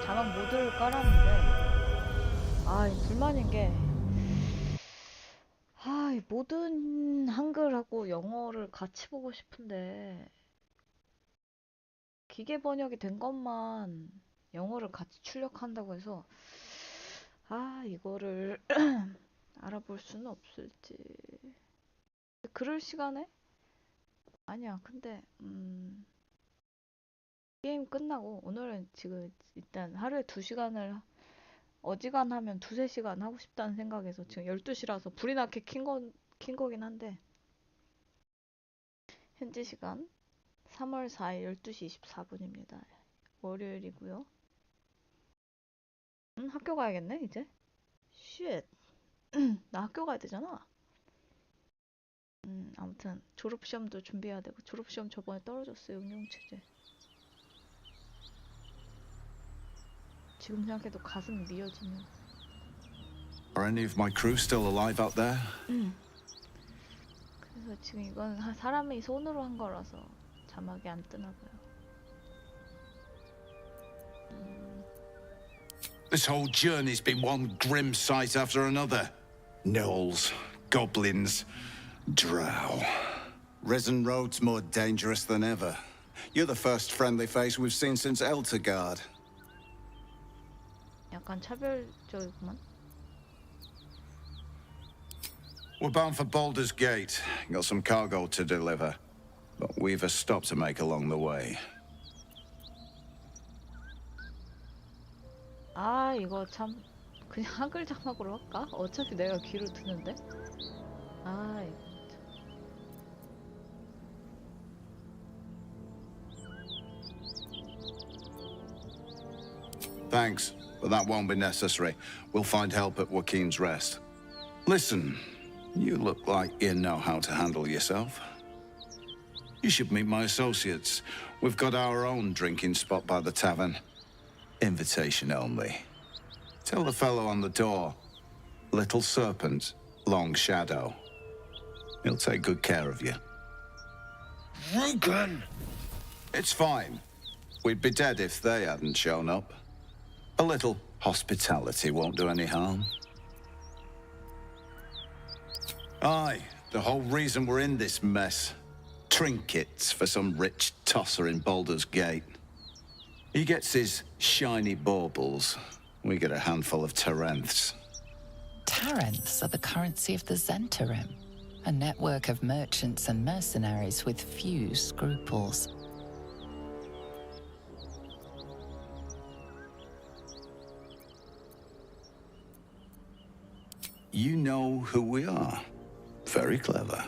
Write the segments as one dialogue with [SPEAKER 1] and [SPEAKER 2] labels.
[SPEAKER 1] 자막 모드를 깔았는데 이 불만인 게 이 모든 한글하고 영어를 같이 보고 싶은데 기계 번역이 된 것만 영어를 같이 출력한다고 해서 이거를 알아볼 수는 없을지. 그럴 시간에? 아니야. 근데 게임 끝나고 오늘은 지금 일단 하루에 2시간을 어지간하면 2~3시간 하고 싶다는 생각에서 지금 12시라서 불이 나게 킨 거긴 한데 현지 시간 3월 4일 12시 24분입니다. 월요일이고요. 학교 가야겠네 이제. 쉣. 나 학교 가야 되잖아. 아무튼 졸업시험도 준비해야 되고 졸업시험 저번에 떨어졌어요. 응용체제. 지금 생각해도 가슴이 미어지는.
[SPEAKER 2] Are any of my crew still alive out there?
[SPEAKER 1] 그래서 지금 이건 사람이 손으로 한 거라서 자막이 안 뜨나 봐요.
[SPEAKER 2] This whole journey's been one grim sight after another. Gnolls, goblins, drow. Risen road's more dangerous than ever. You're the first friendly face we've seen since Eltergard.
[SPEAKER 1] 약간 차별적이구만.
[SPEAKER 2] We're bound for Baldur's Gate. Got some cargo to deliver. But we've a stop to make along the way.
[SPEAKER 1] 이거 참 그냥 한글 자막으로 할까? 어차피 내가 귀로 듣는데. 이거
[SPEAKER 2] Thanks, but that won't be necessary. We'll find help at Joaquin's Rest. Listen, you look like you know how to handle yourself. You should meet my associates. We've got our own drinking spot by the tavern. Invitation only. Tell the fellow on the door. Little Serpent, Long Shadow. He'll take good care of you.
[SPEAKER 3] Rugen!
[SPEAKER 2] It's fine. We'd be dead if they hadn't shown up. A little hospitality won't do any harm. Aye, the whole reason we're in this mess. Trinkets for some rich tosser in Baldur's Gate. He gets his shiny baubles. We get a handful of Tarenths.
[SPEAKER 4] Tarenths are the currency of the Zentarim, a network of merchants and mercenaries with few scruples.
[SPEAKER 2] You know who we are. Very clever.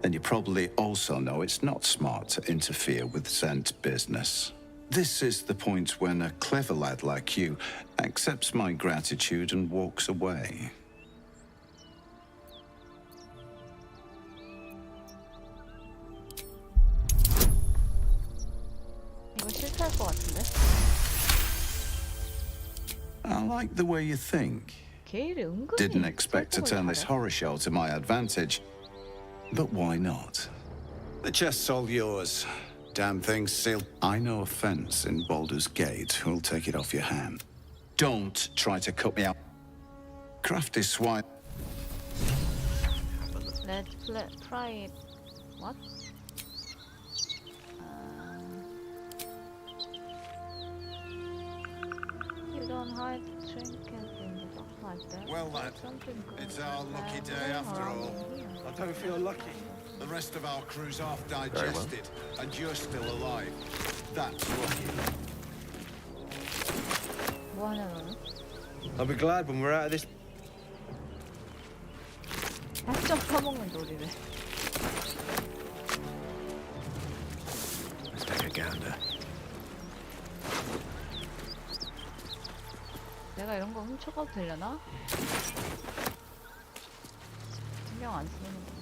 [SPEAKER 2] And you probably also know it's not smart to interfere with Zent business. This is the point when a clever lad like you accepts my gratitude and walks away.
[SPEAKER 1] 이거 실패할 것 같은데?
[SPEAKER 2] I like the way you think.
[SPEAKER 1] 게일이 은근히
[SPEAKER 2] Didn't expect to turn this
[SPEAKER 1] 잘해.
[SPEAKER 2] horror show to my advantage. But why not? The chest's all yours. Damn thing's sealed. I know a fence in Baldur's Gate who'll take it off your hand. Don't try to cut me out. Crafty swine.
[SPEAKER 1] Let's try it. What? You don't hide trinkets in the box like that.
[SPEAKER 2] Well, lad,
[SPEAKER 1] Something good
[SPEAKER 2] it's our lucky
[SPEAKER 1] like
[SPEAKER 2] day
[SPEAKER 1] that
[SPEAKER 2] after
[SPEAKER 1] around
[SPEAKER 2] all.
[SPEAKER 1] here.
[SPEAKER 3] I don't feel lucky.
[SPEAKER 2] The rest of our crew's half digested, and you're still alive. That's lucky.
[SPEAKER 1] 뭐 하냐 너는?
[SPEAKER 3] I'll be glad when we're out of this.
[SPEAKER 1] 살점 퍼먹는 놀이래.
[SPEAKER 3] Let's take a gander.
[SPEAKER 1] 내가 이런 거 훔쳐가도 되려나? 신경 안 쓰는 거.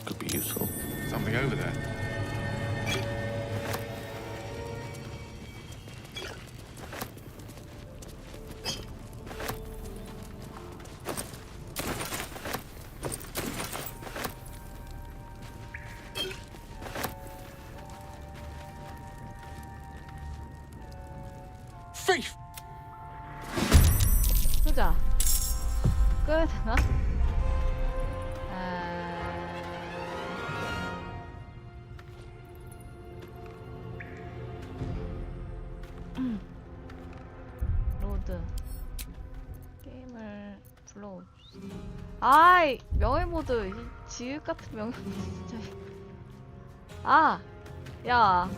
[SPEAKER 3] Could be useful.
[SPEAKER 5] Something over there.
[SPEAKER 1] 끄야 되나? 로드 게임을 불러봅시다. 아이 명예모드 이 지읒 같은 명예모드 진짜. 아! 야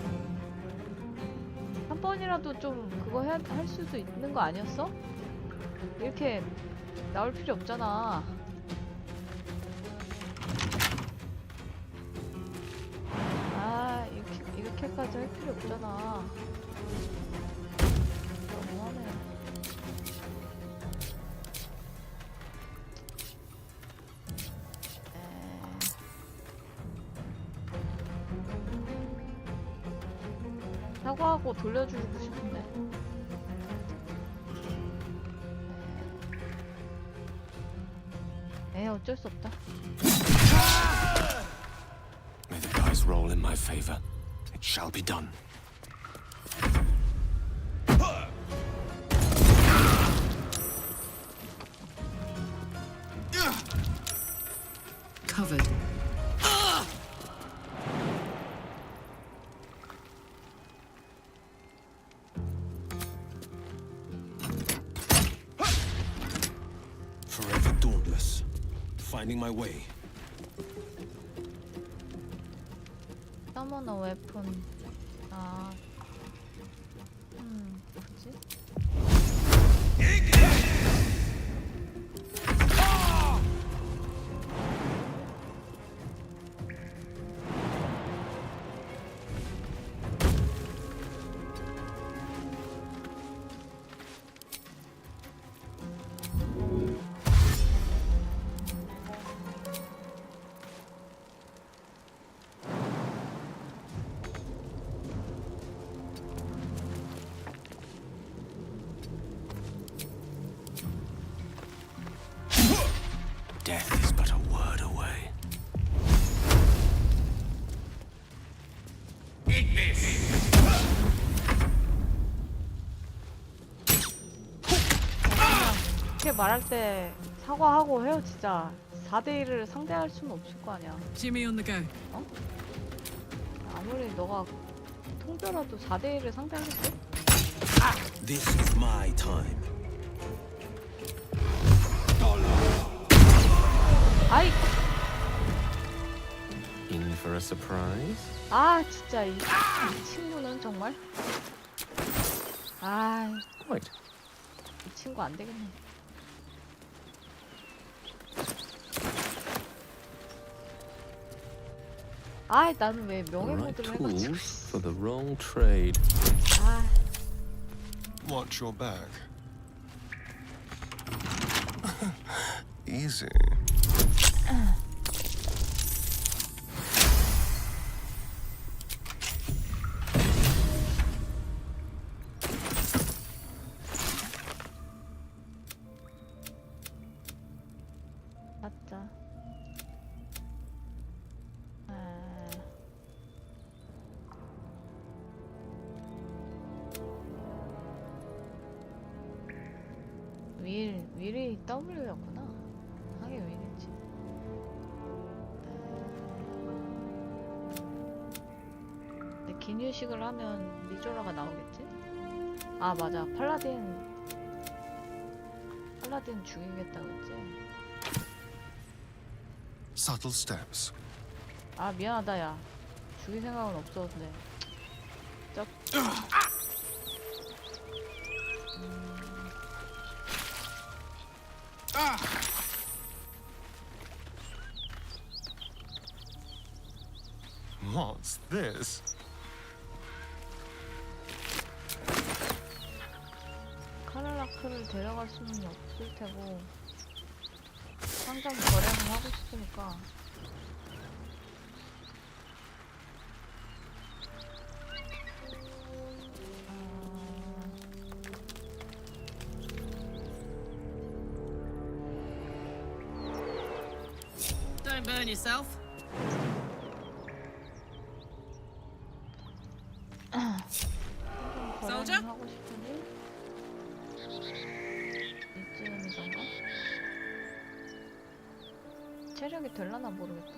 [SPEAKER 1] 한 번이라도 좀 그거 할 수도 있는 거 아니었어? 이렇게 나올 필요 없잖아. 아 이렇게까지 할 필요 없잖아. 너무하네. 사과하고 돌려주고 싶은데. 어쩔 수 없다.
[SPEAKER 3] May the dice roll in my favor. It shall be done.
[SPEAKER 4] Covered.
[SPEAKER 3] Forever dauntless. Finding my way.
[SPEAKER 1] Summon a weapon. 아, 뭐지?
[SPEAKER 3] Death is but a word away.
[SPEAKER 1] 이렇게 말할 때 사과하고 헤어지자. 4대1을 상대할 수는 없을 거 아니야.
[SPEAKER 5] Jimmy on the go.
[SPEAKER 1] 아무리 너가 통벼라도 4대1을 상대하겠어?
[SPEAKER 3] This is my time.
[SPEAKER 1] 아이!
[SPEAKER 3] In for a surprise?
[SPEAKER 1] 아 진짜 이 친구는 정말
[SPEAKER 3] Wait.
[SPEAKER 1] 이 친구 안 되겠네. 나는 왜 명예
[SPEAKER 3] Right
[SPEAKER 1] 모드를 해가지고.
[SPEAKER 3] tools for the wrong trade.
[SPEAKER 6] Watch your back. Easy.
[SPEAKER 1] 맞자. 윌이 W였구나. 하긴 윌이지. 근데 기뉴식을 하면 리조라가 나오겠지? 아 맞아. 팔라딘 죽이겠다 그랬지?
[SPEAKER 6] Subtle steps.
[SPEAKER 1] 아 미안하다 야. 죽일 생각은 없었는데. 쩝.
[SPEAKER 6] What's this?
[SPEAKER 1] 카랄라크를 데려갈 수는 없을 테고 상점 거래는 하고 싶으니까.
[SPEAKER 5] Don't burn yourself.
[SPEAKER 1] 상점
[SPEAKER 5] Soldier?
[SPEAKER 1] 거래는 하고 싶으니 이쯤이던가? 체력이 될라나 모르겠다.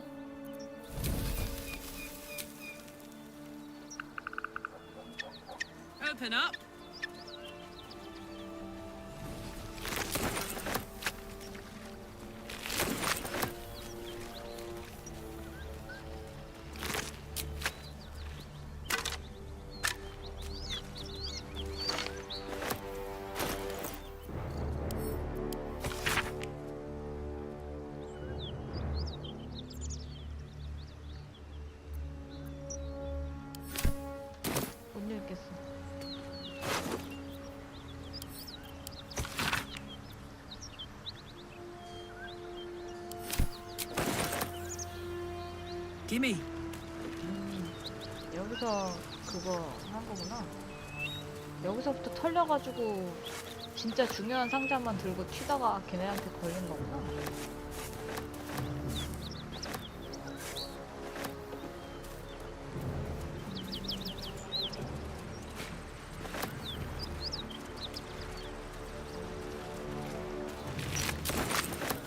[SPEAKER 5] Open up.
[SPEAKER 1] 못 읽겠어.
[SPEAKER 5] Gimme.
[SPEAKER 1] 여기서 그거 한 거구나. 여기서부터 털려가지고 진짜 중요한 상자만 들고 튀다가 걔네한테 걸린 거구나.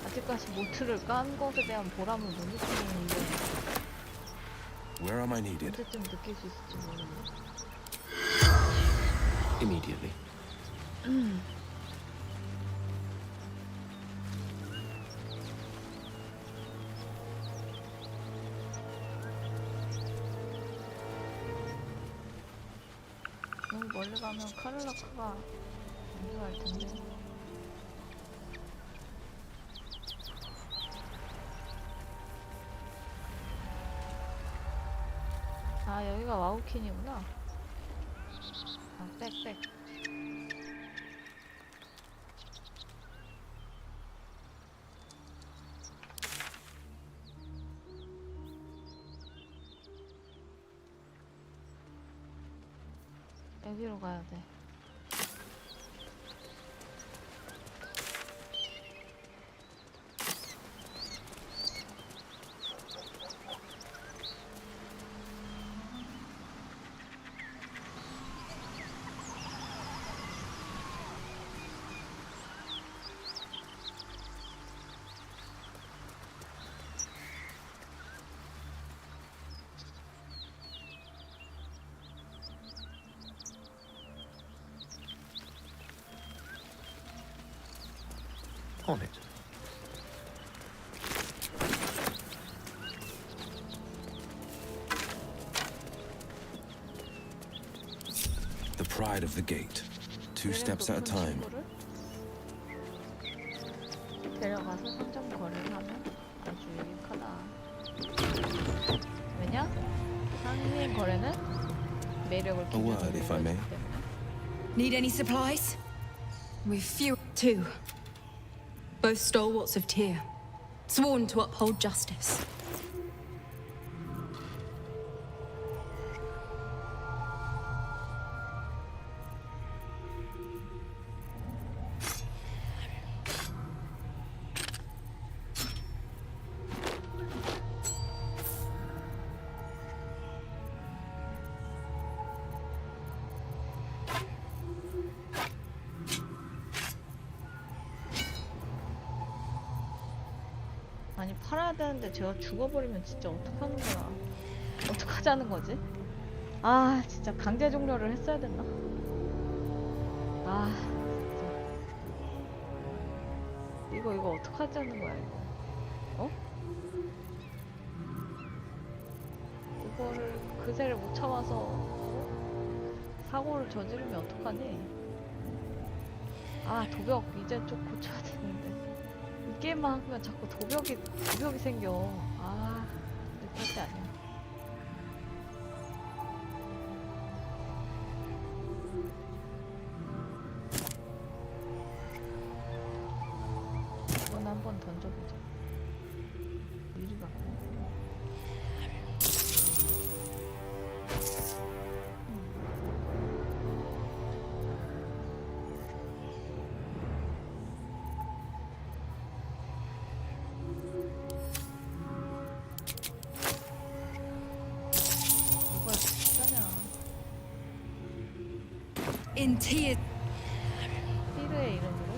[SPEAKER 1] 아직까지 모트를 깐 것에 대한 보람을 못 느끼는데
[SPEAKER 3] Where am I needed?
[SPEAKER 1] 언제쯤 느낄 수 있을지 모르겠네.
[SPEAKER 3] Immediately.
[SPEAKER 1] 너무 멀리 가면 카를라크가 안 좋아할 텐데. 아, 여기가 와우킨이구나. 아, 빽빽. 여기로 가야 돼.
[SPEAKER 3] On it. The pride of the gate. Two steps at a time.
[SPEAKER 1] 데려가서 상점 거래를 하면 아주 유익하다. 왜냐? 상인 거래는 매력을
[SPEAKER 3] A word, if I may.
[SPEAKER 1] 기준으로 때문에.
[SPEAKER 7] Need any supplies? We've few. Two. Both stalwarts of Tyr, sworn to uphold justice.
[SPEAKER 1] 아니, 팔아야 되는데 제가 죽어버리면 진짜 어떡하는 거야. 어떡하자는 거지? 아, 진짜 강제 종료를 했어야 됐나? 아, 진짜. 이거 어떡하자는 거야, 이거. 어? 이거를 그새를 못 참아서 사고를 저지르면 어떡하니? 아, 도벽 이제 좀 고쳐야 되는데. 이 게임만 하면 자꾸 도벽이 생겨. 아, 이럴 때 아니야. 이건 한번 던져보자. 유리가.
[SPEAKER 7] In Tyr,
[SPEAKER 1] 히르의 이름으로.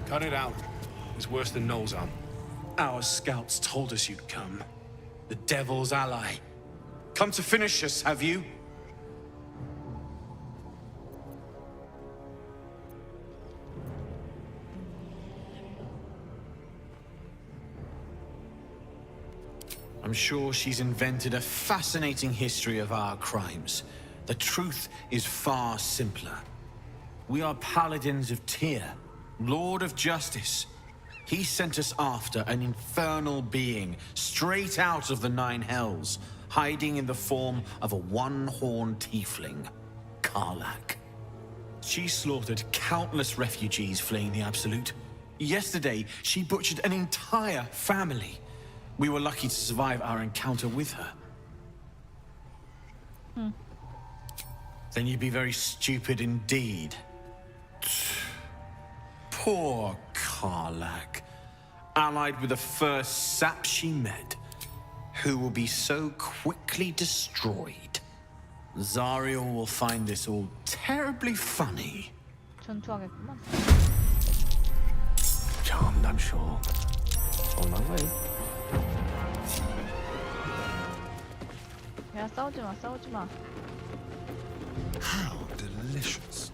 [SPEAKER 8] Cut it out. It's worse than Noel's arm. Our scouts told us you'd come. The devil's ally. Come to finish us, have you? I'm sure she's invented a fascinating history of our crimes. The truth is far simpler. We are paladins of Tyr, Lord of Justice. He sent us after an infernal being, straight out of the Nine Hells, hiding in the form of a one-horned tiefling, Karlak. She slaughtered countless refugees fleeing the Absolute. Yesterday, she butchered an entire family. We were lucky to survive our encounter with her. Then you'd be very stupid indeed. Poor Karlak, allied with the first sap she met, who will be so quickly destroyed. Zariel will find this all terribly funny.
[SPEAKER 1] 전투하겠구만.
[SPEAKER 8] Charmed, I'm sure. On my way.
[SPEAKER 1] 야, 싸우지 마, 싸우지 마.
[SPEAKER 6] How delicious.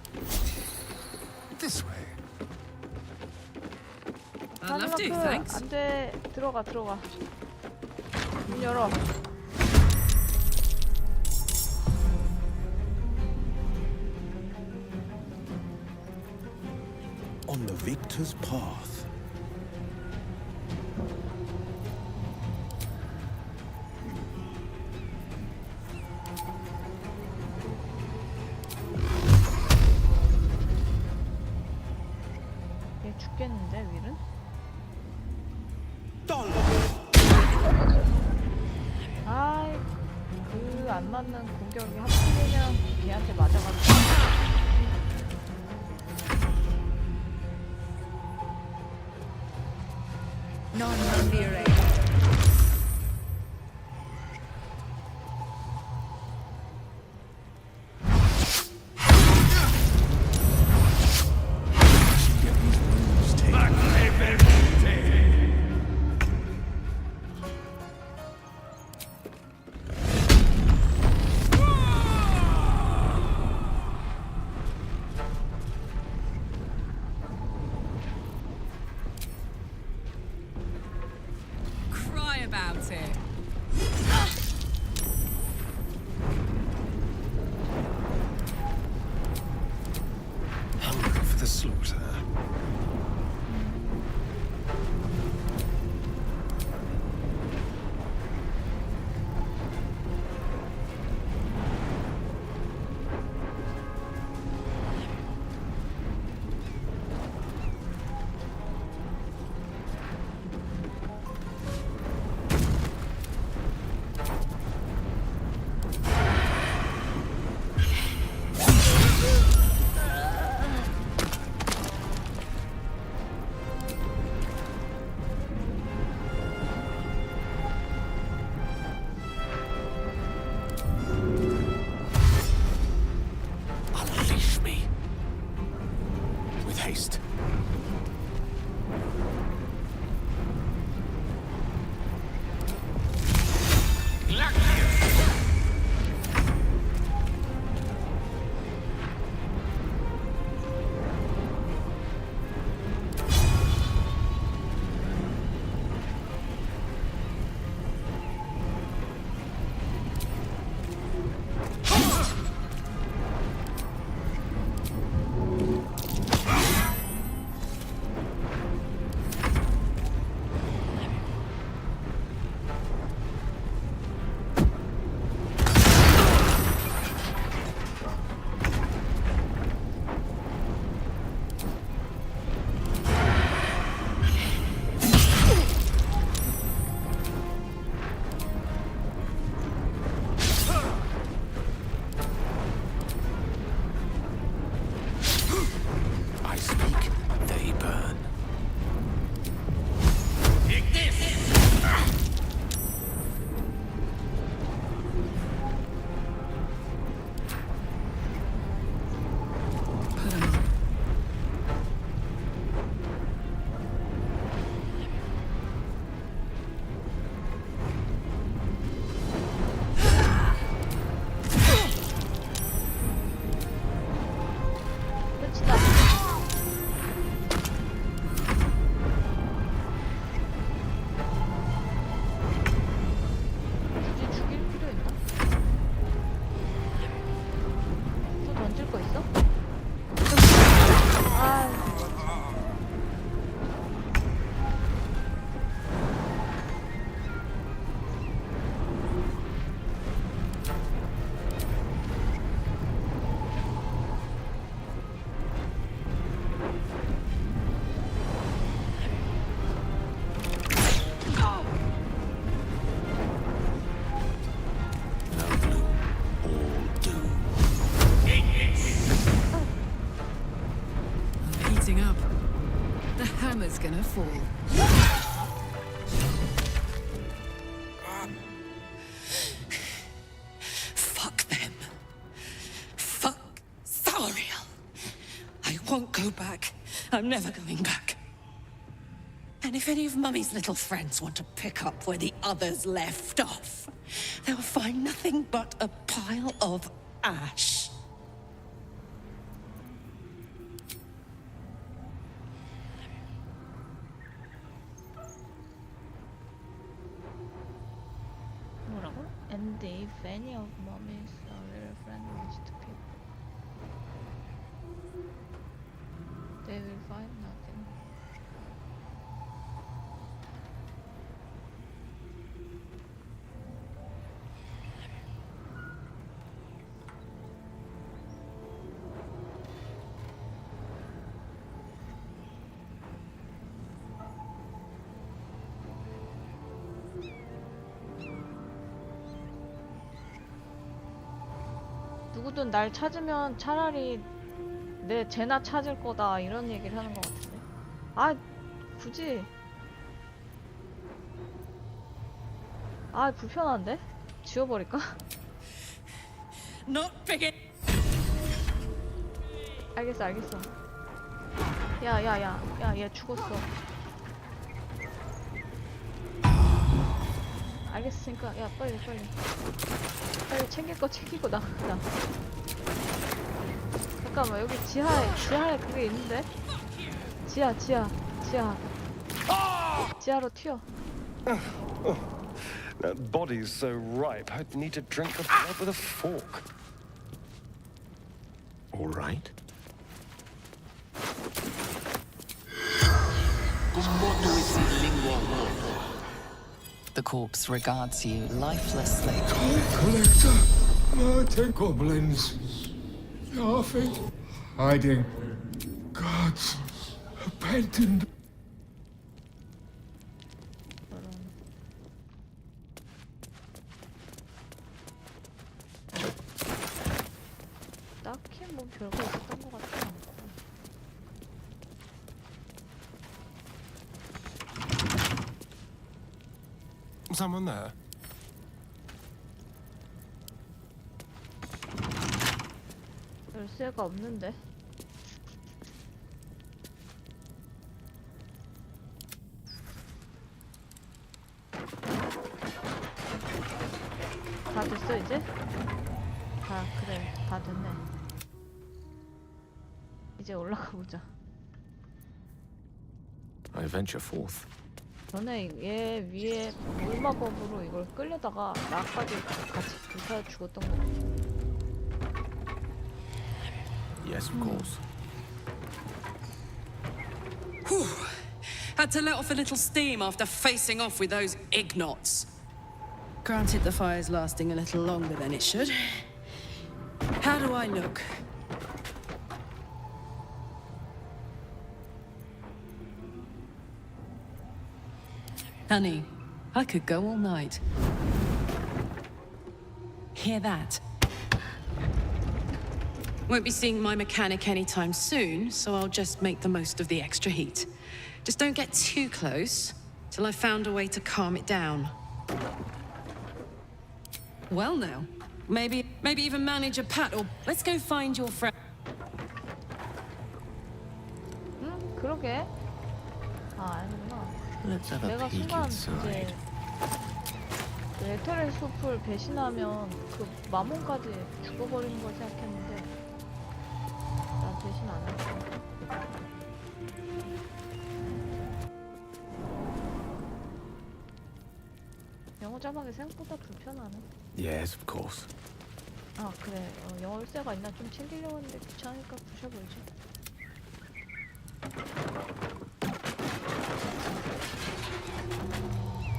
[SPEAKER 6] This way.
[SPEAKER 5] I'd love to, thanks.
[SPEAKER 1] 안 돼. 들어가, 들어가. 문 열어.
[SPEAKER 3] On the victor's path.
[SPEAKER 1] 얘 죽겠는데, 윌은? 아이, 그 안 맞는 공격이 하필이면 걔한테 맞아가지고.
[SPEAKER 7] Non-Vampire.
[SPEAKER 5] Cry about it.
[SPEAKER 6] Hungry for the slaughter.
[SPEAKER 5] The hammer's gonna fall.
[SPEAKER 9] Fuck them. Fuck Thariel. I won't go back. I'm never going back. And if any of Mummy's little friends want to pick up where the others left off, they'll find nothing but a pile of ash.
[SPEAKER 1] 뭐라고? And if any of mommy's little friend wants to pick, they will find nothing. 누구든 날 찾으면 차라리 내 쟤나 찾을 거다 이런 얘기를 하는 것 같은데. 아 굳이 아 불편한데? 지워버릴까?
[SPEAKER 9] Not big it.
[SPEAKER 1] 알겠어 알겠어. 야야야야 얘 죽었어. 알겠으니까 야 빨리 챙길 거 챙기고 나가. 잠깐만 여기 지하에 그게 있는데? 지하로 튀어.
[SPEAKER 6] That body's so ripe, I'd need to drink the blood with a fork.
[SPEAKER 8] All right.
[SPEAKER 4] The corpse regards you lifelessly.
[SPEAKER 10] Collector, goblins, laughing, hiding, gods, abandoned.
[SPEAKER 1] 딱히 뭐 별거 있었던 것 같지 않고.
[SPEAKER 6] Someone there?
[SPEAKER 1] 열쇠가 없는데? 다 됐어 이제? 그래 다 됐네. 이제 올라가 보자.
[SPEAKER 3] I venture forth.
[SPEAKER 1] 전에 얘 위에 물마법으로 이걸 끌려다가 나까지 같이 불타 죽었던 거 같아.
[SPEAKER 3] Yes, of course.
[SPEAKER 9] Whew. Had to let off a little steam after facing off with those ignots. Granted, the fire's lasting a little longer than it should. How do I look? Honey, I could go all night. Hear that? Won't be seeing my mechanic anytime soon, so I'll just make the most of the extra heat. Just don't get too close till I've found a way to calm it down. Well now, maybe even manage a pat or let's go find your friend.
[SPEAKER 1] 응? 그러게. 아 아니구나.
[SPEAKER 3] Let's have a
[SPEAKER 1] 내가
[SPEAKER 3] peek
[SPEAKER 1] 순간
[SPEAKER 3] inside.
[SPEAKER 1] 이제 그 에터의 숲을 배신하면 그 마몬까지 죽어버리는 걸 생각했는데 난 배신 안 했어. 영어 자막이 생각보다 불편하네.
[SPEAKER 3] Yes, of course.
[SPEAKER 1] 아 그래 영어 열쇠가 있나 좀 챙기려고 했는데 귀찮으니까 부셔버리지.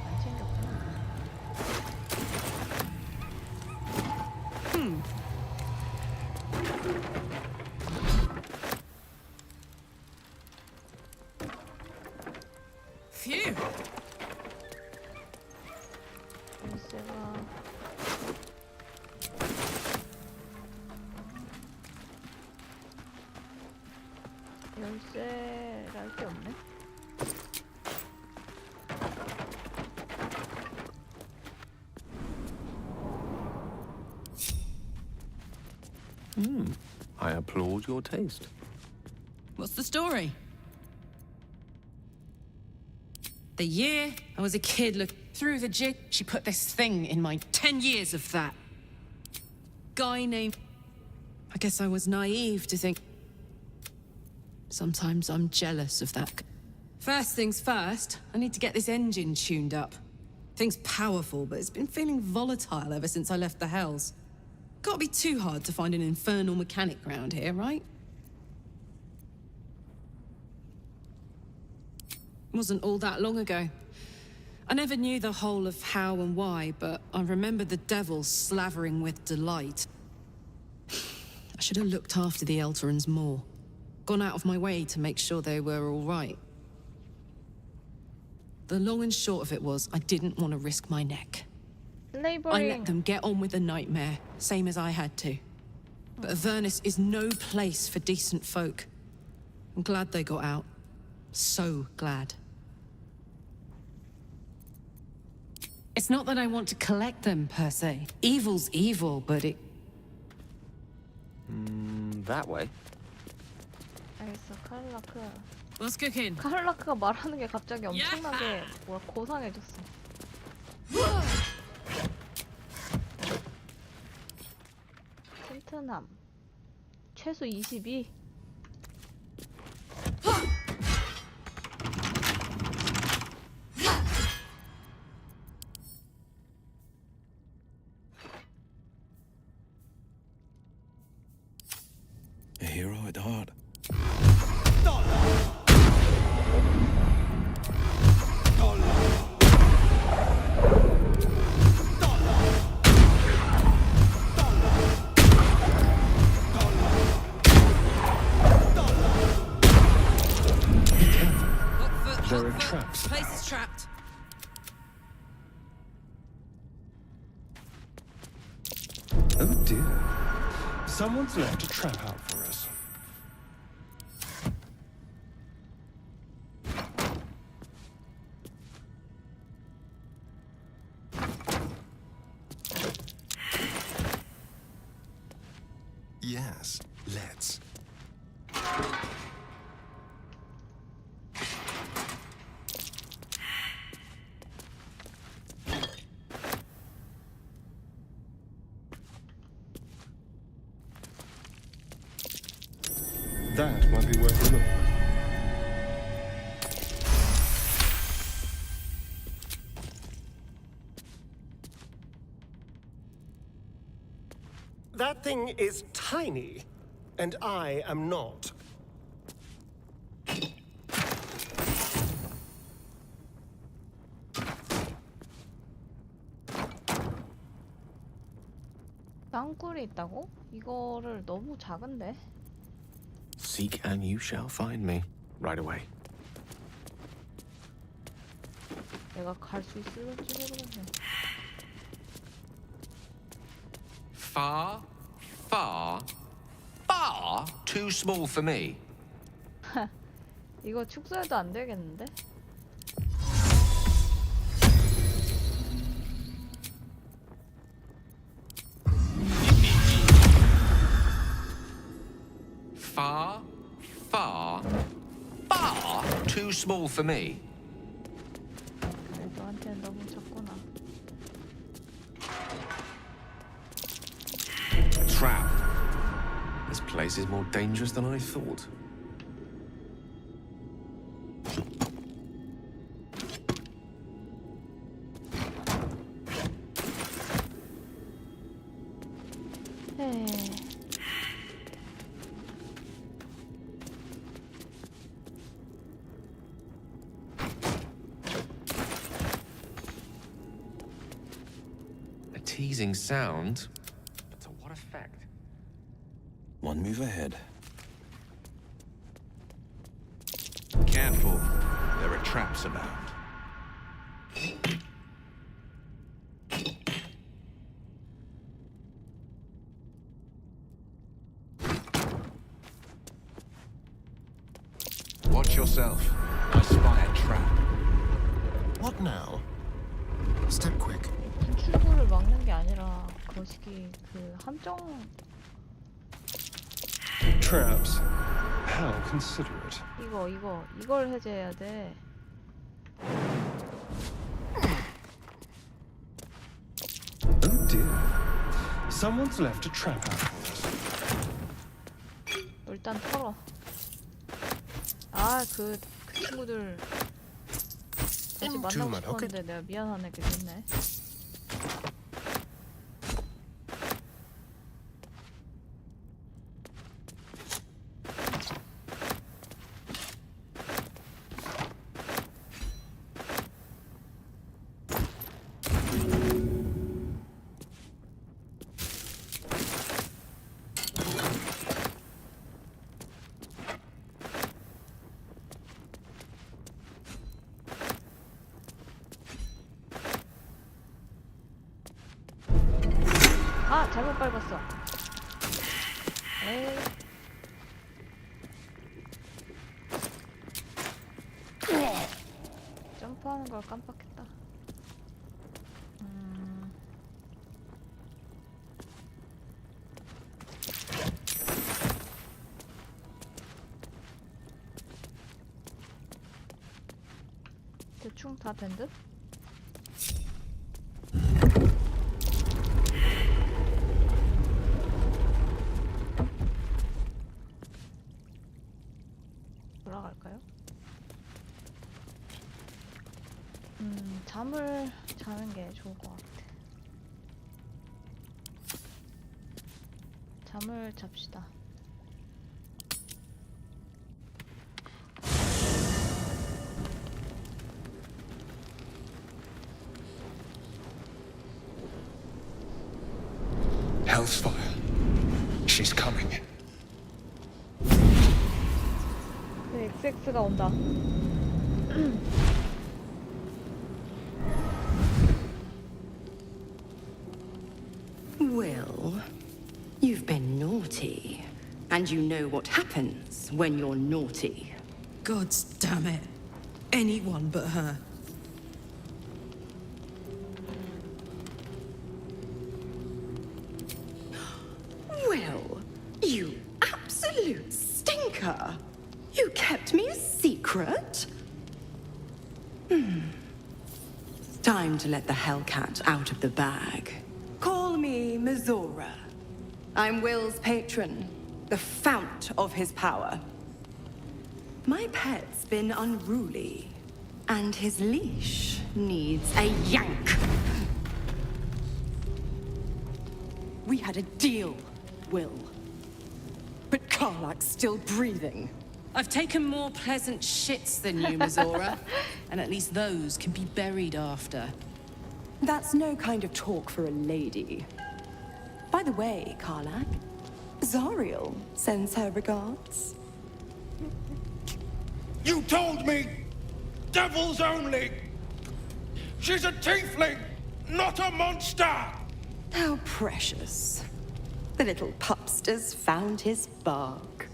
[SPEAKER 1] 안 챙겼구나.
[SPEAKER 5] Phew.
[SPEAKER 1] 열쇠랄 게 없네.
[SPEAKER 6] I applaud your taste.
[SPEAKER 5] What's the story? The year I was a kid, look through the jig, she put this thing in my 10 years of that. Guy named... I guess I was naive to think... Sometimes I'm jealous of that. First things first, I need to get this engine tuned up. Thing's powerful, but it's been feeling volatile ever since I left the Hells. Can't be too hard to find an infernal mechanic round here, right? Wasn't all that long ago. I never knew the whole of how and why, but I remember the devil slavering with delight. I should have looked after the Elterans more. Gone out of my way to make sure they were all right. The long and short of it was, I didn't want to risk my neck. I let them get on with the nightmare, same as I had to. But Avernus is no place for decent folk. I'm glad they got out. So glad. It's not that I want to collect them, per se. Evil's evil, but it...
[SPEAKER 6] That way.
[SPEAKER 1] 알겠어, 카를라크.
[SPEAKER 5] What's cooking?
[SPEAKER 1] 카를라크가 말하는 게 갑자기 엄청나게 뭐야 고상해졌어. 튼튼함. 최소 22.
[SPEAKER 3] A hero at heart.
[SPEAKER 6] There are traps.
[SPEAKER 5] Place is trapped.
[SPEAKER 6] Oh dear. Someone's left a trap out for us.
[SPEAKER 3] Yes, let's.
[SPEAKER 6] That might be worth a look.
[SPEAKER 11] That thing is tiny, and I am not.
[SPEAKER 1] 땅굴이 있다고? 이거를 너무 작은데?
[SPEAKER 6] Seek and you shall find me. Right away.
[SPEAKER 1] 내가 갈 수 있을지 모르겠네.
[SPEAKER 12] Far, far, far too small for me.
[SPEAKER 1] 이거 축소해도 안 되겠는데?
[SPEAKER 12] Far, far, far too small for me.
[SPEAKER 1] 너한테는 너무 작구나.
[SPEAKER 6] A trap. This place is more dangerous than I thought.
[SPEAKER 12] A teasing sound, but to what effect?
[SPEAKER 3] One move ahead.
[SPEAKER 2] Careful. There are traps about. Watch yourself. I spy a trap.
[SPEAKER 11] What now? Step quick.
[SPEAKER 1] 출구를 막는 게 아니라 거시기 그 함정
[SPEAKER 6] Traps. How considerate.
[SPEAKER 1] 이걸 해제해야 돼.
[SPEAKER 6] Oh dear. Someone's left a trap out for us.
[SPEAKER 1] 일단 털어. 아, 그 친구들 다시 만나고 싶었는데 내가 미안하네 그랬네. 아, 잘못 밟았어. 에이. 점프하는 걸 깜빡했다. 대충 다 된 듯? 올라갈까요? 잠을 자는 게 좋을 것 같아. 잠을 잡시다.
[SPEAKER 10] Hell's fire. She's coming.
[SPEAKER 1] 네, XX가 온다.
[SPEAKER 9] Will, you've been naughty. And you know what happens when you're naughty.
[SPEAKER 5] God damn it. Anyone but her.
[SPEAKER 9] Will, you absolute stinker. You kept me a secret? Time to let the Hellcat out of the bag. Call me Mizora. I'm Will's patron, the fount of his power. My pet's been unruly, and his leash needs a yank. We had a deal, Will. But Karlak's still breathing.
[SPEAKER 5] I've taken more pleasant shits than you, Mizora. And at least those can be buried after.
[SPEAKER 9] That's no kind of talk for a lady. By the way, Karlak, Zariel sends her regards.
[SPEAKER 10] You told me! Devils only! She's a tiefling, not a monster!
[SPEAKER 9] How precious. The little pupster's found his bark.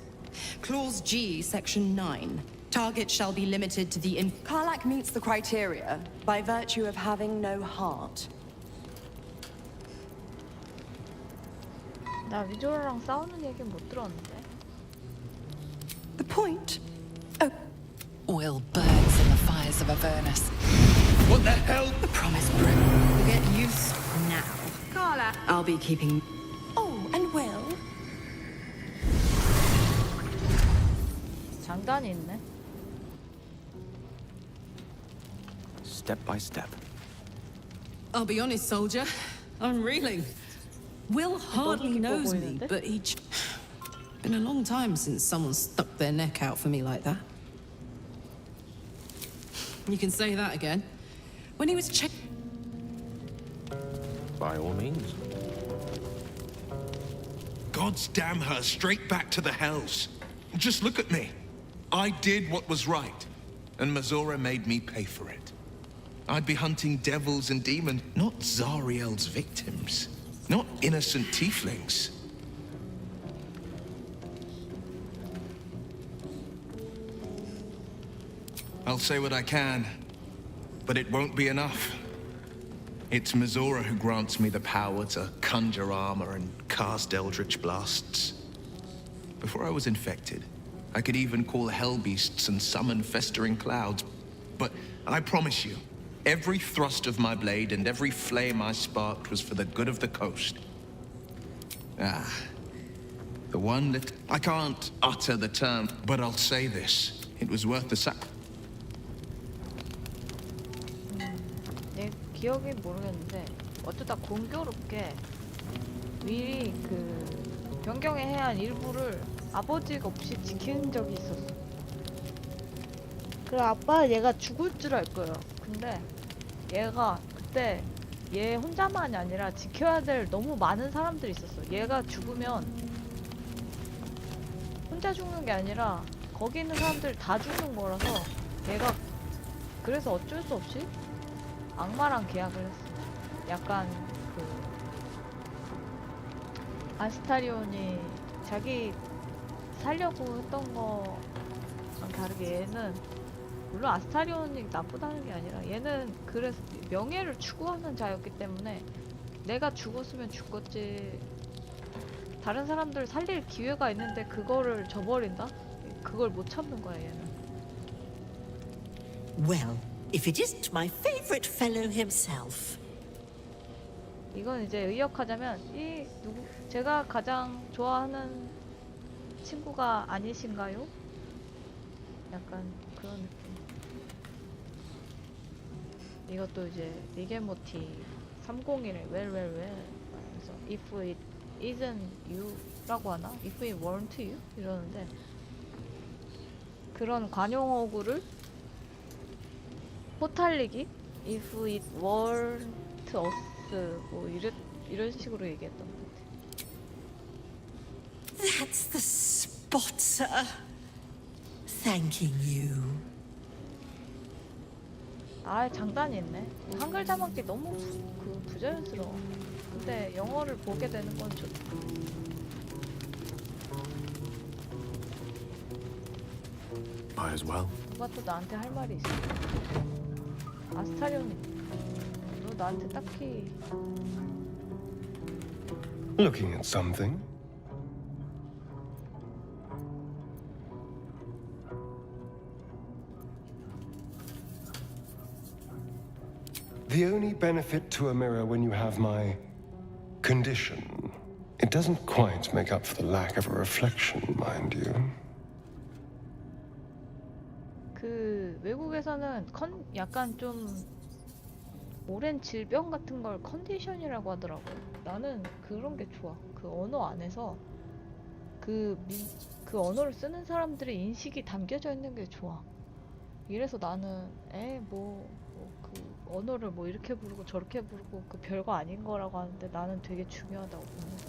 [SPEAKER 5] Clause G, Section 9. Target shall be limited to the
[SPEAKER 9] Karlak meets the criteria by virtue of having no heart.
[SPEAKER 1] 나 위조랑 싸우는 얘기 못 들었는데.
[SPEAKER 9] The point?
[SPEAKER 4] Will burns in the fires of Avernus.
[SPEAKER 10] What the hell?
[SPEAKER 9] The promise brim.
[SPEAKER 5] You'll get used now.
[SPEAKER 9] Karlak, I'll be keeping... Oh, and Will?
[SPEAKER 1] 장단이 있네.
[SPEAKER 12] Step by step.
[SPEAKER 5] I'll be honest, soldier. I'm reeling. Will hardly knows me, but each... Been a long time since someone stuck their neck out for me like that. You can say that again. When he was
[SPEAKER 12] By all means.
[SPEAKER 10] God's damn her straight back to the hells. Just look at me. I did what was right, and Mizora made me pay for it. I'd be hunting devils and demons, not Zariel's victims. Not innocent tieflings. I'll say what I can, but it won't be enough. It's Mizora who grants me the power to conjure armor and cast eldritch blasts. Before I was infected, I could even call hell beasts and summon festering clouds. But I promise you, every thrust of my blade and every flame I sparked was for the good of the coast. Ah, the one that... I can't utter the term, but I'll say this. It was worth the sacrifice.
[SPEAKER 1] 내 기억이 모르겠는데 어쩌다 공교롭게 미리 그 변경의 해안 일부를 아버지가 없이 지키는 적이 있었어. 그래 아빠 얘가 죽을 줄 알 거예요. 근데 얘가 그때 얘 혼자만이 아니라 지켜야 될 너무 많은 사람들이 있었어. 얘가 죽으면 혼자 죽는 게 아니라 거기 있는 사람들 다 죽는 거라서 얘가 그래서 어쩔 수 없이 악마랑 계약을 했어. 약간 그 아스타리온이 자기 살려고 했던 거랑 다르게 얘는 물론 아스타리온이 나쁘다는 게 아니라 얘는 그래서 명예를 추구하는 자였기 때문에 내가 죽었으면 죽었지 다른 사람들 살릴 기회가 있는데 그거를 저버린다? 그걸 못 참는 거야 얘는.
[SPEAKER 13] Well, if it isn't my favorite fellow himself.
[SPEAKER 1] 이건 이제 의역하자면 제가 가장 좋아하는 친구가 아니신가요? 약간 그런 느낌. 이것도 이제 리게모티 301에 well 그래서 if it isn't you 라고 하나? if it weren't you? 이러는데 그런 관용어구를 포탈리기 if it weren't us 뭐 이런 식으로 얘기했던 것 같아.
[SPEAKER 13] That's the spot, sir. Thanking you.
[SPEAKER 1] 아 장단이 있네. 한글 자막이 너무 부자연스러워. 근데 영어를 보게 되는 건 좋다.
[SPEAKER 6] Might as well.
[SPEAKER 1] 누가 또 나한테 할 말이 있어. 아스타리온이 너 나한테 딱히
[SPEAKER 6] Looking at something. The only benefit to a mirror when you have my condition, it doesn't quite make up for the lack of a reflection, mind you.
[SPEAKER 1] 그 외국에서는 약간 좀 오랜 질병 같은 걸 컨디션이라고 하더라고. 나는 그런 게 좋아. 그 언어 안에서 그 언어를 쓰는 사람들의 인식이 담겨져 있는 게 좋아. 이래서 나는 그 언어를 뭐 이렇게 부르고 저렇게 부르고 그 별거 아닌 거라고 하는데 나는 되게 중요하다고 봅니다.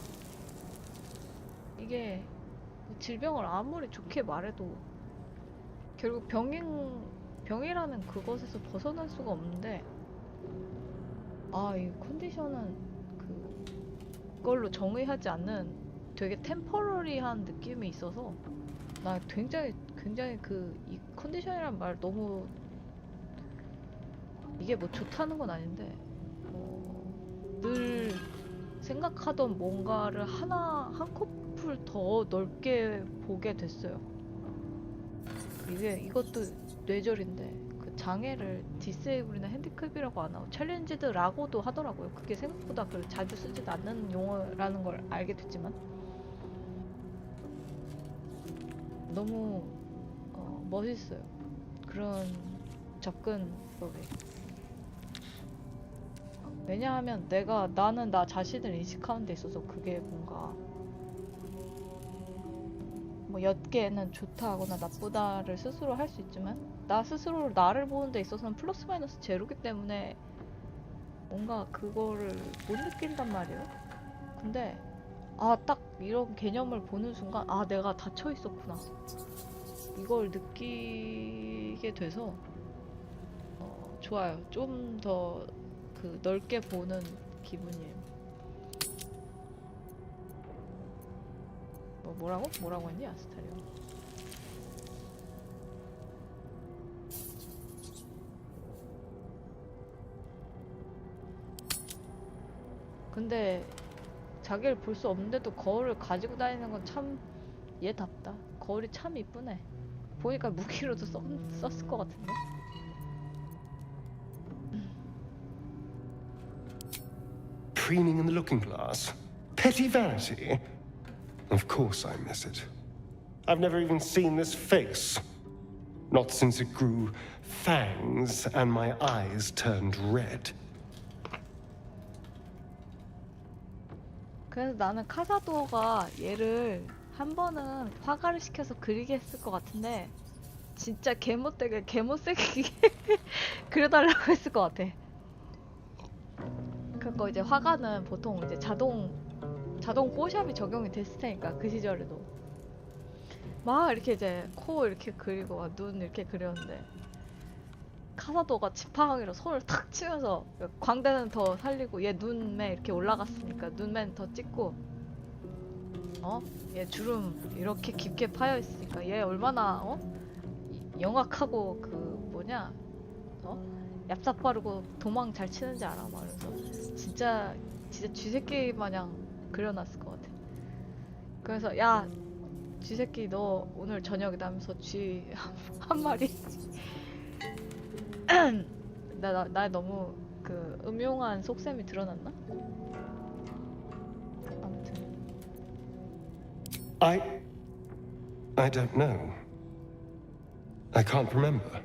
[SPEAKER 1] 이게 질병을 아무리 좋게 말해도 결국 병이라는 그것에서 벗어날 수가 없는데 이 컨디션은 그걸로 정의하지 않는 되게 템퍼러리한 느낌이 있어서 나 굉장히 이 컨디션이란 말 너무 이게 뭐 좋다는 건 아닌데 늘 생각하던 뭔가를 한 커플 더 넓게 보게 됐어요. 이것도 뇌절인데 그 장애를 디세이블이나 핸디캡이라고 안 하고 챌린지드라고도 하더라고요. 그게 생각보다 자주 쓰지도 않는 용어라는 걸 알게 됐지만 너무 멋있어요. 그런 접근법이. 왜냐하면 나는 나 자신을 인식하는 데 있어서 그게 뭔가 뭐 옅게는 좋다거나 나쁘다를 스스로 할 수 있지만 나 스스로 나를 보는 데 있어서는 플러스 마이너스 제로기 때문에 뭔가 그거를 못 느낀단 말이에요. 근데 딱 이런 개념을 보는 순간 내가 닫혀 있었구나. 이걸 느끼게 돼서 좋아요. 좀 더 넓게 보는 기분이에요. 뭐라고 했니 아스타리온? 근데 자기를 볼 수 없는데도 거울을 가지고 다니는 건 참 얘답다. 거울이 참 이쁘네. 보니까 무기로도 썼을 것 같은데.
[SPEAKER 6] Preening in the looking glass? Petty vanity? Of course I miss it. I've never even seen this face. Not since it grew fangs and my eyes turned red.
[SPEAKER 1] 그래서 나는 카사도어가 얘를 한 번은 화가를 시켜서 그리게 했을 것 같은데 진짜 개못되게 개못생기게 그려달라고 했을 것 같아. 그거 이제 화가는 보통 이제 자동 뽀샵이 적용이 됐을 테니까 그 시절에도 막 이렇게 이제 코 이렇게 그리고 눈 이렇게 그렸는데 카사도가 지팡이로 손을 탁 치면서 광대는 더 살리고 얘 눈매 이렇게 올라갔으니까 눈매는 더 찍고 얘 주름 이렇게 깊게 파여 있으니까 얘 얼마나 영악하고 그 뭐냐 얍삽 바르고 도망 잘 치는지 알아. 말해서 진짜 쥐새끼 마냥 그려놨을 것 같아. 그래서 야 쥐새끼 너 오늘 저녁이다 하면서 쥐 한 마리 나 너무 그 음흉한 속셈이 드러났나? 아무튼
[SPEAKER 6] I don't know. I can't remember.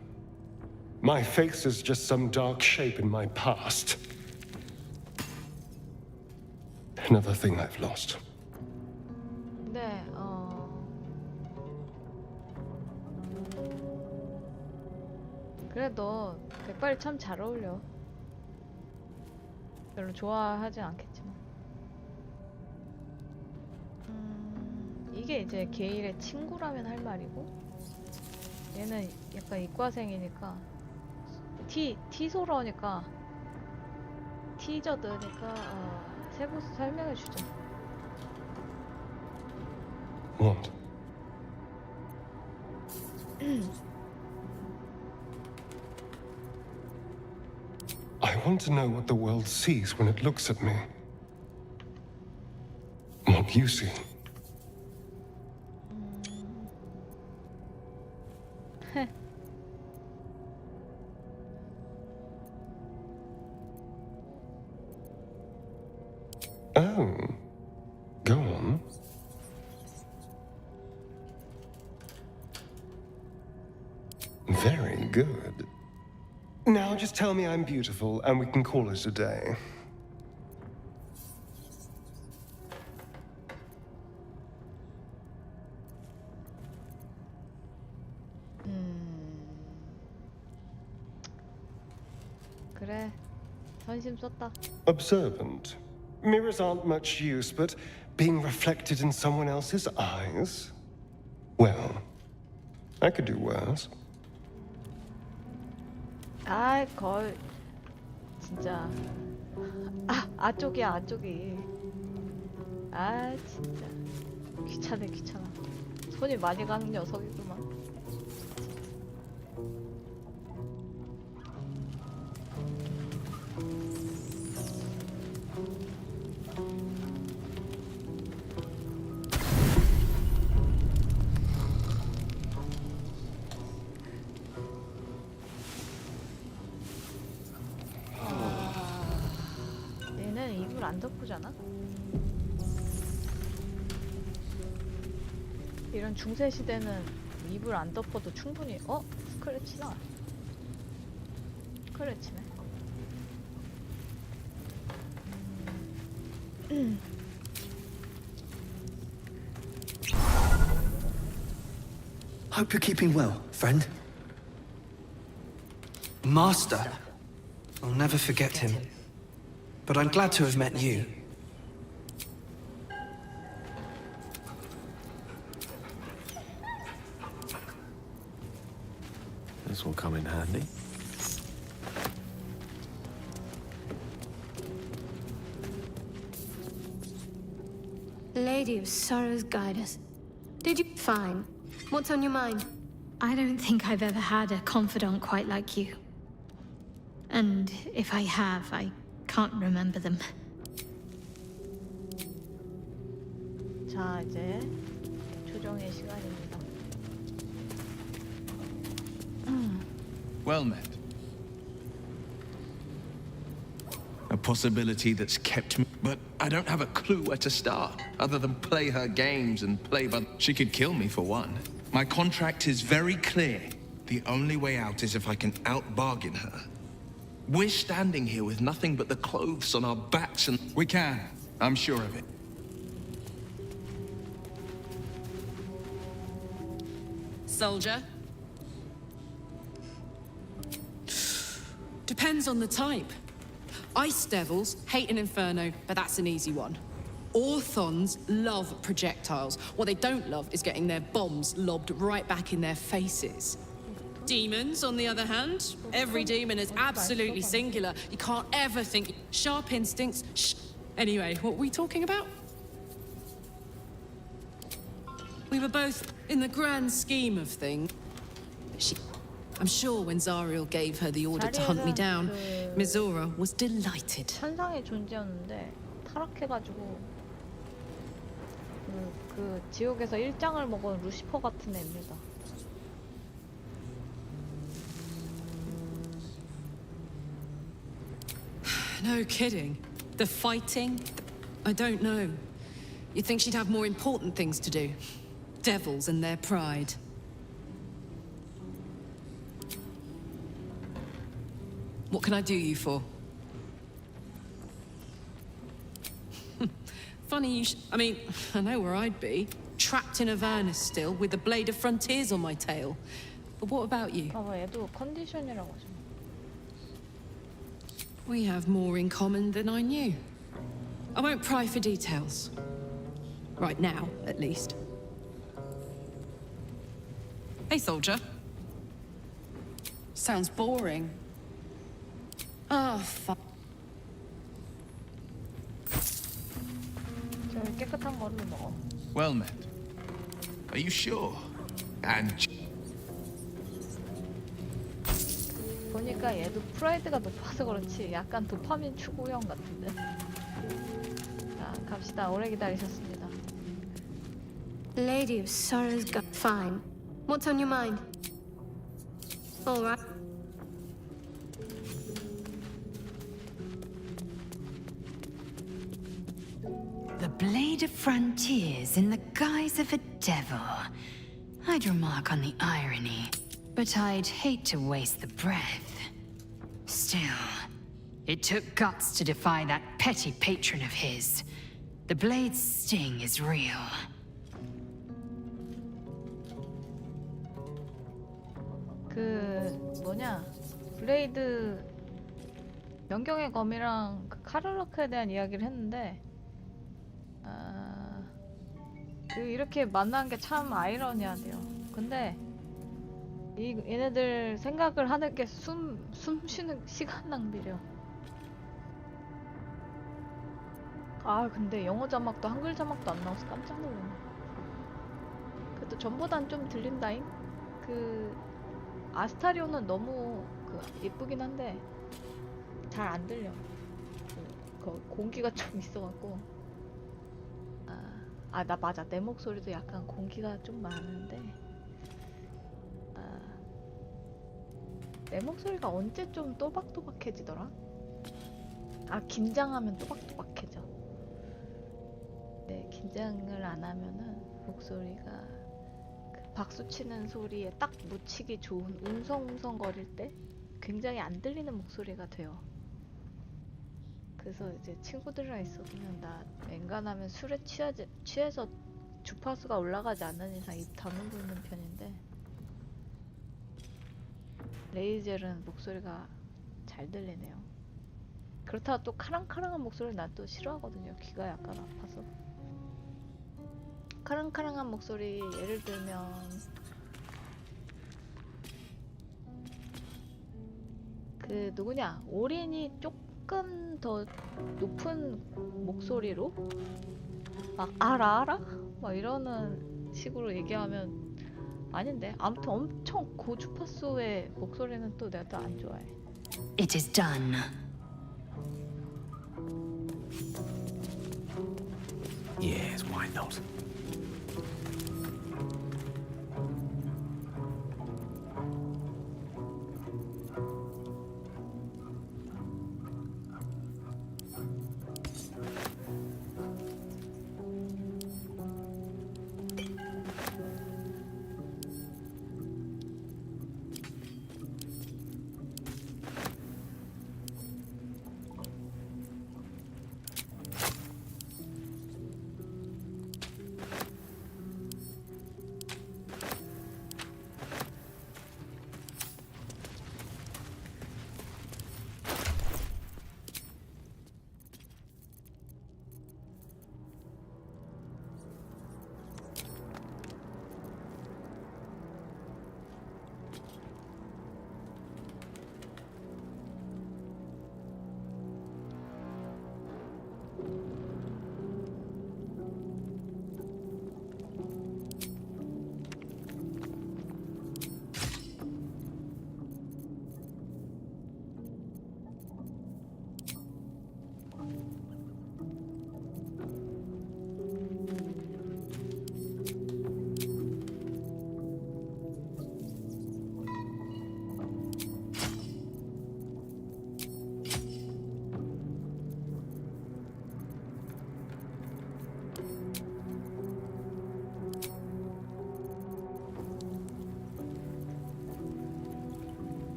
[SPEAKER 6] My face is just some dark shape in my past. Another thing I've lost.
[SPEAKER 1] 근데 그래 너 백발이 참 잘 어울려. 별로 좋아하진 않겠지만 이게 이제 게일의 친구라면 할 말이고 얘는 약간 이과생이니까 티소러니까 티저드니까 세부 설명해주자.
[SPEAKER 6] What? I want to know what the world sees when it looks at me. What you see. Oh, go on. Very good. Now just tell me I'm beautiful and we can call it a day.
[SPEAKER 1] 그래, 선심 썼다.
[SPEAKER 6] Observant. Mirrors aren't much use, but being reflected in someone else's eyes? Well, I could do worse.
[SPEAKER 1] 아, 걸 진짜 아쪽이야 아쪽이. 아 진짜 귀찮아. 손이 많이 가는 녀석이구만. 안 덮으잖아? 이런 중세 시대는 이불 안 덮어도 충분히 스크래치나? 스크래치네.
[SPEAKER 14] Hope you're keeping well, friend. Master. I'll never forget him. But I'm glad to have met you.
[SPEAKER 12] This will come in handy.
[SPEAKER 15] Lady of Sorrows, guide us. Did you fine? What's on your mind? I don't think I've ever had a confidant quite like you. And if I have, I can't remember them.
[SPEAKER 1] 자, 이제 표정의 시간입니다.
[SPEAKER 10] Well met. A possibility that's kept me, but I don't have a clue where to start, other than play her games and play by... She could kill me, for one. My contract is very clear. The only way out is if I can out-bargain her. We're standing here with nothing but the clothes on our backs and... We can. I'm sure of it.
[SPEAKER 5] Soldier? Depends on the type. Ice devils hate an inferno, but that's an easy one. Orthons love projectiles. What they don't love is getting their bombs lobbed right back in their faces. Demons, on the other hand, every demon is absolutely singular. You can't ever think... Sharp instincts... Anyway, what were we talking about? We were both, in the grand scheme of things... I'm sure when Zariel gave her the order to hunt me down, Mizora was delighted.
[SPEAKER 1] 천상의 존재였는데 타락해가지고 그 지옥에서 일장을 먹은 루시퍼 같은 애입니다.
[SPEAKER 5] No kidding. The fighting? I don't know. You'd think she'd have more important things to do. Devils and their pride. What can I do you for? Funny you I mean, I know where I'd be. Trapped in Avernus still, with the Blade of Frontiers on my tail. But what about you?
[SPEAKER 1] 얘도 컨디션이라고 하죠.
[SPEAKER 5] We have more in common than I knew. I won't pry for details. Right now, at least. Hey, soldier. Sounds boring. Oh, fuck.
[SPEAKER 1] 깨끗한 거를 먹어.
[SPEAKER 10] Well met. Are you sure? And...
[SPEAKER 1] 보니까 얘도 프라이드가 높아서 그렇지 약간 도파민 추구형 같은데. 자, 갑시다. 오래 기다리셨습니다.
[SPEAKER 15] Lady of Sorrows got fine. What's on your mind? All right.
[SPEAKER 16] The Blade of Frontiers in the guise of a devil. I'd remark on the irony, but I'd hate to waste the breath. Still, it took guts to defy that petty patron of his. The Blade's sting is real.
[SPEAKER 1] 블레이드 연경의 검이랑 그 카를로크에 대한 이야기를 했는데 이렇게 만난 게 참 아이러니하대요. 근데 얘네들 생각을 하는 게 숨 쉬는 시간 낭비래요. 근데 영어 자막도 한글 자막도 안 나와서 깜짝 놀랐네. 그래도 전보단 좀 들린다잉? 아스타리오는 너무 예쁘긴 한데 잘 안 들려. 공기가 좀 있어갖고. 나 맞아. 내 목소리도 약간 공기가 좀 많은데. 내 목소리가 언제 좀 또박또박해지더라? 긴장하면 또박또박해져. 네, 긴장을 안 하면은 목소리가 박수 치는 소리에 딱 묻히기 좋은 웅성웅성거릴 때 굉장히 안 들리는 목소리가 돼요. 그래서 이제 친구들이랑 있으면 나 앵간하면 술에 취해서 주파수가 올라가지 않는 이상 입 다물고 있는 편인데 레이젤은 목소리가 잘 들리네요. 그렇다고 또 카랑카랑한 목소리를 난 또 싫어하거든요. 귀가 약간 아파서. 카랑카랑한 목소리 예를 들면 누구냐? 오린이 조금 더 높은 목소리로 막 알아? 막 이러는 식으로 얘기하면 아닌데 아무튼 엄청 고주파수의 목소리는 또 내가 또 안 좋아해.
[SPEAKER 16] It is done.
[SPEAKER 3] Yes, why not?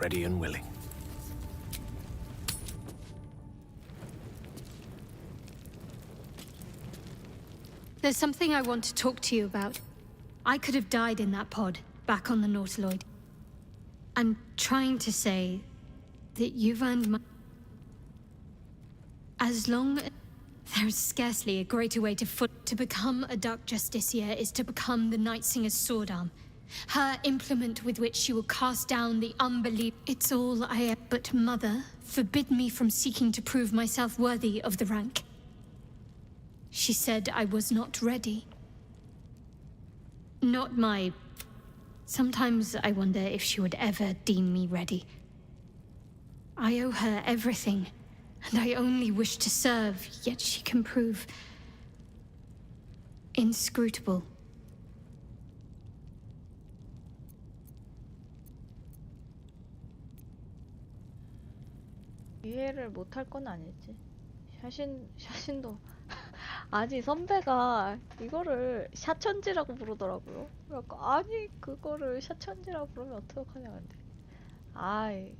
[SPEAKER 3] ready and willing.
[SPEAKER 15] There's something I want to talk to you about. I could have died in that pod, back on the Nautiloid. I'm trying to say that you've earned my... As long as... There's scarcely a greater way to become a Dark Justiciar is to become the Night Singer's sword arm. Her implement with which she will cast down the unbelief. It's all I am. But Mother forbid me from seeking to prove myself worthy of the rank. She said I was not ready. Not my... Sometimes I wonder if she would ever deem me ready. I owe her everything, and I only wish to serve, yet she can prove... inscrutable.
[SPEAKER 1] 이해를 못할 건 아니지. 샤신도 아니 선배가 이거를 샤천지라고 부르더라고요. 그래갖고 아니 그거를 샤천지라고 부르면 어떡하냐 근데. 아이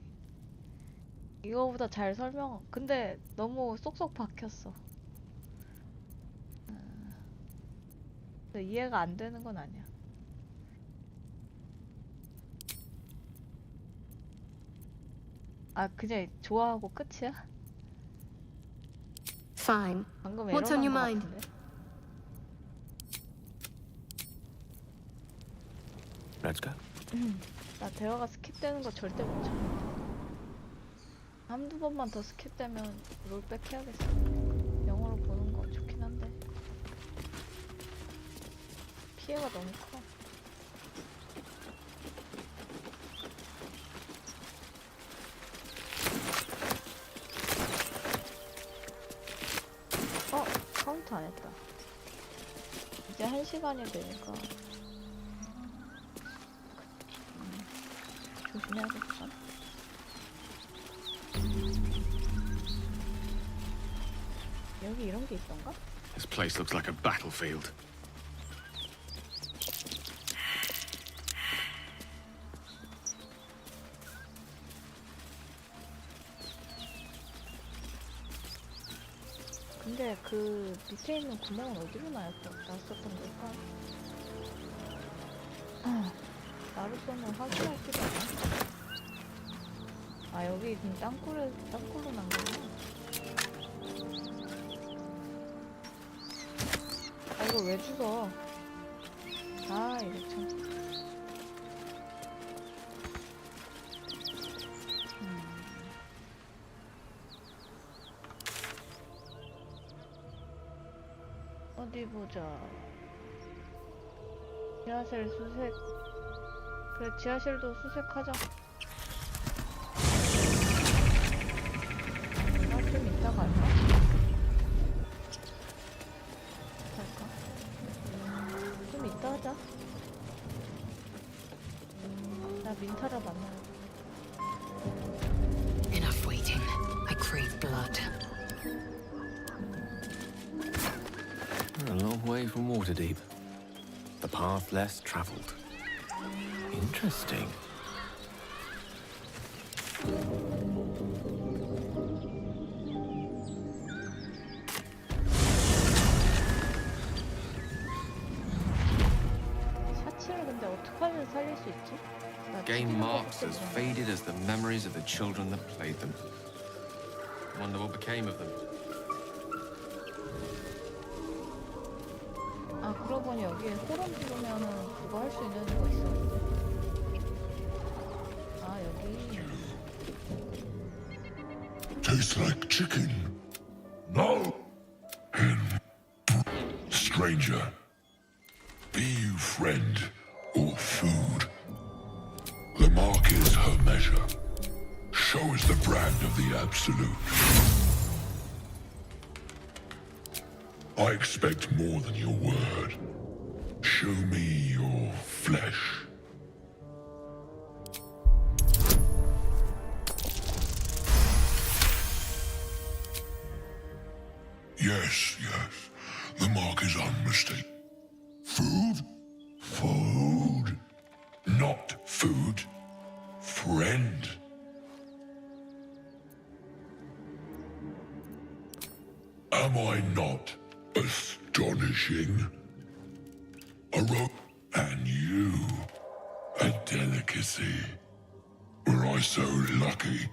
[SPEAKER 1] 이거보다 잘 설명. 근데 너무 쏙쏙 박혔어. 근데 이해가 안 되는 건 아니야. 아 그냥 좋아하고 끝이야?
[SPEAKER 15] Fine.
[SPEAKER 1] 방금
[SPEAKER 15] What's on your
[SPEAKER 1] 에러
[SPEAKER 15] mind?
[SPEAKER 1] 같은데?
[SPEAKER 3] Let's go.
[SPEAKER 1] 나 대화가 스킵되는 거 절대 못 참는다. 한두 번만 더 스킵되면 롤백 해야겠어. 영어로 보는 거 좋긴 한데 피해가 너무 커. 카운트 안 했다. 이제 1시간이 되니까 조심해야겠다. 여기 이런 게 있던가?
[SPEAKER 2] This place looks like a battlefield.
[SPEAKER 1] 근데 그 밑에 있는 구멍은 어디로 나왔었던 걸까? 나루소는 확인할 필요 없나? 아 여기 지금 땅굴로 난 거구나. 아 이거 왜 죽어? 아 이거 참. 어디 보자. 지하실 수색. 그래 지하실도 수색하자. 아 좀 이따가 할까? 좀 이따 하자. 나 민타라 만나야 돼.
[SPEAKER 4] Enough waiting. I crave blood.
[SPEAKER 3] We're a long way from Waterdeep. The path less traveled. Interesting.
[SPEAKER 1] 샤치를 근데 어떻게 하면 살릴 수 있지?
[SPEAKER 12] Game marks as faded as the memories of the children that played them. Wonder what became of them.
[SPEAKER 1] 아 그러고 보니 여기에 호름 부르면은 그거 할 수 있는 거 있어. 아 여기.
[SPEAKER 17] Tastes like chicken. No. Stranger, be you friend or food. The mark is her measure. Show is the brand of the absolute. I expect more than your word. Show me your flesh. Yes, yes. The mark is unmistakable. Food? Food. Not food. Friend. Am I not astonishing? And you, a delicacy. Were I so lucky?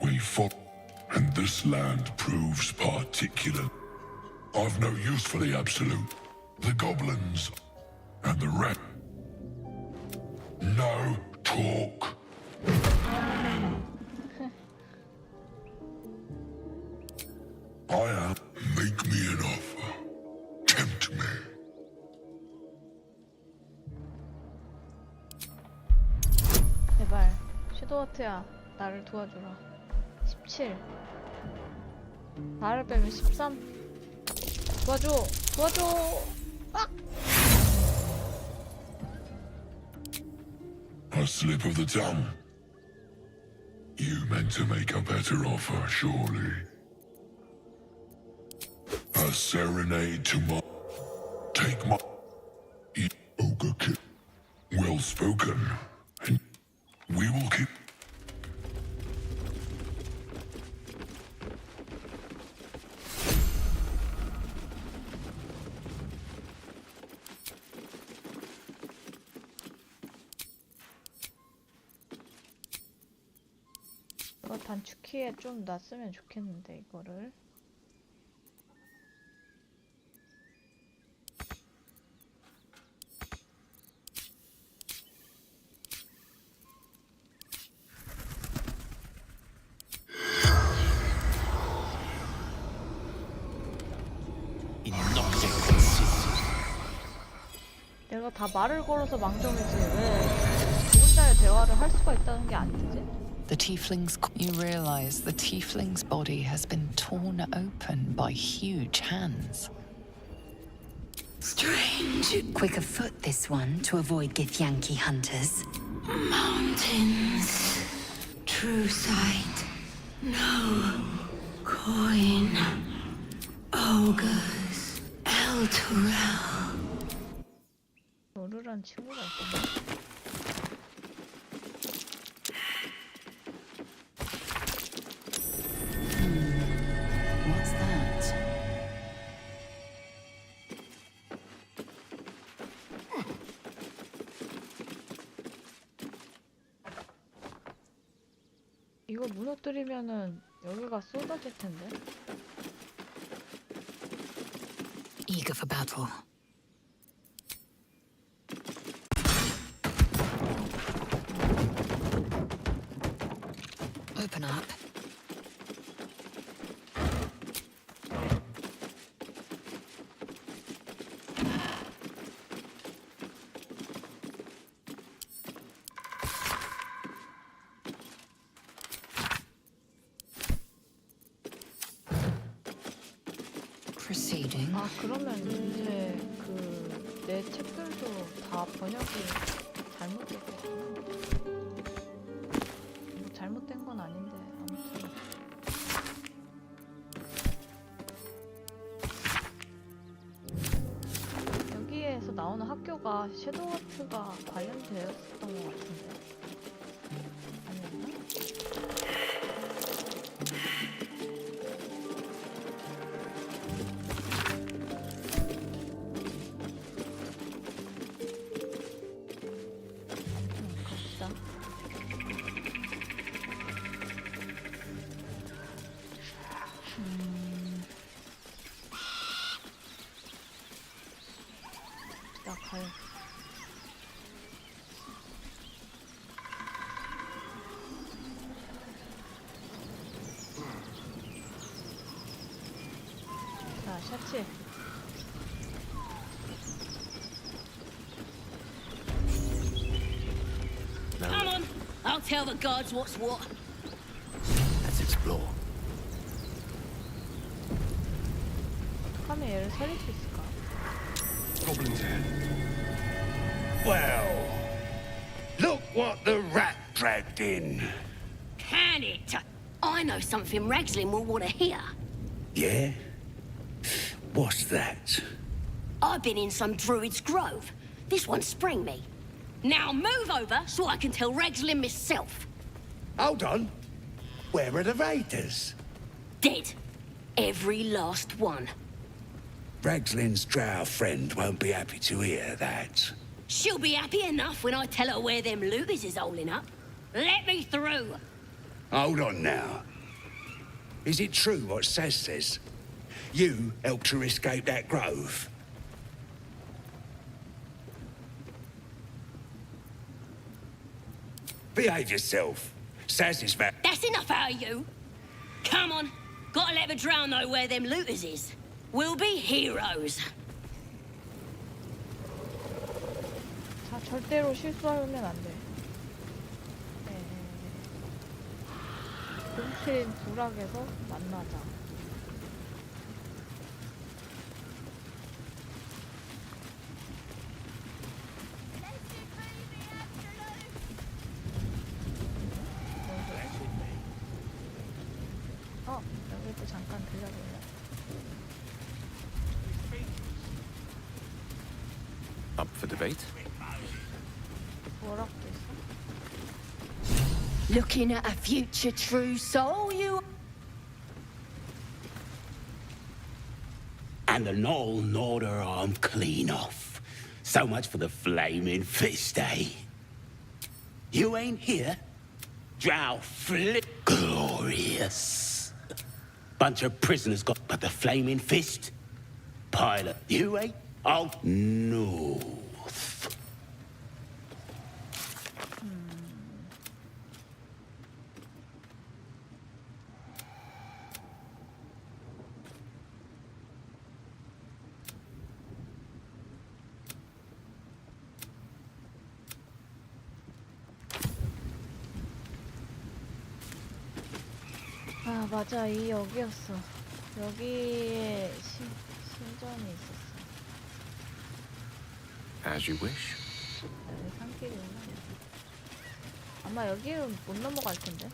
[SPEAKER 17] We fought, and this land proves particular. I've no use for the Absolute, the goblins, and the rest. No talk. I am. Make me an offer. Tempt me.
[SPEAKER 1] 제발 섀도우하트야 나를 도와줘라. 17 나를 빼면 13 도와줘 도와줘. 아!
[SPEAKER 17] A slip of the tongue. You meant to make a better offer, surely. A serenade to my... Take my... Ogre kid. Well spoken. And we will keep...
[SPEAKER 1] 이거 단축키에 좀 놨으면 좋겠는데 이거를. 내가 다 말을 걸어서 망정이지 왜 혼자의 대화를 할 수가 있다는 게 아니지?
[SPEAKER 4] The tiefling's... You realize the tiefling's body has been torn open by huge hands.
[SPEAKER 16] Strange. Quick of foot, this one, to avoid Githyanki hunters. Mountains. True sight. No. Coin. Ogres. Elturel.
[SPEAKER 1] 노르란 친구가 있었나?
[SPEAKER 4] What's that?
[SPEAKER 1] 이거 무너뜨리면은 여기가 쏟아질 텐데.
[SPEAKER 16] Eager for battle. Open up. Proceeding.
[SPEAKER 1] 아 그러면 이제 그 내 책들도 다 번역이 잘못됐겠구나. 뭐 잘못된 건 아닌데 아무튼. 여기에서 나오는 학교가 섀도우하트가 관련되었던 것 같은데. 아니었나? 갑시다. 자, 가요. 자, 샤치.
[SPEAKER 18] Come on, I'll tell the gods what's what.
[SPEAKER 3] Let's explore.
[SPEAKER 1] 어떡하면 얘를 살릴 수 있을까?
[SPEAKER 6] Goblins ahead.
[SPEAKER 19] Well, look what the rat dragged in.
[SPEAKER 18] Can it? I know something Ragslin will want to hear.
[SPEAKER 19] Yeah? What's that?
[SPEAKER 18] I've been in some druid's grove. This one sprang me. Now move over so I can tell Ragslin myself.
[SPEAKER 19] Hold on. Where are the raiders?
[SPEAKER 18] Dead. Every last one.
[SPEAKER 19] Ragslin's drow friend won't be happy to hear that.
[SPEAKER 18] She'll be happy enough when I tell her where them looters is holding up. Let me through.
[SPEAKER 19] Hold on now. Is it true what Saz says? You helped her escape that grove? Behave yourself. Saz is back.
[SPEAKER 18] That's enough out of you. Come on. Gotta let the drow know where them looters is. We'll be heroes.
[SPEAKER 1] 자, 절대로 실수하면 안 돼. 공트린 부락에서 만나자. 여기도 잠깐 들려볼래.
[SPEAKER 3] Up for debate?
[SPEAKER 1] 뭐라고 있어?
[SPEAKER 18] Looking at a future true soul, you...
[SPEAKER 19] And the Knoll gnawed her arm clean off. So much for the flaming fist, eh? You ain't here? Drow flip glorious. Bunch of prisoners got but the flaming fist. Pilot, you ain't? Oh, north.
[SPEAKER 1] 아 맞아 이 여기였어. 여기에 신전이 있었어.
[SPEAKER 3] As you wish.
[SPEAKER 1] 여기 산길이구나. 아마 여기는 못 넘어갈 텐데.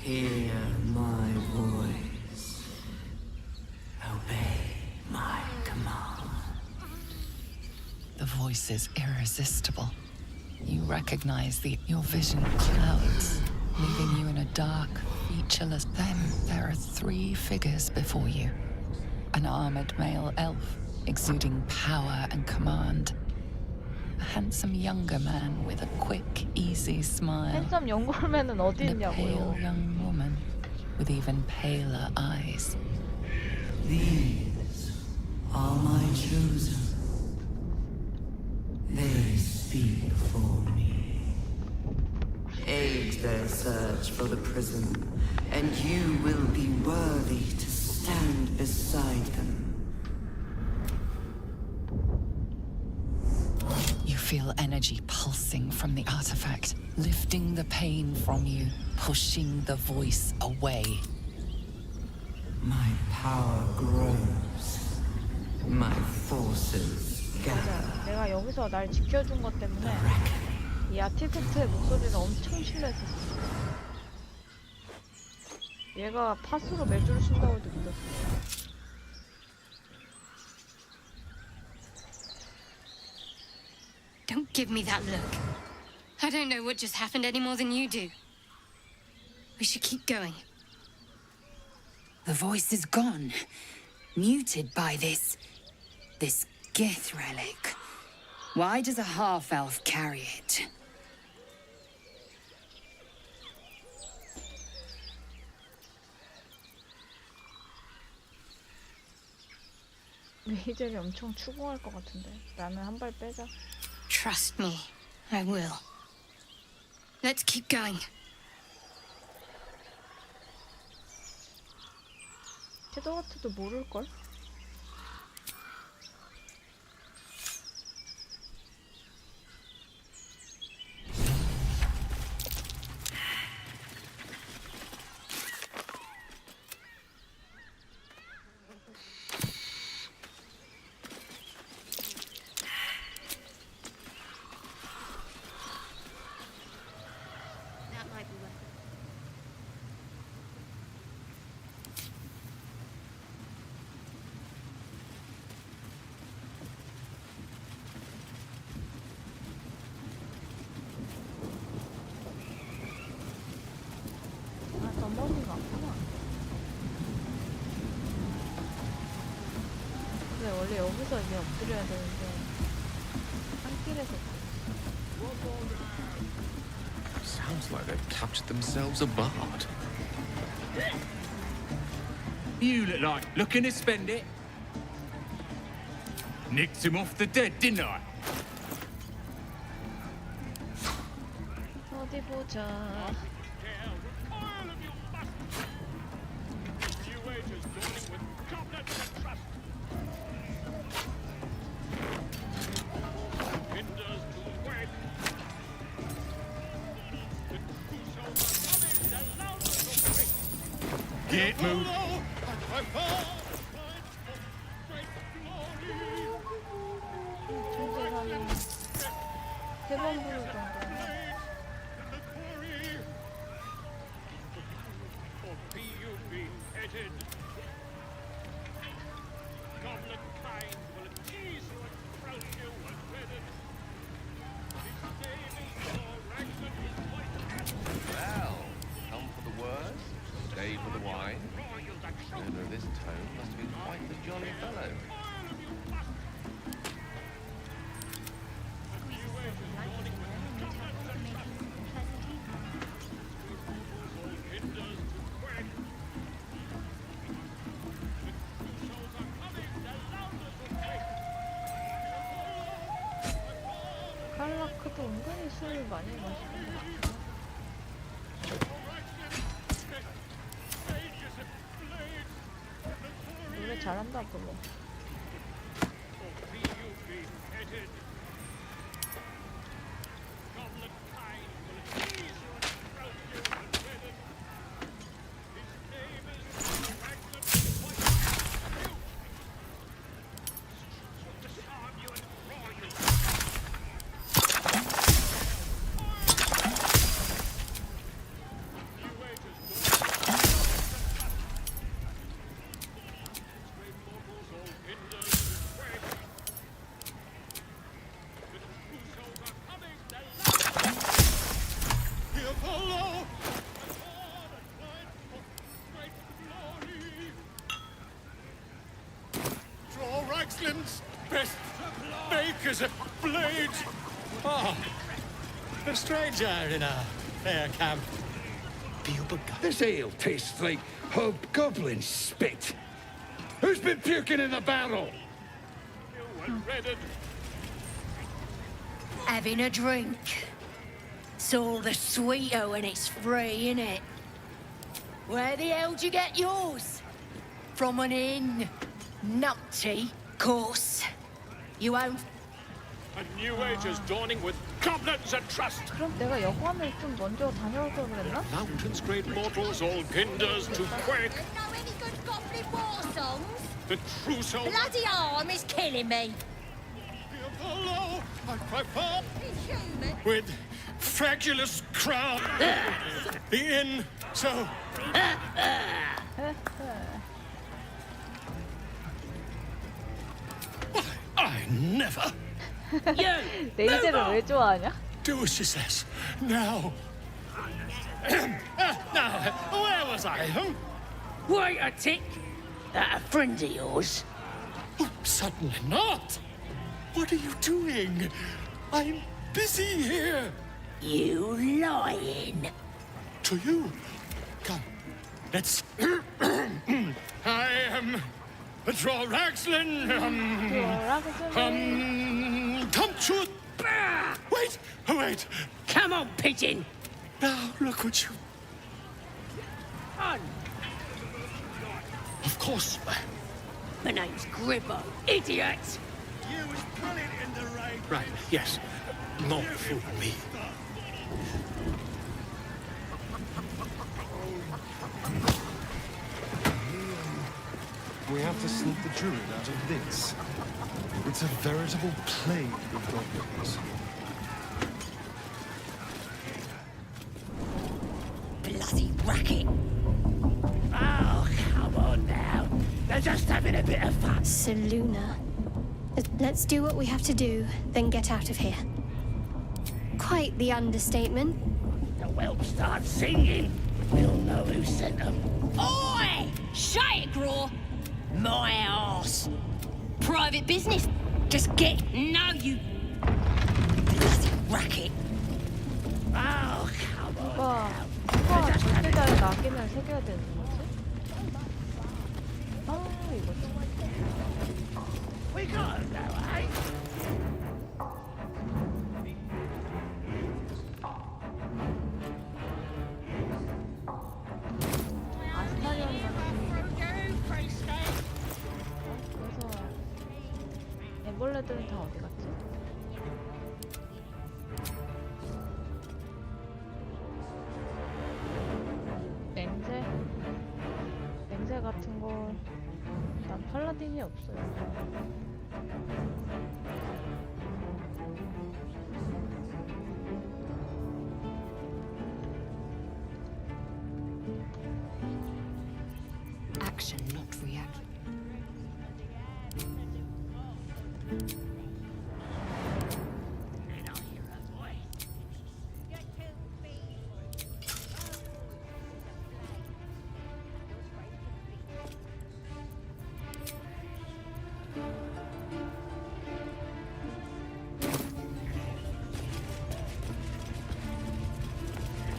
[SPEAKER 20] Hear my voice. Obey my command.
[SPEAKER 4] The voice is irresistible. You recognize your vision clouds, leaving you in a dark, featureless. Then there are three figures before you. An armored male elf, exuding power and command. A handsome younger man with a quick, easy smile.
[SPEAKER 1] 핸섬 연골맨은 어디
[SPEAKER 4] And a
[SPEAKER 1] 있냐고요.
[SPEAKER 4] pale young woman with even paler eyes.
[SPEAKER 20] These are my chosen. They speak for me. Aid their search for the prison, and you will be worthy to stand beside them.
[SPEAKER 4] You feel energy pulsing from the artifact, lifting the pain from you, pushing the voice away.
[SPEAKER 20] My power grows. My forces gather.
[SPEAKER 1] 맞아. 내가 여기서 날 지켜준 것 때문에 이 아티스트의 목소리를 엄청 신뢰했었어. 얘가 파수로 매주를 쉰다고 해도 믿었어.
[SPEAKER 15] Don't give me that look. I don't know what just happened any more than you do. We should keep going.
[SPEAKER 16] The voice is gone, muted by this Gith relic. Why does a half-elf carry it?
[SPEAKER 1] 메이젤이 엄청 추궁할 것 같은데 나는 한 발 빼자.
[SPEAKER 15] Trust me, I will. Let's keep going.
[SPEAKER 1] 캐더 같아도 모를걸?
[SPEAKER 15] That might be worth it.
[SPEAKER 1] 원래 여기서 이제 엎드려야 되는데 산길에서
[SPEAKER 12] Sounds like they've captured themselves a bard.
[SPEAKER 21] You look like looking to spend it. Nicked him off the dead, didn't I?
[SPEAKER 1] 어디 보자.
[SPEAKER 21] Get moved.
[SPEAKER 1] 세번 부르던데.
[SPEAKER 12] Well, come for the worst, stay for the wine. The owner of this tome must have been quite the jolly fellow.
[SPEAKER 1] 칼라크도 은근히 술을 많이 마시는 것 같아. 노래 잘한다 불러.
[SPEAKER 11] Raxlin's best makers of blades. Oh, a stranger in a fair camp.
[SPEAKER 17] This ale tastes like hobgoblin spit. Who's been puking in the barrel?
[SPEAKER 18] Having a drink. It's all the sweeter when it's free, innit? Where the hell do you get yours? From an inn. Nutty, course. You own...
[SPEAKER 11] A new age is dawning with goblins and trust.
[SPEAKER 1] 그럼 내가 여관을 좀 먼저 다녀올 걸 그랬나?
[SPEAKER 11] Mountains, great mortals, all ginders to quake.
[SPEAKER 18] Know any good goblin war songs?
[SPEAKER 11] The true soul.
[SPEAKER 18] Bloody arm is killing me.
[SPEAKER 11] Apollo, I cry for. With fragulous crown. The inn, so. I never.
[SPEAKER 1] 레이저를 왜 좋아하냐?
[SPEAKER 11] Do as she says. Now. Now, where was I?
[SPEAKER 18] Wait a tick. That a friend of yours?
[SPEAKER 11] Oh, certainly not. What are you doing? I'm busy here.
[SPEAKER 18] You lying.
[SPEAKER 11] To you. Come, let's. I am. Draw Raxlin. Come to. Wait, wait.
[SPEAKER 18] Come on, pigeon.
[SPEAKER 11] Now look what you.
[SPEAKER 18] On.
[SPEAKER 11] Of course.
[SPEAKER 18] My name's Gribbo, idiot.
[SPEAKER 11] You was brilliant in the rain. Right. Yes. Not fool me.
[SPEAKER 6] We have to sneak the druid out of this. It's a veritable plague of goblins.
[SPEAKER 18] Bloody racket. Oh, come on now. They're just having a bit of fun.
[SPEAKER 15] Seluna. Let's do what we have to do, then get out of here. Quite the understatement.
[SPEAKER 18] The whelp starts singing. We'll know who sent them. Oi! Shut it, Graw! My arse! private business. Just get. No, you. Bloody racket. Oh, come on.
[SPEAKER 1] 누가 절대자의 낙인을 새겨야 되는 거지? 아, 이거 좀.
[SPEAKER 18] We gotta go, eh?
[SPEAKER 1] 아스타리온 그래서 애벌레들은 다 어디 갔지? 맹세 같은 거 난 팔라딘이 없어요.
[SPEAKER 16] Action, not reaction.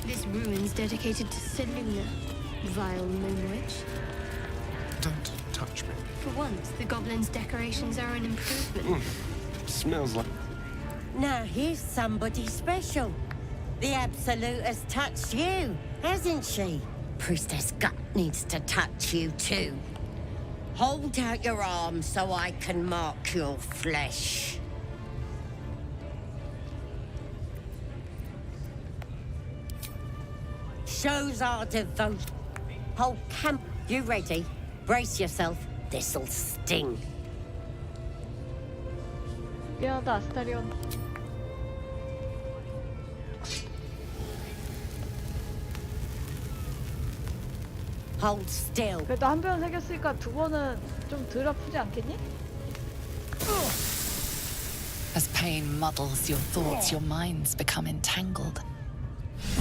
[SPEAKER 15] This ruin's dedicated to Seluna, vile moon witch.
[SPEAKER 6] Don't touch me.
[SPEAKER 15] For once, the goblin's decorations are an improvement.
[SPEAKER 6] Smells like...
[SPEAKER 13] Now here's somebody special. The Absolute has touched you, hasn't she? Priestess Gut needs to touch you too. Hold out your arm so I can mark your flesh. Shows our devotion. Whole camp. You ready? Brace yourself. This'll sting.
[SPEAKER 1] 미안하다 아스타리온.
[SPEAKER 13] Hold still.
[SPEAKER 1] 그래도 한 번 새겼으니까 두 번은 좀 덜 아프지 않겠니?
[SPEAKER 4] As pain muddles your thoughts, your minds become entangled.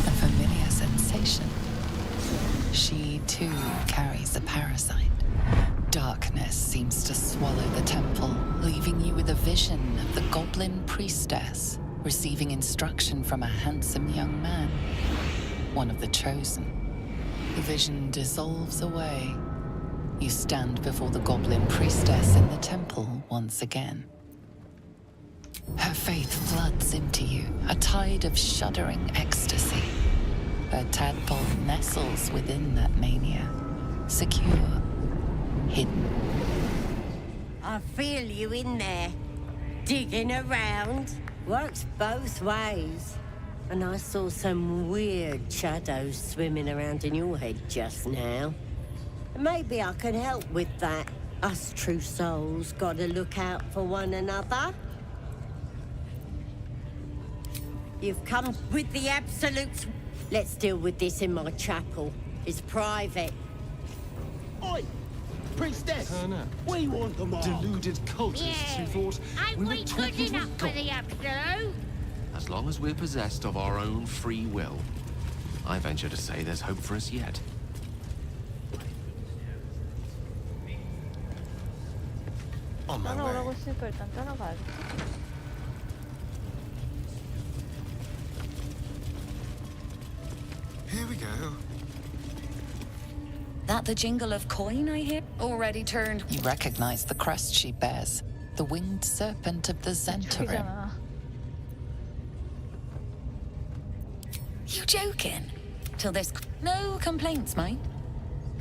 [SPEAKER 4] A familiar sensation. She too carries a parasite. Darkness seems to swallow the temple, leaving you with a vision of the goblin priestess receiving instruction from a handsome young man, one of the chosen. The vision dissolves away. You stand before the goblin priestess in the temple once again. Her faith floods into you, a tide of shuddering ecstasy. Her tadpole nestles within that mania, secure, hidden.
[SPEAKER 13] I feel you in there, digging around. Works both ways. And I saw some weird shadows swimming around in your head just now. Maybe I can help with that. Us true souls gotta look out for one another. You've come with the absolutes. Let's deal with this in my chapel. It's private.
[SPEAKER 7] Oi! Priestess!
[SPEAKER 6] Turner.
[SPEAKER 7] We want them all!
[SPEAKER 6] Deluded cultists who thought we were talking to God.
[SPEAKER 18] the Absolute?
[SPEAKER 12] As long as we're possessed of our own free will, I venture to say there's hope for us yet.
[SPEAKER 6] On my way.
[SPEAKER 1] 따라오라고 했으니까 일단 따라가야겠지.
[SPEAKER 6] Here we go.
[SPEAKER 4] That the jingle of coin I hear? Already turned. You recognize the crest she bears, the winged serpent of the Zentarim.
[SPEAKER 1] 죽이잖아.
[SPEAKER 4] You joking? Till this... No complaints, mate.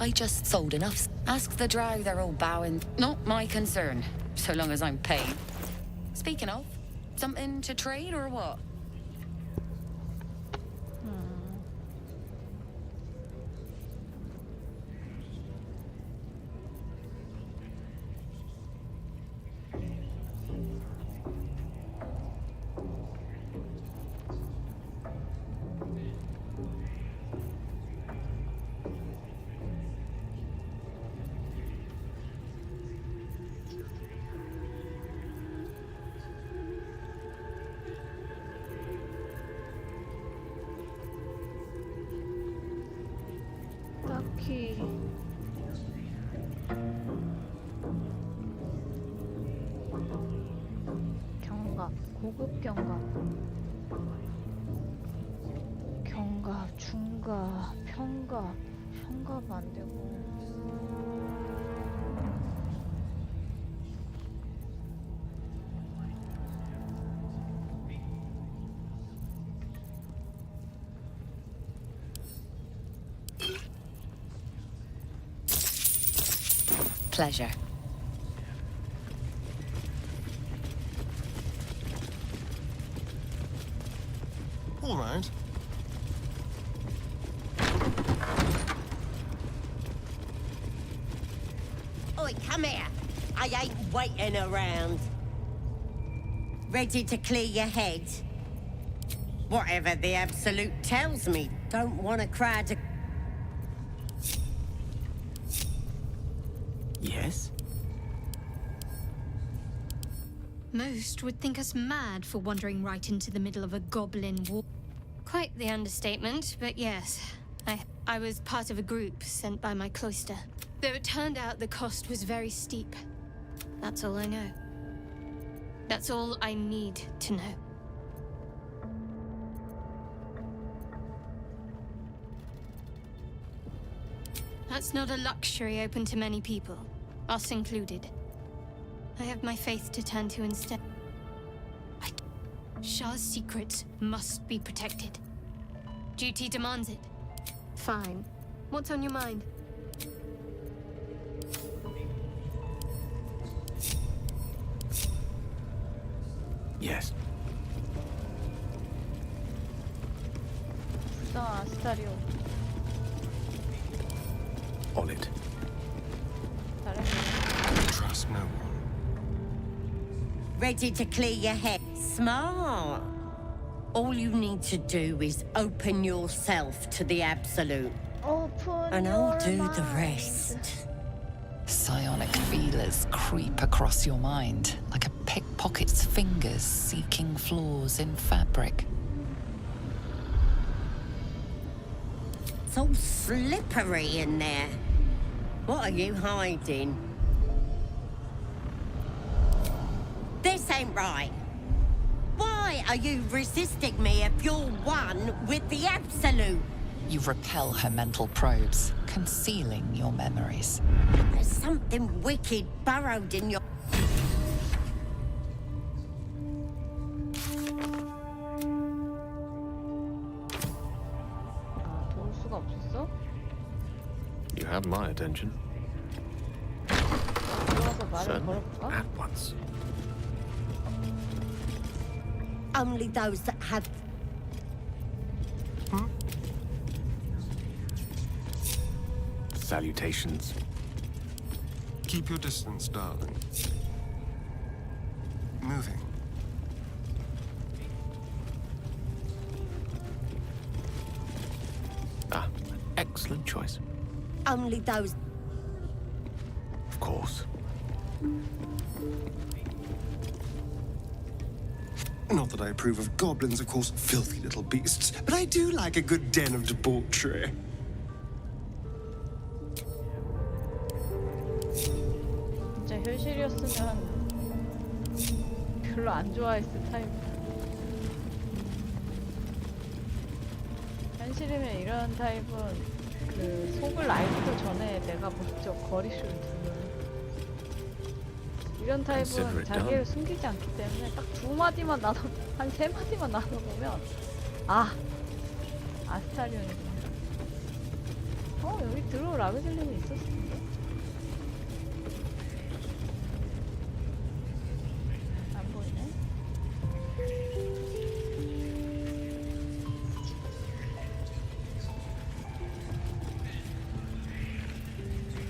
[SPEAKER 4] I just sold enough. Ask the drow, they're all bowing. Not my concern, so long as I'm paid. Speaking of, something to trade or what?
[SPEAKER 1] 경갑, 고급 경갑, 경갑, 중갑, 평갑, 평갑 안 되고.
[SPEAKER 16] Pleasure.
[SPEAKER 6] All right.
[SPEAKER 13] Oi, come here. I ain't waiting around. Ready to clear your head? Whatever the Absolute tells me, don't want a crowd of...
[SPEAKER 14] Yes?
[SPEAKER 15] Most would think us mad for wandering right into the middle of a goblin war. Quite the understatement, but yes. I was part of a group sent by my cloister. Though it turned out the cost was very steep. That's all I know. That's all I need to know. That's not a luxury open to many people, us included. I have my faith to turn to instead. Shah's secrets must be protected. Duty demands it. Fine. What's on your mind?
[SPEAKER 14] Yes.
[SPEAKER 1] 아스타리오.
[SPEAKER 14] On it.
[SPEAKER 6] Trust no one.
[SPEAKER 13] Ready to clear your head? Smart. All you need to do is open yourself to the Absolute. And I'll do the rest.
[SPEAKER 4] Psionic feelers creep across your mind like a pickpocket's fingers seeking flaws in fabric.
[SPEAKER 13] It's all slippery in there. What are you hiding? This ain't right. Why are you resisting me if you're one with the Absolute?
[SPEAKER 4] You repel her mental probes, concealing your memories.
[SPEAKER 13] There's something wicked burrowed in your...
[SPEAKER 1] 도울 수가 없었어?
[SPEAKER 8] You have my attention.
[SPEAKER 1] 들어가서 말을
[SPEAKER 8] Certainly.
[SPEAKER 1] 걸어볼까?
[SPEAKER 8] At once.
[SPEAKER 13] Only those that have...
[SPEAKER 8] Salutations.
[SPEAKER 6] Keep your distance, darling. Moving.
[SPEAKER 8] Ah, excellent choice.
[SPEAKER 13] Only those...
[SPEAKER 8] Of course.
[SPEAKER 6] Not that I approve of goblins, of course, filthy little beasts, but I do like a good den of debauchery.
[SPEAKER 1] 진짜 현실이었으면 별로 안 좋아했을 타입. 현실이면 이런 타입은 그 속을 알기도 전에 내가 먼저 거리를 두는. 이런 타입은 자기를 숨기지 않기 때문에 딱 두 마디만 나눠, 한 세 마디만 나눠보면 아스타리온이구나. 여기 들어올 라그젤린이 있었을 텐데. 안 보이네.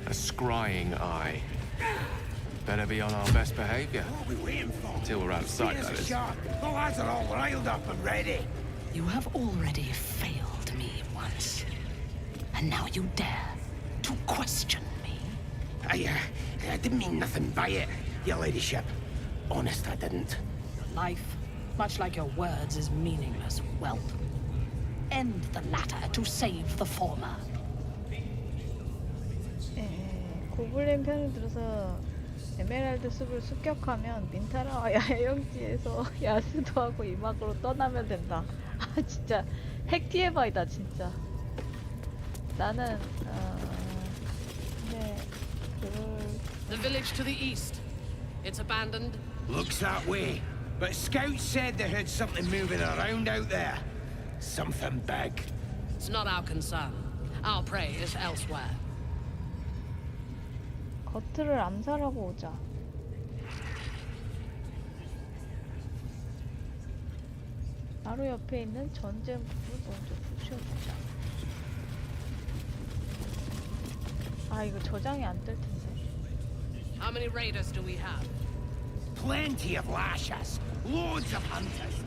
[SPEAKER 8] A scrying eye. Better be on our best behavior.
[SPEAKER 7] What are we waiting for?
[SPEAKER 8] Till we're out of sight,
[SPEAKER 7] Here's
[SPEAKER 8] that
[SPEAKER 7] a
[SPEAKER 8] is.
[SPEAKER 7] shot. The lads are all riled up and ready.
[SPEAKER 9] You have already failed me once. And now you dare to question me.
[SPEAKER 7] I didn't mean nothing by it, your ladyship. Honest, I didn't.
[SPEAKER 9] Life, much like your words, is meaningless, whelp. End the latter to save the former.
[SPEAKER 1] 고블린 편을 들어서 에메랄드 숲을 습격하면 민타라와 야영지에서 야수도 하고 이막으로 떠나면 된다. 아 진짜 핵TMI다 진짜. 나는 근데
[SPEAKER 5] The village to the east. It's abandoned.
[SPEAKER 7] Looks that way. But scouts said they heard something moving around out there. Something big.
[SPEAKER 5] It's not our concern. Our prey is elsewhere.
[SPEAKER 1] 거트를 암살하고 오자. 바로 옆에 있는 전쟁부를 먼저 부셔주자. 아 이거 저장이 안 될 텐데.
[SPEAKER 5] How many raiders do we have?
[SPEAKER 7] Plenty of lashes. Loads of hunters.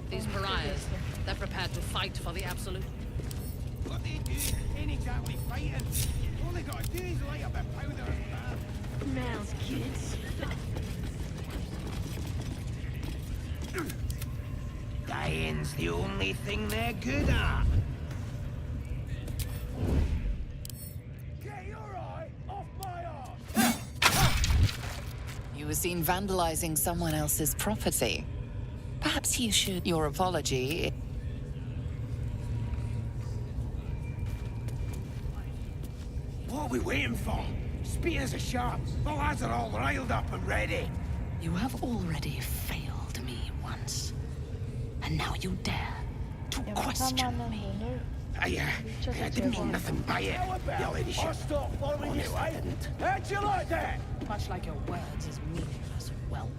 [SPEAKER 5] These pariahs, they're prepared to fight for the absolute.
[SPEAKER 7] What they do ain't exactly fighting. All they gotta do is light up a powder and bam.
[SPEAKER 18] Smells good.
[SPEAKER 7] Dying's the only thing they're good at. Get your eye off my arm!
[SPEAKER 4] You were seen vandalizing someone else's property. Perhaps you should... Your apology...
[SPEAKER 7] What are we waiting for? Spears are sharp. The lads are all riled up and ready.
[SPEAKER 16] You have already failed me once. And now you dare to question me.
[SPEAKER 7] I didn't mean nothing by it, your ladyship. Honest, I didn't. How'd you like that?
[SPEAKER 9] Much like your words is meaningless, whelp.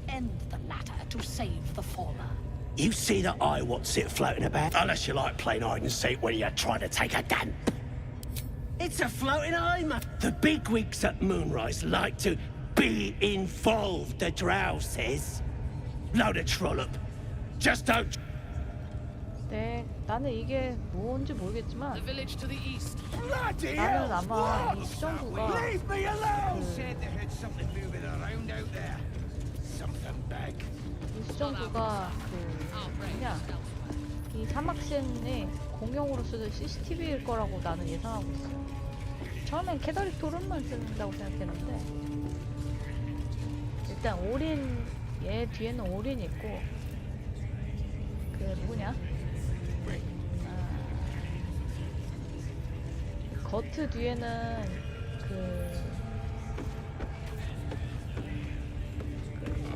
[SPEAKER 9] End the latter to save the former.
[SPEAKER 7] You see that eye what's it floating about? Unless you like playing hide and seek when you're trying to take a damp. It's a floating eye, man. The bigwigs at Moonrise like to be involved, the drow says. Load of trollop. Just don't...
[SPEAKER 1] 네, 나는 이게 뭔지 모르겠지만
[SPEAKER 5] The village to the east.
[SPEAKER 1] 나는 아마 이 수정구가
[SPEAKER 7] Leave me alone! Said they heard something moving around out there. Something big.
[SPEAKER 1] 이 수정구가 뭐냐 이 사막신이 공용으로 쓰는 CCTV일 거라고 나는 예상하고 있어요. 처음엔 캐더릭 토론만 쓴다고 생각했는데 일단 올인 얘 뒤에는 올인 있고 그 누구냐? 거트 뒤에는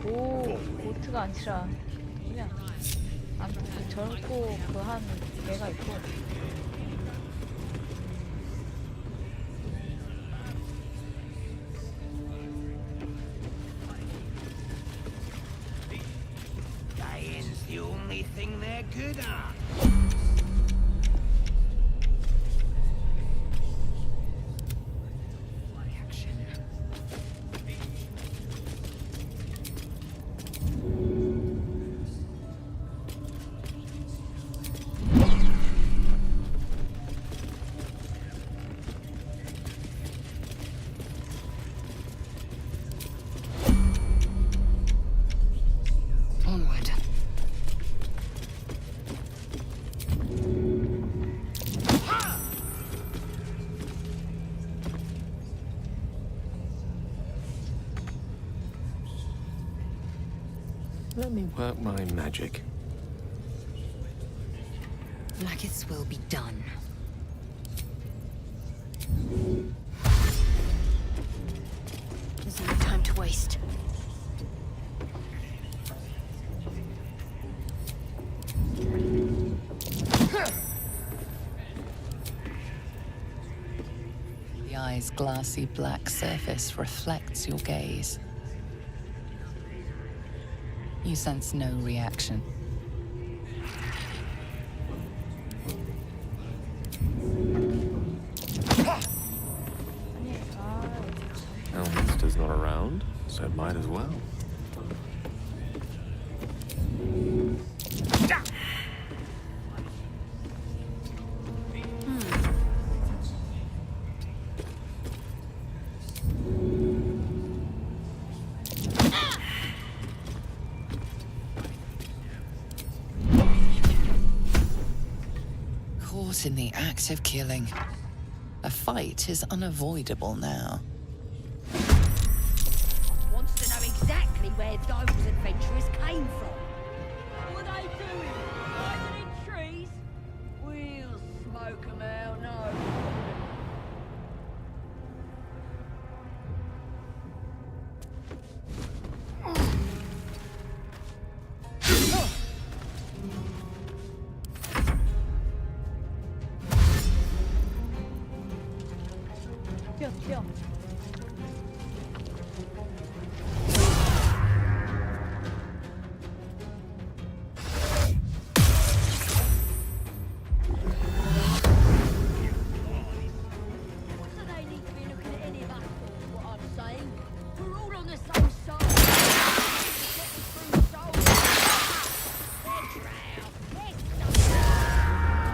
[SPEAKER 1] 고트가 아니라 누구냐? 아무튼 그 젊고 그 한 개가 있고
[SPEAKER 7] Dying's the only thing they're good at.
[SPEAKER 16] Onward.
[SPEAKER 8] Let me work my magic.
[SPEAKER 16] Like its will be done. There's no time to waste.
[SPEAKER 4] The eye's glassy black surface reflects your gaze. You sense no reaction.
[SPEAKER 8] Elminster's not around, so might as well.
[SPEAKER 4] Caught in the act of killing. A fight is unavoidable now.
[SPEAKER 18] Wants to know exactly where those adventurers came from. What are they doing? Hiding in trees? We'll smoke them out, no.
[SPEAKER 1] 튀어 튀어.
[SPEAKER 18] So they need to be looking at any of us, what I'm saying. We're all on the same side.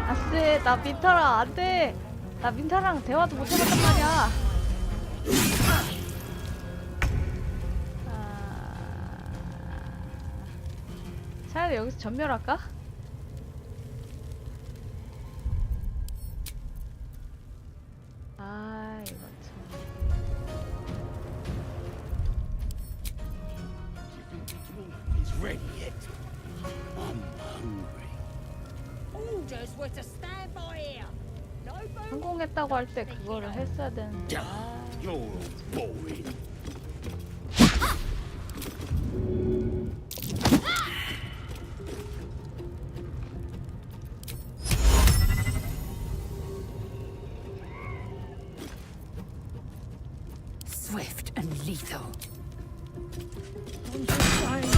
[SPEAKER 1] 아쎄 나 민타랑 안돼. 나 민타랑 대화도 못 해봤단 말이야. 차라리 여기서 전멸할까? 아 이거
[SPEAKER 7] It's ready yet. I'm hungry.
[SPEAKER 18] Orders were to stand by here. No booze.
[SPEAKER 1] 성공했다고 할 때 그거를 했어야 되는데.
[SPEAKER 7] You're all boring.
[SPEAKER 16] Swift and lethal.
[SPEAKER 18] I'm just saying.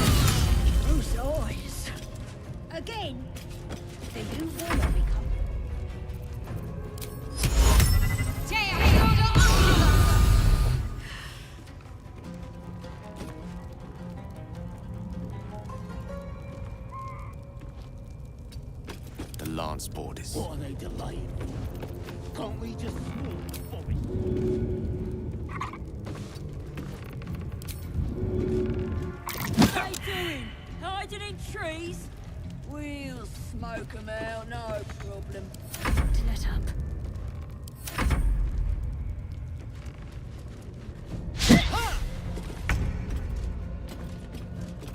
[SPEAKER 18] Those eyes. Again? Do you want to become?
[SPEAKER 8] The lance borders.
[SPEAKER 7] What are they delaying? Can't we just swarm the forest?
[SPEAKER 18] What are they doing? Hiding in trees? We'll smoke them out, no problem.
[SPEAKER 15] Let up.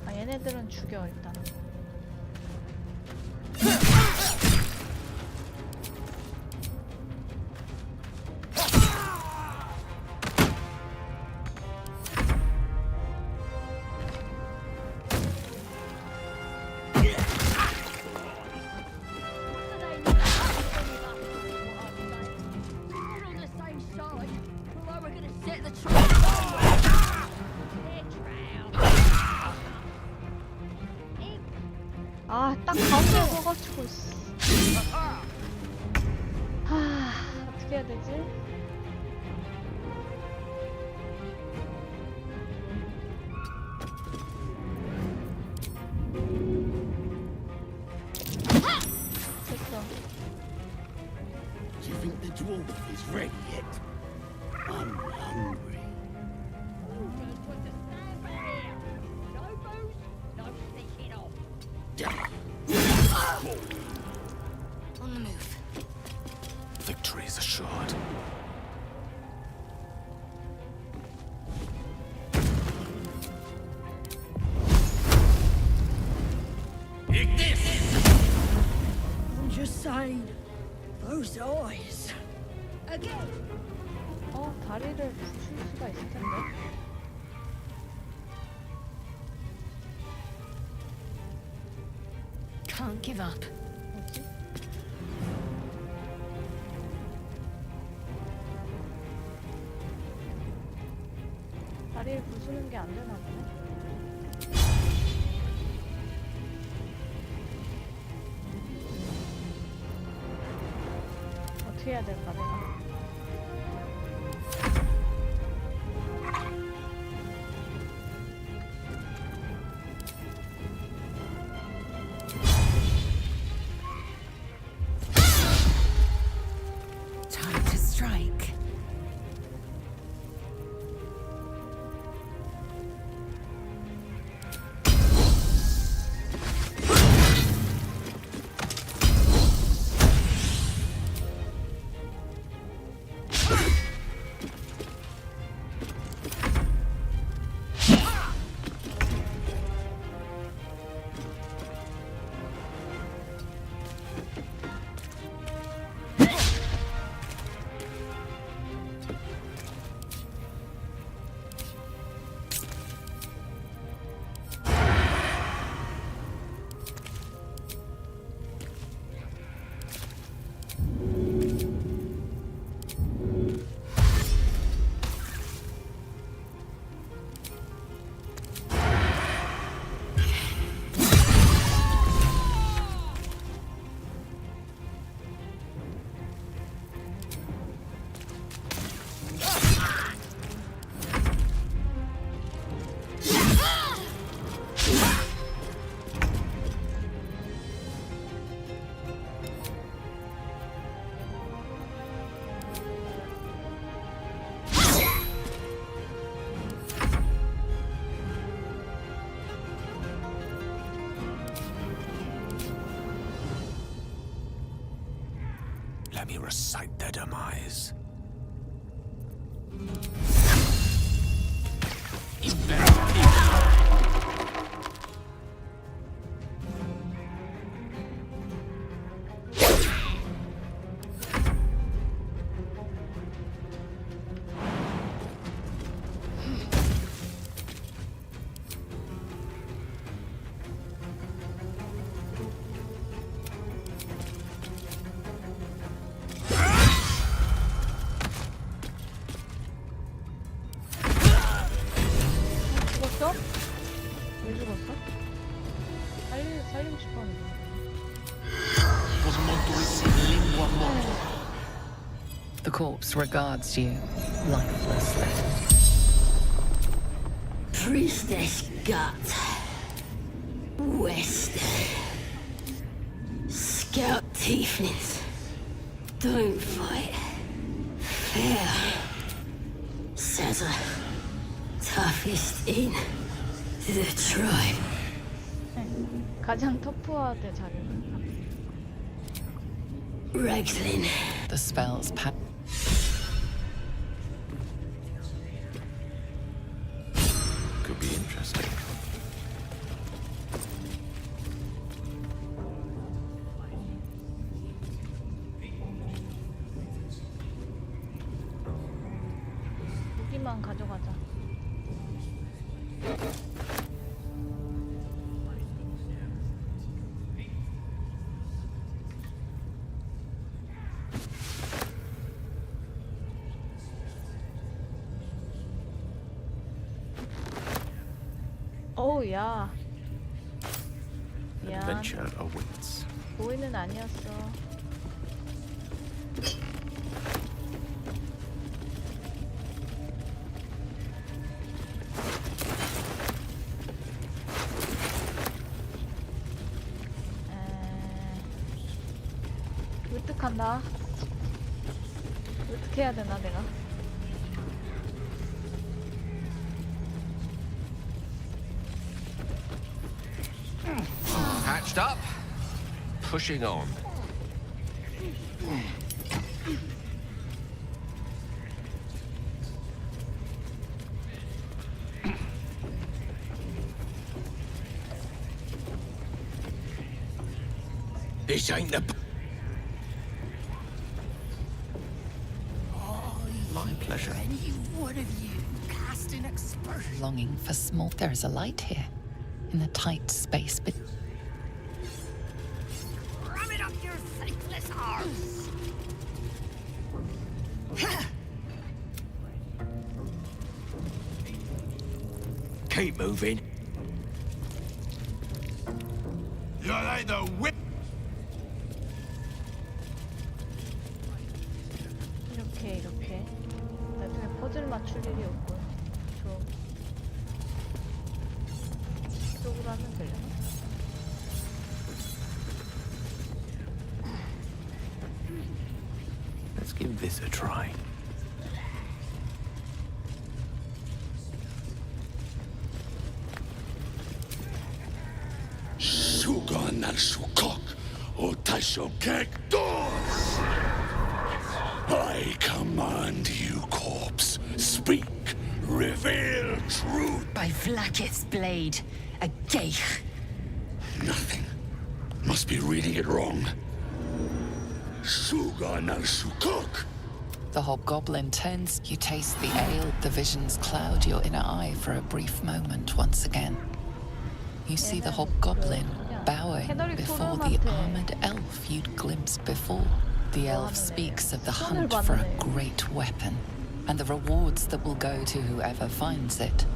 [SPEAKER 1] 아 얘네들은 죽여 일단. 아, 딱 가운데 서가지고 하, 어떻게 해야 되지? 됐어.
[SPEAKER 7] Do you think the dwarf is ready yet? I'm hungry.
[SPEAKER 18] On the move.
[SPEAKER 8] Victory is assured.
[SPEAKER 18] I'm just saying. Those eyes. Again.
[SPEAKER 1] 어, 다리를 부술 수가 있을 텐데.
[SPEAKER 15] Can't give up.
[SPEAKER 1] 뭐지? 다리를 부수는 게 안 되나 보네. 어떻게 해야 될까 내가?
[SPEAKER 16] Time to strike.
[SPEAKER 3] Let me recite their demise. You
[SPEAKER 1] 죽었어? 왜 죽었어? 살리고 싶었는데.
[SPEAKER 4] The corpse regards you lifelessly.
[SPEAKER 13] Priestess Gut. West. Scout Tieflings. Don't fight. Fair. Says a toughest in the tribe.
[SPEAKER 1] 가장 터프하대 자기는.
[SPEAKER 13] Raglin.
[SPEAKER 4] The spell's
[SPEAKER 3] could be interesting.
[SPEAKER 1] 무기만 가져가자. 어우 야. 미안.
[SPEAKER 3] Adventure awaits.
[SPEAKER 1] 고인은 아니었어. 으뜩한다. 어떻게 해야 되나 내가?
[SPEAKER 12] Hatched up, pushing on.
[SPEAKER 7] This ain't the...
[SPEAKER 3] My pleasure.
[SPEAKER 9] What have you cast in expression?
[SPEAKER 4] longing for small. There is a light here, in the tight space between.
[SPEAKER 9] Ram it up your thankless arse!
[SPEAKER 7] Keep moving.
[SPEAKER 17] You're like the whip.
[SPEAKER 1] 이렇게 나중에 퍼즐 맞출 일이 없고 이쪽으로 하면 되려나?
[SPEAKER 3] Let's give this a try.
[SPEAKER 17] Sugan al Sukok, Otashokek Dos. I command you, corpse. Speak. Reveal truth.
[SPEAKER 16] By Vlaakith's blade, a geich.
[SPEAKER 17] Nothing. Must be reading it wrong. Sugan al Sukok.
[SPEAKER 4] The hobgoblin turns. You taste the ale. The visions cloud your inner eye for a brief moment once again. You see the hobgoblin bowing before the armored elf you'd glimpsed before. The elf speaks of the hunt for a great weapon and the rewards that will go to whoever finds it.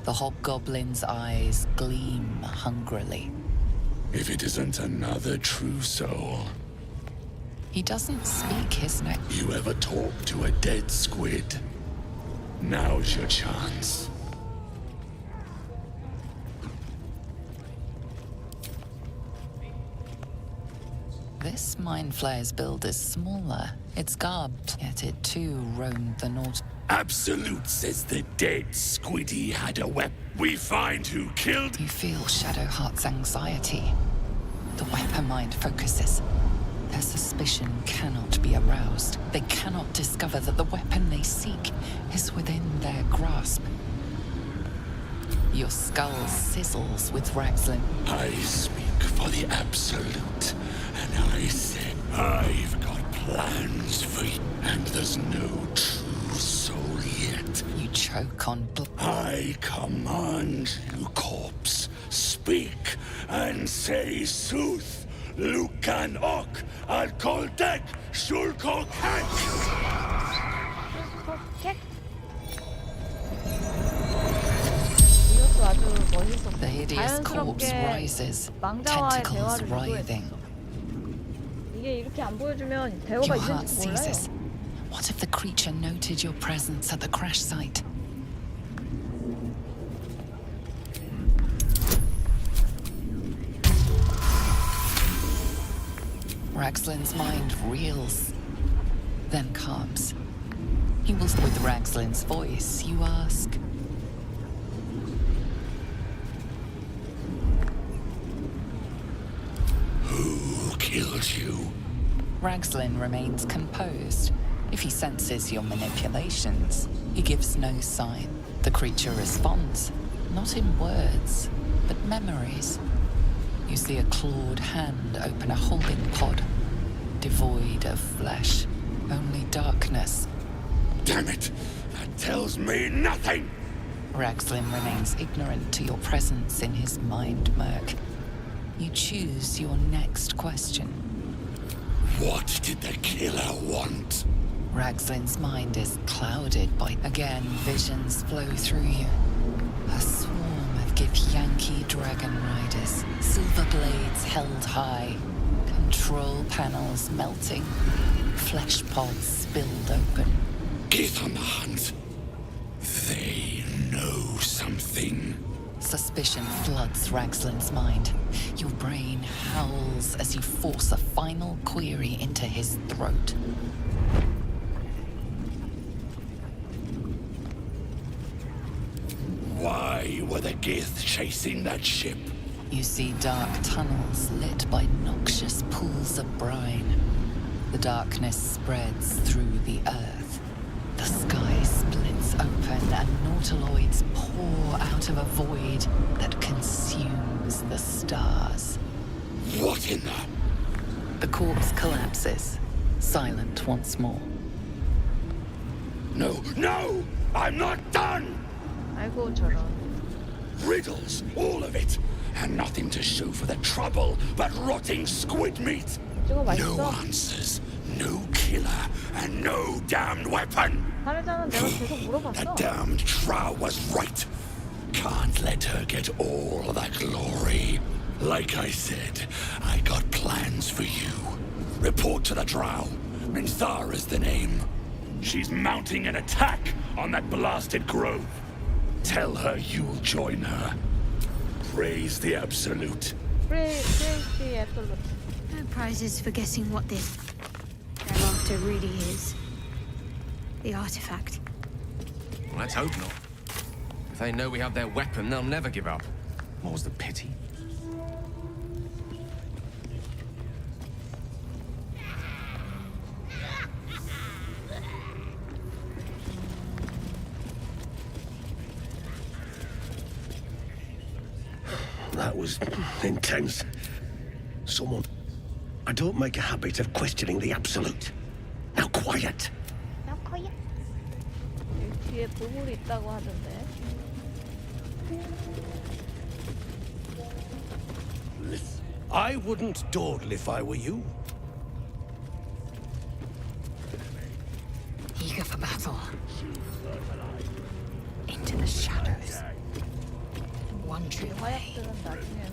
[SPEAKER 4] The hobgoblin's eyes gleam hungrily.
[SPEAKER 17] If it isn't another true soul.
[SPEAKER 4] He doesn't speak his name.
[SPEAKER 17] You ever talk to a dead squid? Now's your chance.
[SPEAKER 4] This mind flayer's build is smaller. It's garbed, yet it too roamed the north.
[SPEAKER 17] Absolute says the dead squiddy had a weapon. We find who killed.
[SPEAKER 4] You feel Shadowheart's anxiety. The weapon mind focuses. Their suspicion cannot be aroused. They cannot discover that the weapon they seek is within their grasp. Your skull sizzles with Ragzlin.
[SPEAKER 17] I speak for the Absolute, and I said I've got plans for you, and there's no true soul yet.
[SPEAKER 4] You choke on
[SPEAKER 17] I command you, corpse, speak and say sooth. Lucan ok, al koldek, shulkok hek.
[SPEAKER 1] 이것도 아주 멋있었고
[SPEAKER 4] The hideous corpse
[SPEAKER 1] 자연스럽게
[SPEAKER 4] rises,
[SPEAKER 1] 망자와의
[SPEAKER 4] tentacles
[SPEAKER 1] 대화를
[SPEAKER 4] writhing.
[SPEAKER 1] 유도했어. 이게 이렇게 안 보여주면 대화가
[SPEAKER 4] Your heart
[SPEAKER 1] 있는지 몰라요.
[SPEAKER 4] seizes. What if the creature noted your presence at the crash site? Ragzlin's mind reels, then calms. He will with Ragzlin's voice, you ask.
[SPEAKER 17] Who killed you?
[SPEAKER 4] Ragzlin remains composed. If he senses your manipulations, he gives no sign. The creature responds, not in words, but memories. You see a clawed hand open a holding pod, devoid of flesh, only darkness.
[SPEAKER 17] Damn it! That tells me nothing!
[SPEAKER 4] Ragzlin remains ignorant to your presence in his mind murk. You choose your next question.
[SPEAKER 17] What did the killer want?
[SPEAKER 4] Ragzlin's mind is clouded by... Again, visions flow through you. A swarm of Githyanki dragon riders, silver blades held high, control panels melting, flesh pods spilled open.
[SPEAKER 17] Get on the hunt. They know something.
[SPEAKER 4] Suspicion floods Ragzlin's mind. Your brain howls as you force a final query into his throat.
[SPEAKER 17] Why were the Gith chasing that ship?
[SPEAKER 4] You see dark tunnels lit by noxious pools of brine. The darkness spreads through the earth. The sky splits open and nautiloids pour out of a void that consumes the stars.
[SPEAKER 17] What in the...
[SPEAKER 4] The corpse collapses, silent once more.
[SPEAKER 17] No, no! I'm not done!
[SPEAKER 1] 아이고 저런.
[SPEAKER 17] Riddles, all of it. And nothing to show for the trouble but rotting squid meat.
[SPEAKER 1] 저거
[SPEAKER 17] No
[SPEAKER 1] 맛있어.
[SPEAKER 17] answers, no killer, and no damned weapon.
[SPEAKER 1] 다르잖아. 내가 계속
[SPEAKER 17] The
[SPEAKER 1] 물어봤어.
[SPEAKER 17] damned Trow was right. Can't let her get all that glory. Like I said, I got plans for you. Report to the Drow. Minthara's the name. She's mounting an attack on that blasted grove. Tell her you'll join her. Praise the Absolute.
[SPEAKER 1] Praise the Absolute.
[SPEAKER 15] No prizes for guessing what this thereafter really is. The artifact.
[SPEAKER 8] Well, let's hope not. If they know we have their weapon, they'll never give up. More's the pity.
[SPEAKER 7] That was intense. Someone... I don't make a habit of questioning the Absolute. Now quiet.
[SPEAKER 1] 여기 뒤에 보물이 있다고 하던데.
[SPEAKER 7] I wouldn't dawdle if I were you.
[SPEAKER 16] Eager for battle. Into the shadows. One true way.
[SPEAKER 1] 화약들은 나중에.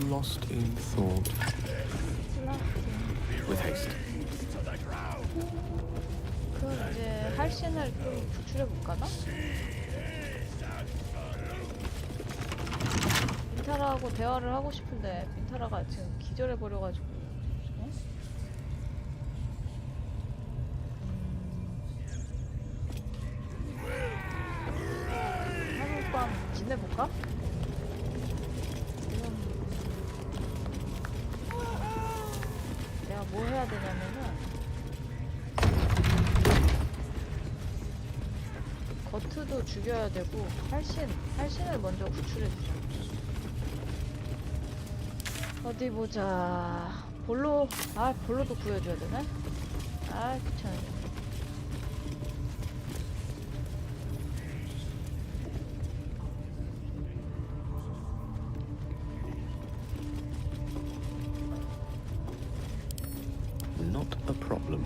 [SPEAKER 8] Lost in thought. With haste.
[SPEAKER 1] 그럼 이제 할신을 좀 구출해 볼까나? 민타라하고 대화를 하고 싶은데 민타라가 지금 기절해 버려가지고. 어? 하룻밤 지내볼까? 이건 내가 뭐 해야 되냐면은 거트도 죽여야 되고 활신을 먼저 구출해주자. 어디 보자. 볼로도 구해줘야 되네. 아 귀찮네.
[SPEAKER 12] Not a problem.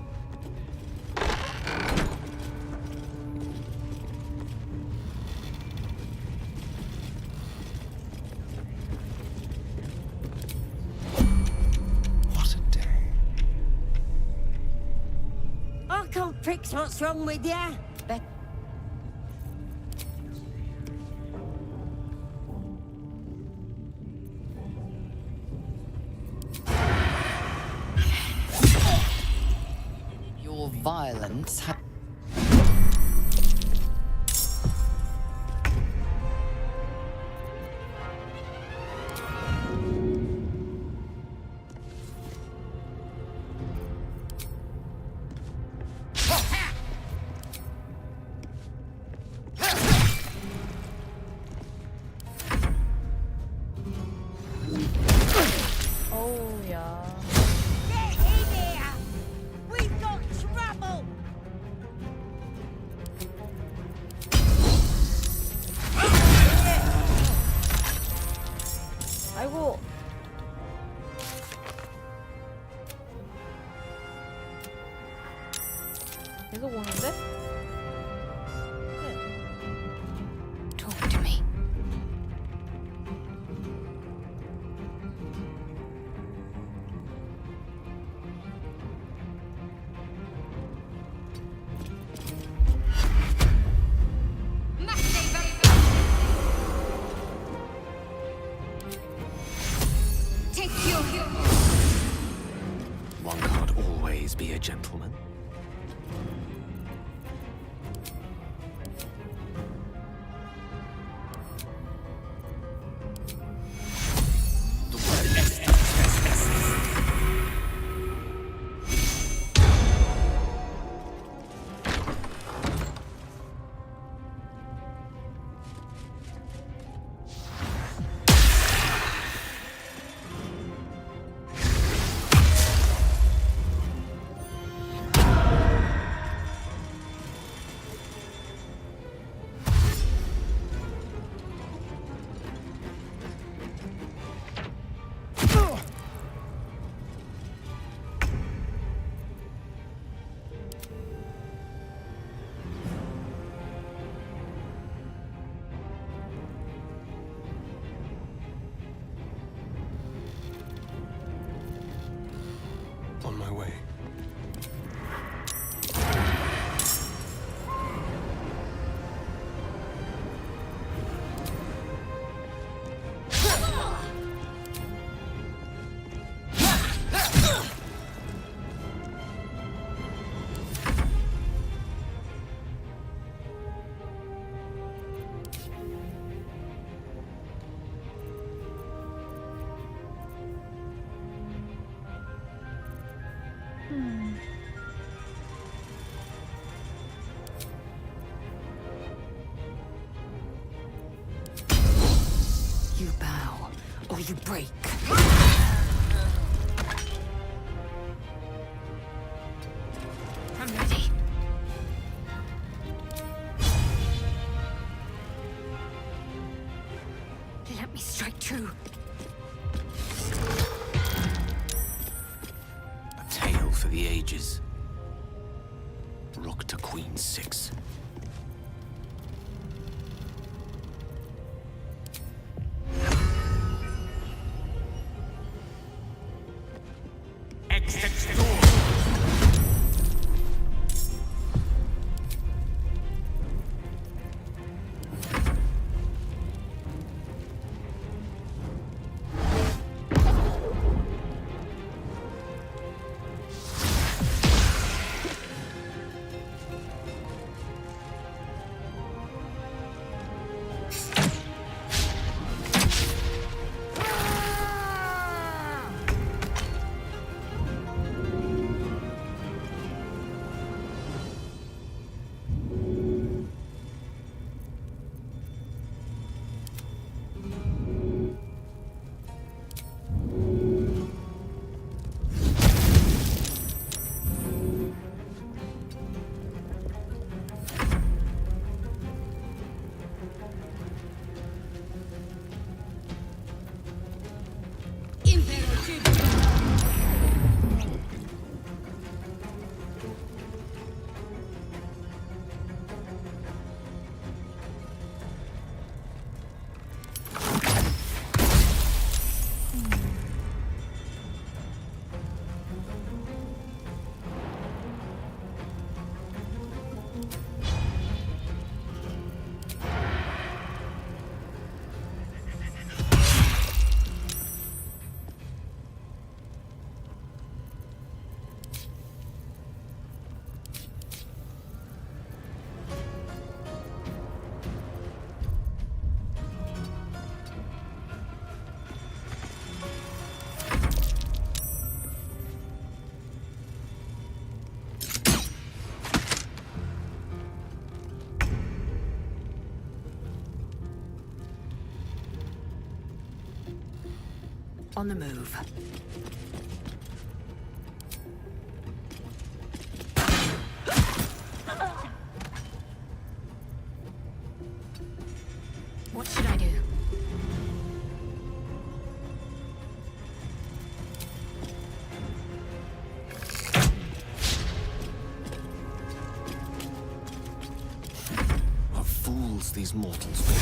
[SPEAKER 17] What a day.
[SPEAKER 13] I can't fix what's wrong with you. But
[SPEAKER 4] Your violence
[SPEAKER 1] 어우 야.
[SPEAKER 13] get in here. We've got trouble.
[SPEAKER 1] 아이고. 계속 오는데?
[SPEAKER 16] Talk to me.
[SPEAKER 9] Take your
[SPEAKER 3] One can't always be a gentleman.
[SPEAKER 6] On my way.
[SPEAKER 16] You bow, or you break. I'm ready. Let me strike true.
[SPEAKER 3] A tale for the ages. Rook to Queen 6.
[SPEAKER 16] On the move. What should I do?
[SPEAKER 3] What fools these mortals be.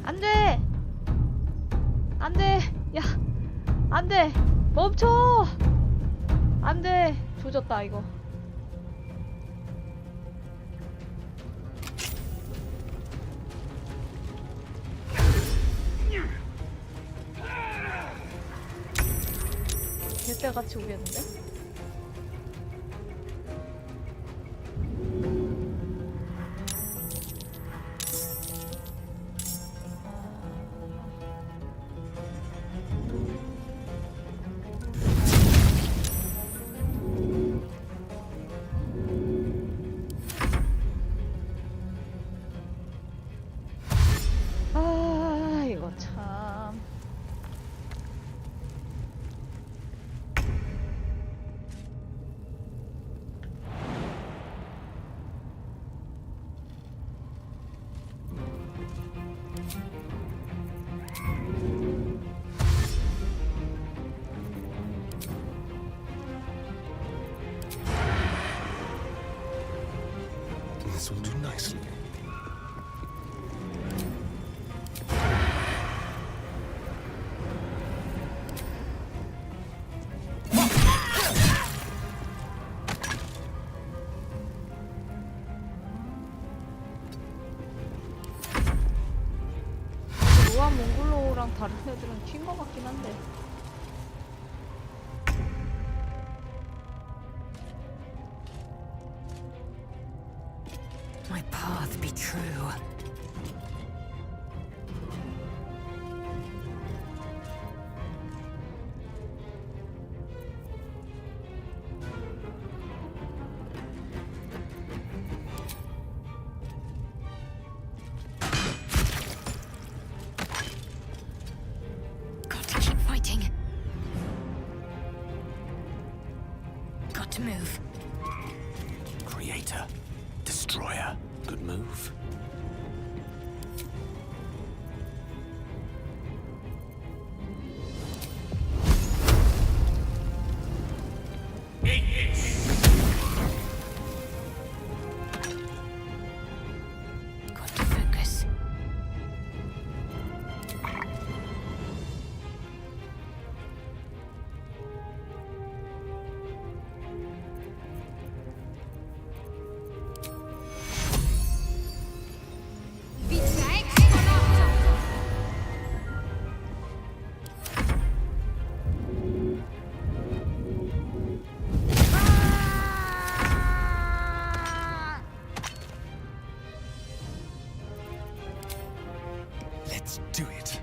[SPEAKER 1] 안돼! 안돼! 야! 안돼! 멈춰! 안돼! 조졌다 이거. 개떼같이 오겠는데? 아, 이거 참.
[SPEAKER 6] This will do nicely.
[SPEAKER 1] 로아 몽골로랑 다른 애들은 튄 것 같긴 한데.
[SPEAKER 16] My path be true. Got to keep fighting. Got to move.
[SPEAKER 3] Creator. Destroyer. Good move.
[SPEAKER 16] Got to focus.
[SPEAKER 3] Let's do it.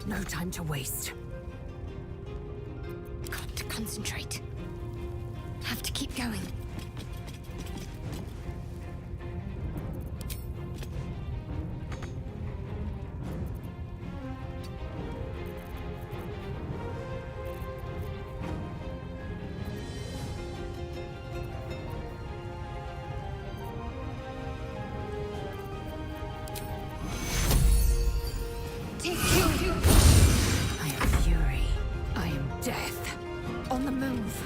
[SPEAKER 16] No time to waste. Got to concentrate. Have to keep going. I am fury. I am death. On the move.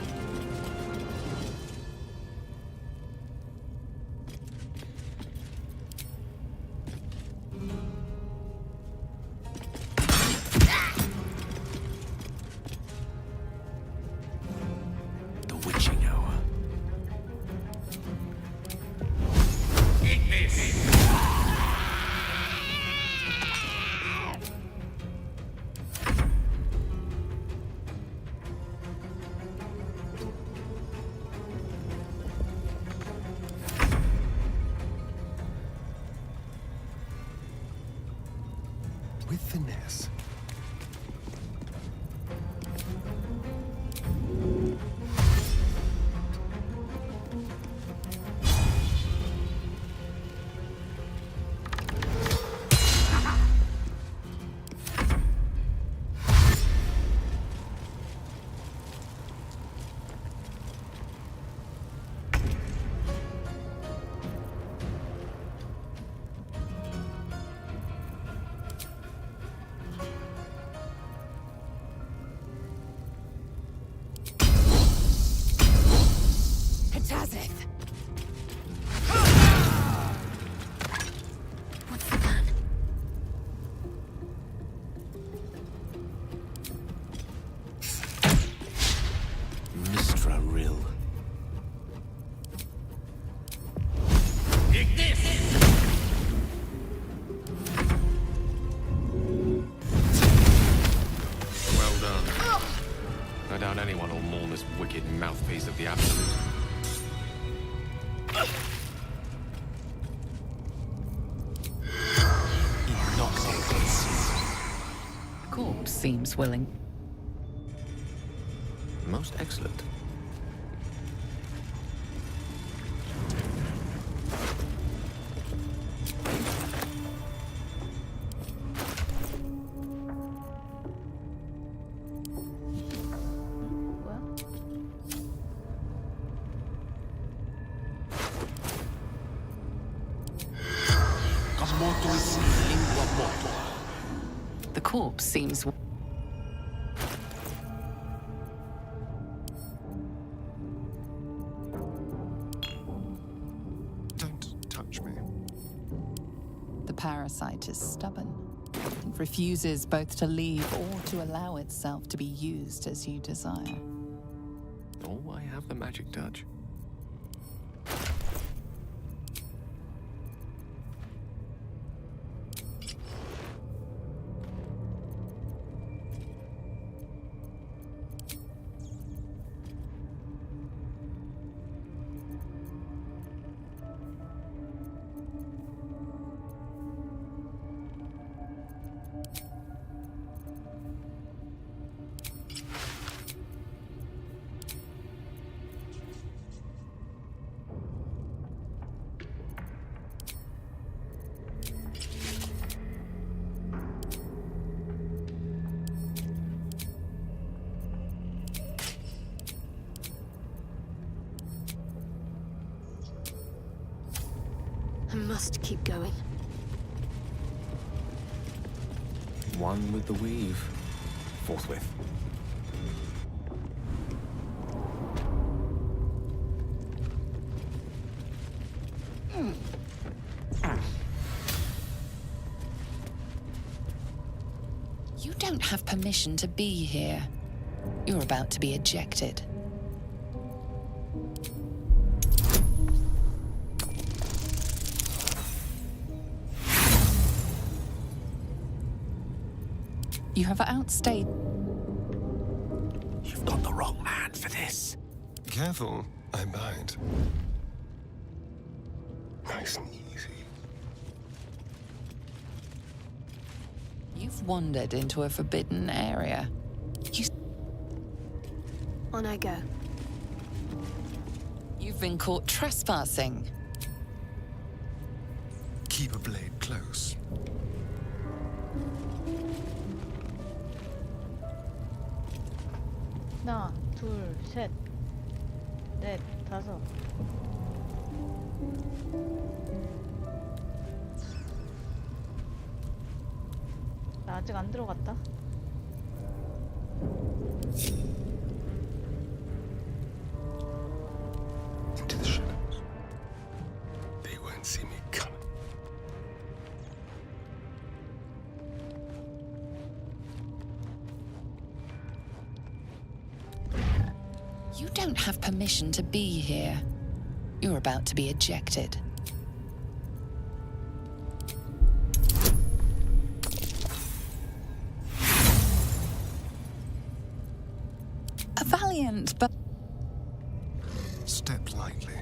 [SPEAKER 8] around anyone who'll mourn this wicked mouthpiece of the Absolute.
[SPEAKER 4] Corpse seems willing.
[SPEAKER 8] Most excellent.
[SPEAKER 4] The corpse seems.
[SPEAKER 6] Don't touch me.
[SPEAKER 4] The parasite is stubborn. It refuses both to leave or to allow itself to be used as you desire.
[SPEAKER 8] Oh, I have the magic touch.
[SPEAKER 15] I must keep going.
[SPEAKER 8] One with the weave. Forthwith.
[SPEAKER 4] You don't have permission to be here. You're about to be ejected. You have outstayed.
[SPEAKER 7] You've got the wrong man for this.
[SPEAKER 6] Careful, I bite. Nice and easy.
[SPEAKER 4] You've wandered into a forbidden area.
[SPEAKER 15] On I go.
[SPEAKER 4] You've been caught trespassing.
[SPEAKER 6] Keep a blade close.
[SPEAKER 1] 하나, 둘, 셋, 넷, 다섯. 나 아직 안 들어갔다.
[SPEAKER 6] Into the shadows. They won't see me coming.
[SPEAKER 4] You don't have permission to be here. You're about to be ejected. A valiant, but
[SPEAKER 6] Step lightly.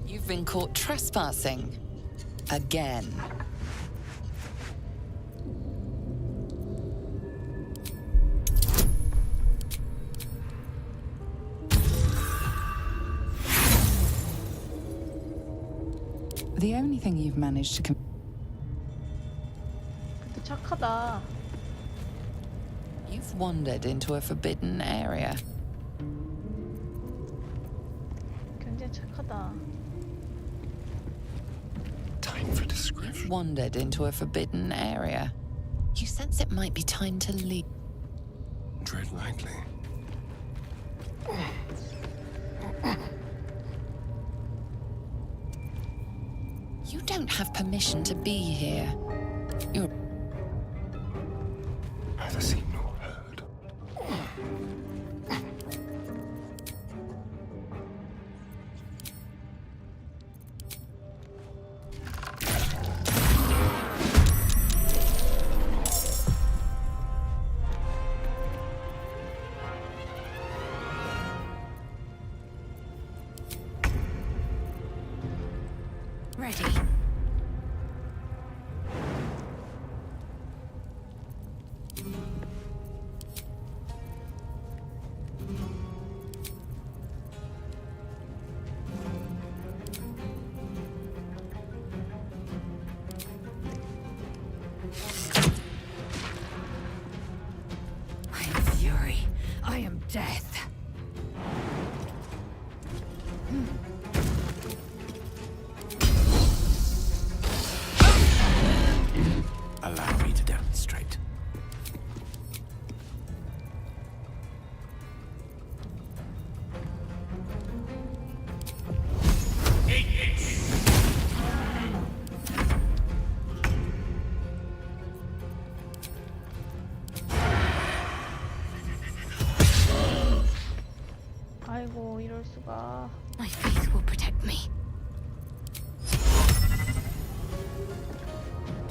[SPEAKER 4] you've been caught trespassing. Again. The only thing you've managed to
[SPEAKER 1] 근데 착하다.
[SPEAKER 4] You've wandered into a forbidden area.
[SPEAKER 1] 굉장히 착하다.
[SPEAKER 6] Time for discretion.
[SPEAKER 4] You've wandered into a forbidden area. You sense it might be time to leave.
[SPEAKER 6] Tread lightly.
[SPEAKER 4] You don't have permission to be here. You're
[SPEAKER 6] Neither seen nor heard.
[SPEAKER 1] 이럴 수가.
[SPEAKER 15] My faith will protect me.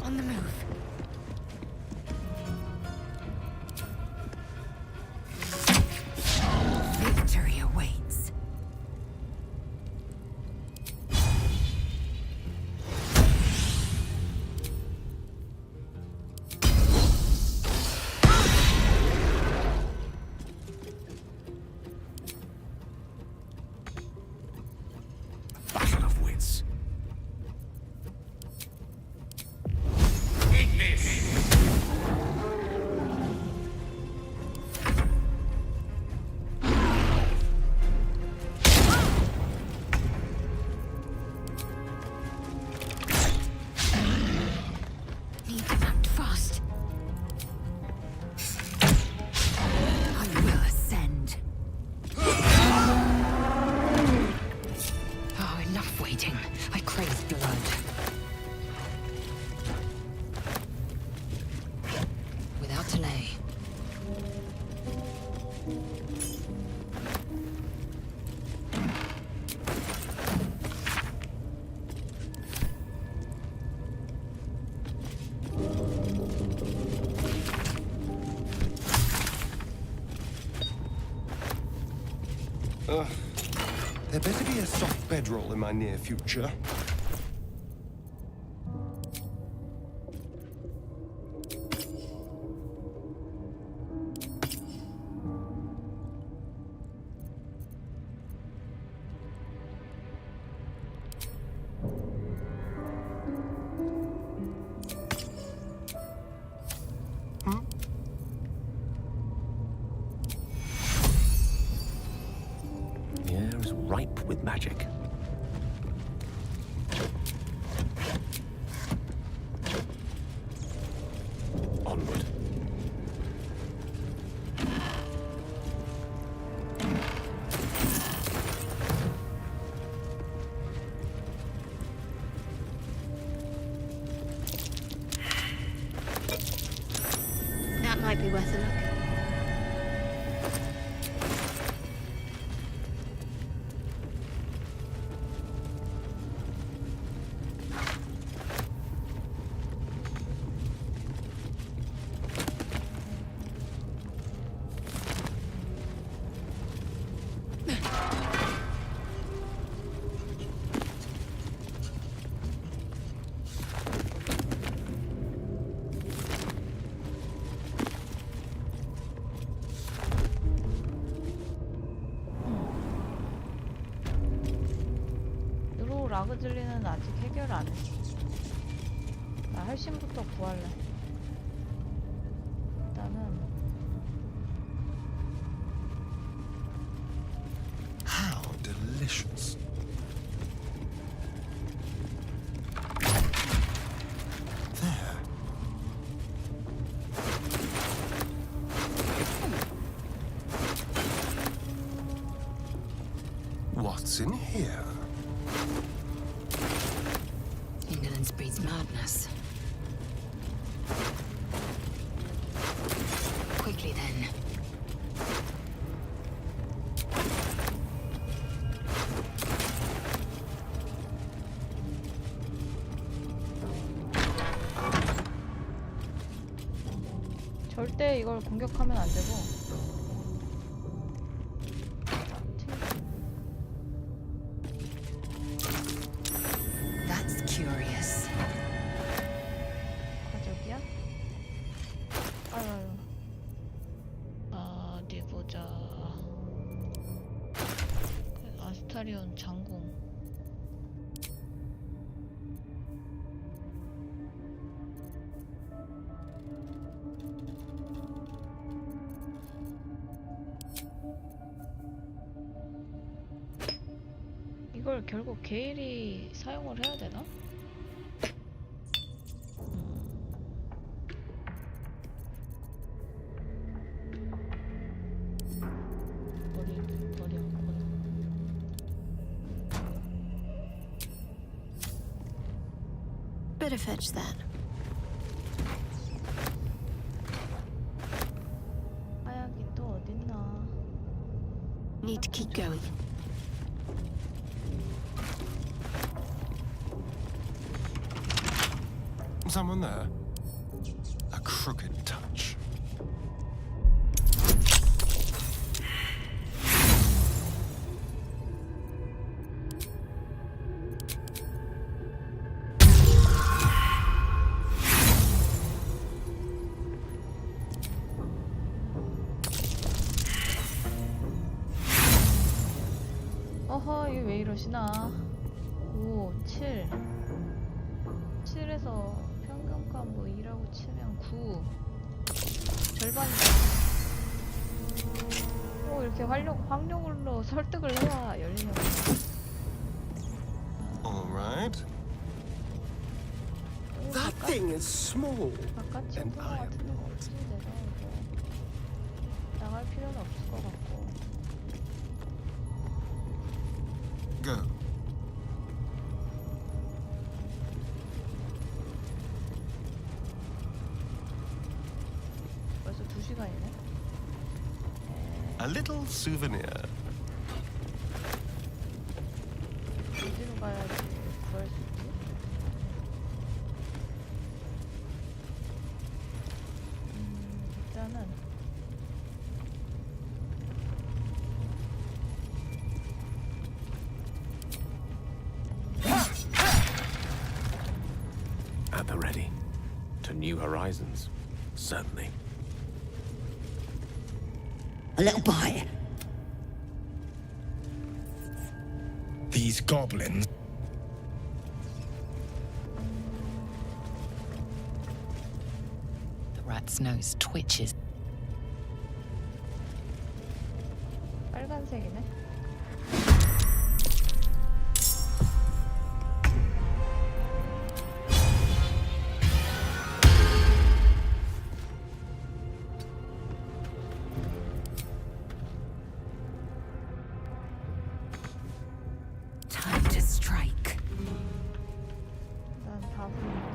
[SPEAKER 15] On the move.
[SPEAKER 16] Victory awaits.
[SPEAKER 17] Battle of wits.
[SPEAKER 15] Need to act fast.
[SPEAKER 16] I will ascend. Oh, enough waiting. I crave blood. Without delay.
[SPEAKER 6] There better be a soft bedroll in my near future.
[SPEAKER 7] The air is ripe with magic. Onward.
[SPEAKER 15] That might be worth a look.
[SPEAKER 1] 라그즐리는 아직 해결 안 했어. 나 할신부터 구할래. 일단은
[SPEAKER 6] How delicious. There. What's in here?
[SPEAKER 16] Indolence breeds madness. Quickly then.
[SPEAKER 1] 절대 이걸 공격하면 안 되고.
[SPEAKER 16] That's curious.
[SPEAKER 1] 가족이야? 아유. 어디 보자. 아스타리온 장궁. 이걸 결국 게일이 사용을 해야 되나? 머리 아프구나.
[SPEAKER 15] Better fetch that.
[SPEAKER 1] 하약이 또 어딨나?
[SPEAKER 15] Need to keep going.
[SPEAKER 6] Someone there? A crooked touch.
[SPEAKER 1] 어허, 이게 왜 이러시나? 5, 7. 7에서 평균값 뭐 2라고 치면 9. 절반이다. 이렇게 확률로 설득을 해야 열리는 거야.
[SPEAKER 6] Alright. That thing is small.
[SPEAKER 1] 바깥 친구 같은 거 없지, 내가 이거. 나갈 필요는 없을 것 같고.
[SPEAKER 6] Go.
[SPEAKER 1] 벌써 2시간이네.
[SPEAKER 6] A little souvenir.
[SPEAKER 1] 어디로 가야지 구할 수 있지? 일단은
[SPEAKER 8] At the ready. To new horizons. Certainly.
[SPEAKER 7] A little bite.
[SPEAKER 17] These goblins.
[SPEAKER 4] The rat's nose twitches.
[SPEAKER 1] 빨간색이네.
[SPEAKER 16] Time to strike.
[SPEAKER 1] 난 바보인데.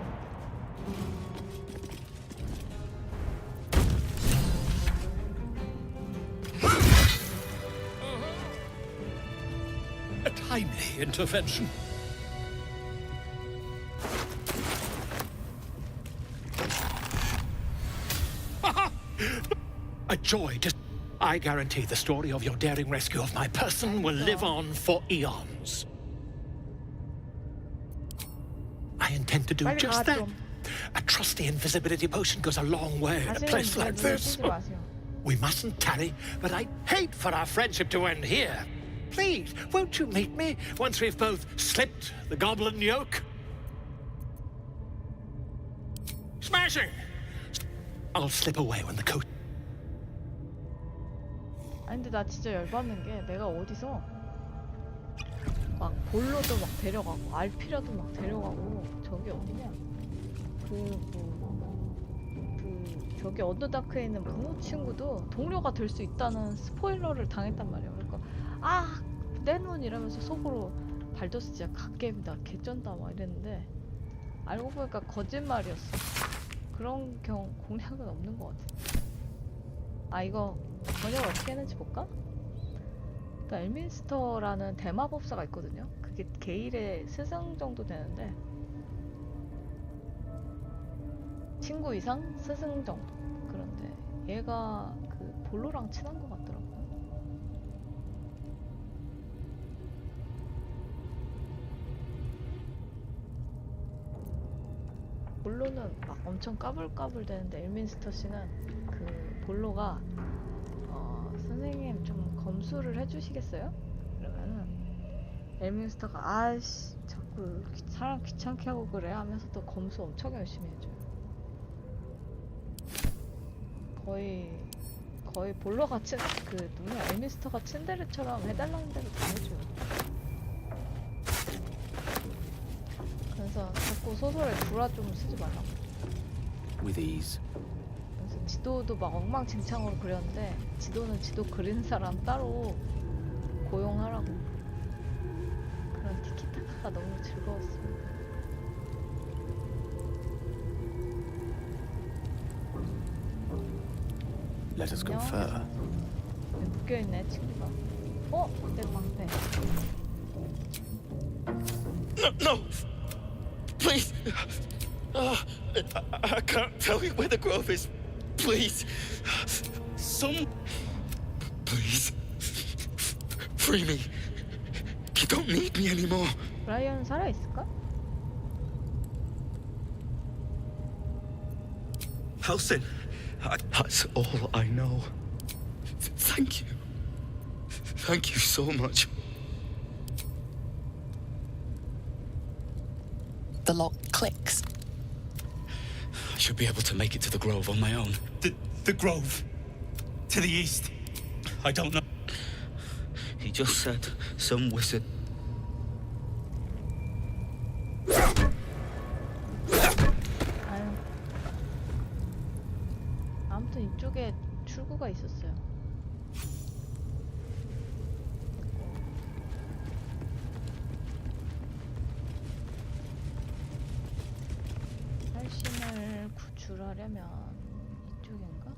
[SPEAKER 11] A timely intervention. A joy to... I guarantee the story of your daring rescue of my person will live on for eons. I intend to do
[SPEAKER 1] 빨리
[SPEAKER 11] just
[SPEAKER 1] 가,
[SPEAKER 11] that.
[SPEAKER 1] 좀.
[SPEAKER 11] A trusty invisibility potion goes a long way in a
[SPEAKER 1] 아직은
[SPEAKER 11] place like
[SPEAKER 1] 눈에
[SPEAKER 11] this.
[SPEAKER 1] 띄지 마세요.
[SPEAKER 11] We mustn't tarry, but I'd hate for our friendship to end here. Please, won't you meet me once we've both slipped the goblin yoke? Smashing! I'll slip away when the coat...
[SPEAKER 1] 아니 근데 나 진짜 열받는 게 내가 어디서 막 볼로도 막 데려가고 알피라도 막 데려가고 저기 어디냐 저기 언더다크에 있는 문호 친구도 동료가 될 수 있다는 스포일러를 당했단 말이야. 그러니까 아 내 눈 이러면서 속으로 발더스 진짜 갓겜이다 개쩐다 막 이랬는데 알고 보니까 거짓말이었어. 그런 공략은 없는 것 같아. 아 이거 번역을 어떻게 했는지 볼까? 그러니까 엘민스터라는 대마법사가 있거든요. 그게 게일의 스승 정도 되는데 친구 이상 스승 정도. 그런데 얘가 그 볼로랑 친한 것 같더라고요. 볼로는 막 엄청 까불까불 되는데 엘민스터 씨는 그 볼로가 선생님 좀 검수를 해주시겠어요? 그러면은 엘민스터가 아이씨 자꾸 사람 귀찮게 하고 그래 하면서 또 검수 엄청 열심히 해줘요. 거의 볼로가 그 누구냐 엘민스터가 츤데레처럼 해달라는 대로 다 해줘요. 그래서 자꾸 소설에 구라 좀 쓰지 말라고.
[SPEAKER 8] With ease.
[SPEAKER 1] 그래서 지도도 막 엉망진창으로 그렸는데 지도는 지도 그리는 사람 따로 고용하라고. 그런 티키타카가 너무 즐거웠습니다.
[SPEAKER 8] Let us
[SPEAKER 1] 안녕.
[SPEAKER 8] confer.
[SPEAKER 1] 묶여있네 친구가. 내 방패.
[SPEAKER 7] No! Please!
[SPEAKER 17] I can't tell you where the grove is. Please. Please. Free me. You don't need me anymore.
[SPEAKER 1] 브라이언은 살아 있을까?
[SPEAKER 17] Halsin, that's all I know. Thank you. Thank you so much.
[SPEAKER 4] The lock clicks.
[SPEAKER 17] I should be able to make it to the grove on my own. The grove? To the east? I don't know. He just said some wizard.
[SPEAKER 1] 아무튼 이쪽에 출구가 있었어요. 활신을 구출하려면 이쪽인가?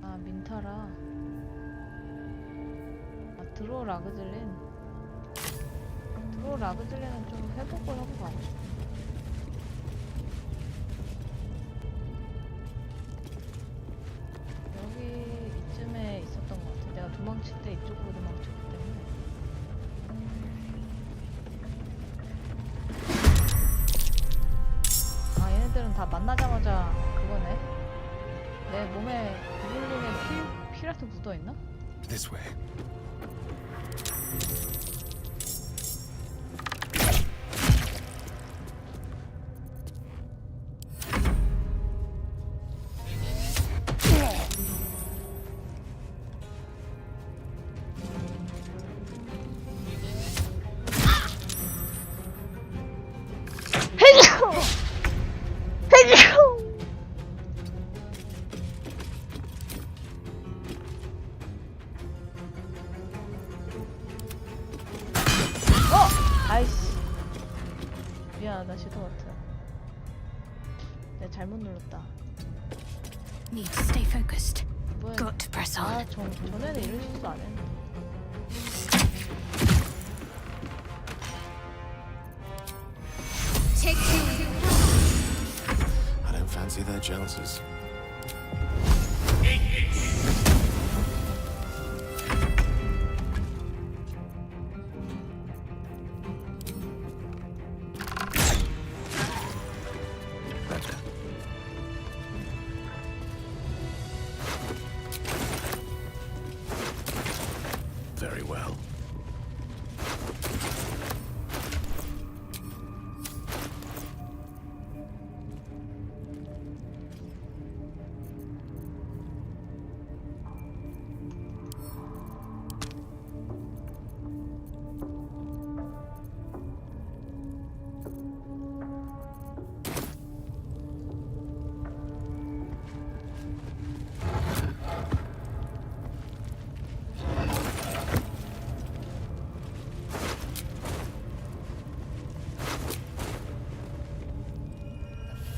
[SPEAKER 1] 아, 민타라. 아, 드로우 라그들린은 좀 회복을 하고 가고 싶어. 여기 이쯤에 있었던 것 같아. 내가 도망칠 때 이쪽으로 도망쳤기 때문에. 아, 얘네들은 다 만나자마자 그거네. 내 몸에 구글링에 피라도 묻어있나?
[SPEAKER 3] This way.
[SPEAKER 1] 아이씨, 미안하다. 시도마트 내가 잘못 눌렀다.
[SPEAKER 15] Need to stay focused.
[SPEAKER 1] 뭐야?
[SPEAKER 15] Got to press on.
[SPEAKER 1] 아, 전에는 이런 실수 안 했는데.
[SPEAKER 3] I don't fancy their chances. Very well.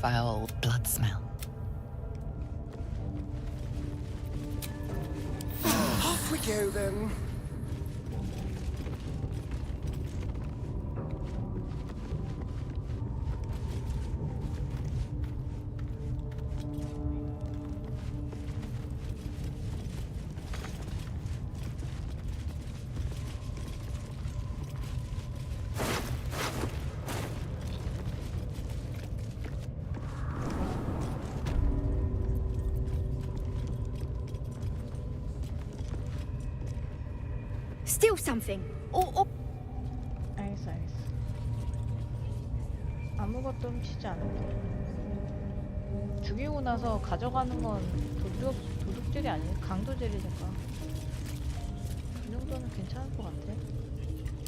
[SPEAKER 4] Foul blood smell.
[SPEAKER 6] Off we go then.
[SPEAKER 15] Steal something. Or...
[SPEAKER 1] 알겠어. 아무것도 훔치지 않을게. 죽이고 나서 가져가는 건 도둑질이 아니야. 강도질이니까. 그 정도는 괜찮을 것 같아.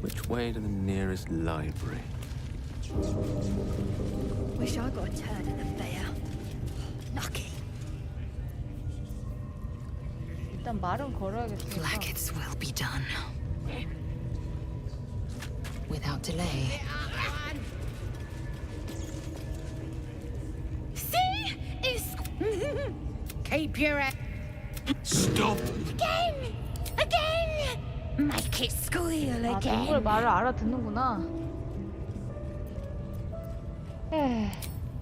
[SPEAKER 8] Which way to the nearest library?
[SPEAKER 15] Wish I got a turn at the fair. Lucky.
[SPEAKER 1] 일단 말은 걸어야겠으니까.
[SPEAKER 16] Blackets will be done. Without delay.
[SPEAKER 15] See? It's...
[SPEAKER 18] Keep your head.
[SPEAKER 11] Stop!
[SPEAKER 15] Again! Again! Make it squeal
[SPEAKER 1] 아,
[SPEAKER 15] again.
[SPEAKER 1] 동물 말을 알아듣는구나.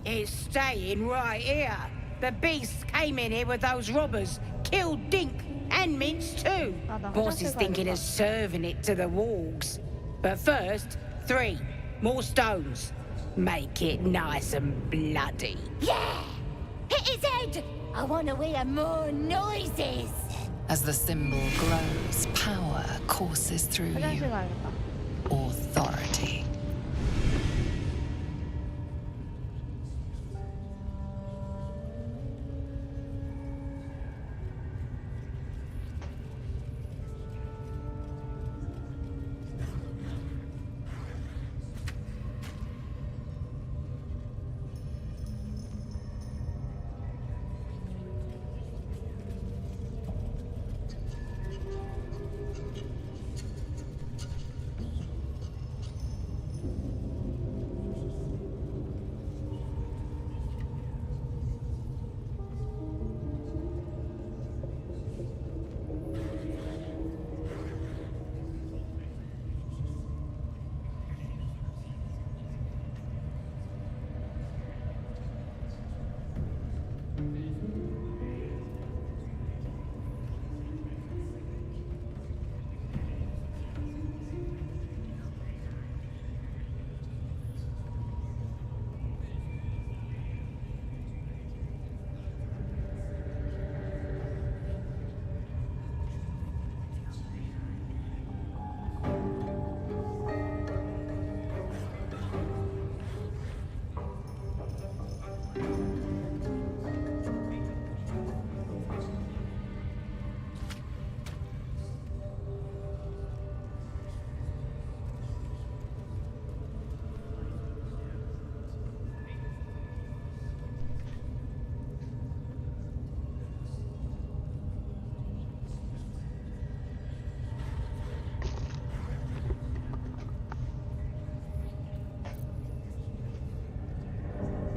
[SPEAKER 18] It's staying right here. The beast came in here with those robbers, killed Dink and Mince too. Boss is thinking of serving it to the wargs. But first, 3 more stones. Make it nice and bloody.
[SPEAKER 13] Yeah! Hit his head! I want to hear more noises.
[SPEAKER 4] As the symbol grows, power courses through
[SPEAKER 1] 화장실
[SPEAKER 4] you.
[SPEAKER 1] 가야겠다.
[SPEAKER 4] Authority.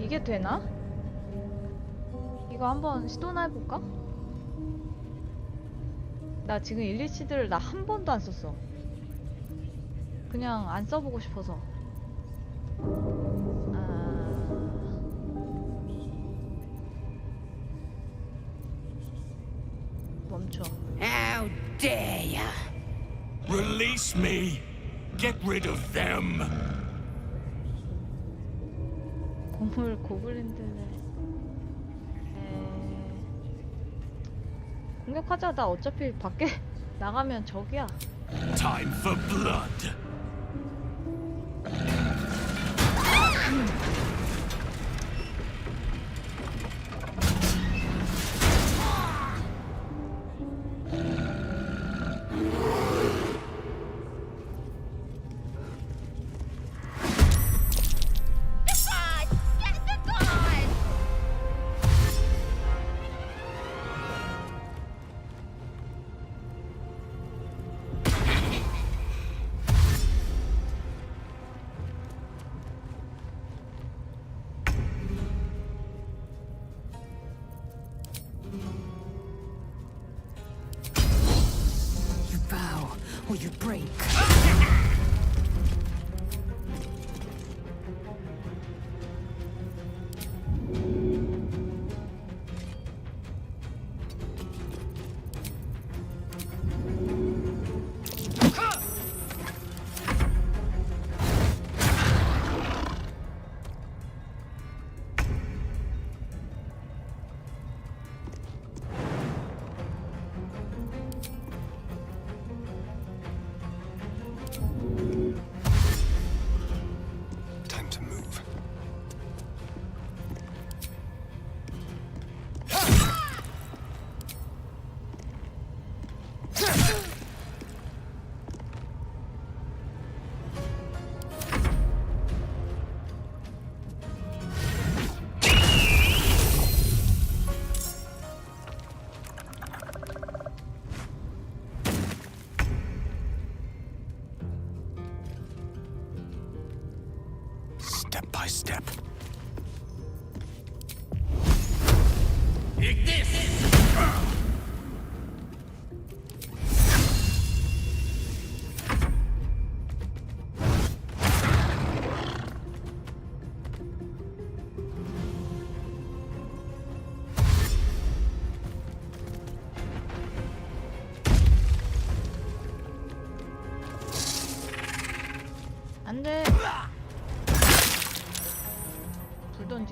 [SPEAKER 1] 이게 되나? 이거 한번 시도나 해볼까? 나 지금 일리시드를 나 한 번도 안 썼어. 그냥 안 써보고 싶어서. 멈춰.
[SPEAKER 7] How dare ya? Release me. Get rid of them.
[SPEAKER 1] 고물 고블린들네. 공격하자. 나 어차피 밖에 나가면 적이야.
[SPEAKER 7] Time for blood.
[SPEAKER 16] You bow or you break.
[SPEAKER 6] Time to move.
[SPEAKER 2] Step by step.
[SPEAKER 7] Take this.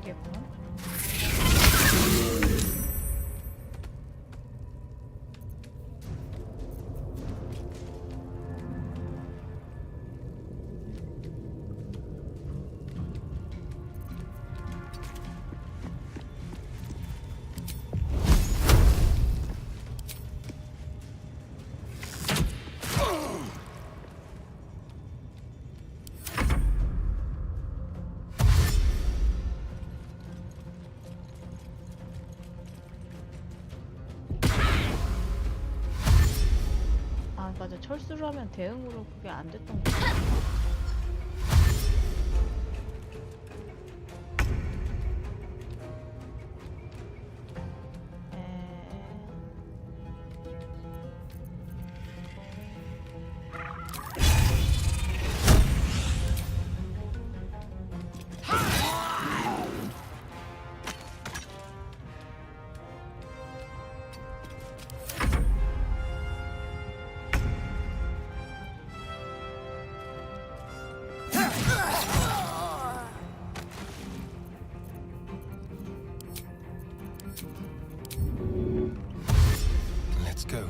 [SPEAKER 1] 시계구나. 맞아, 철수를 하면 대응으로 그게 안 됐던 거 같아.
[SPEAKER 6] Let's go.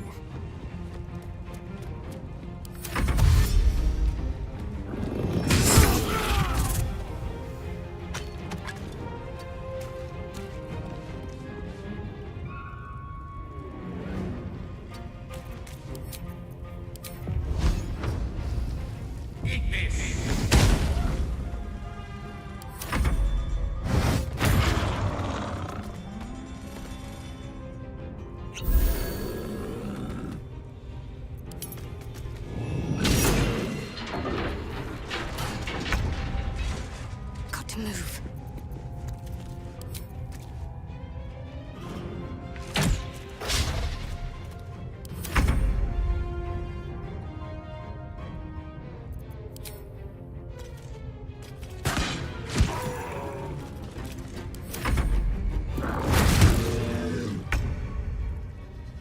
[SPEAKER 15] Got to move.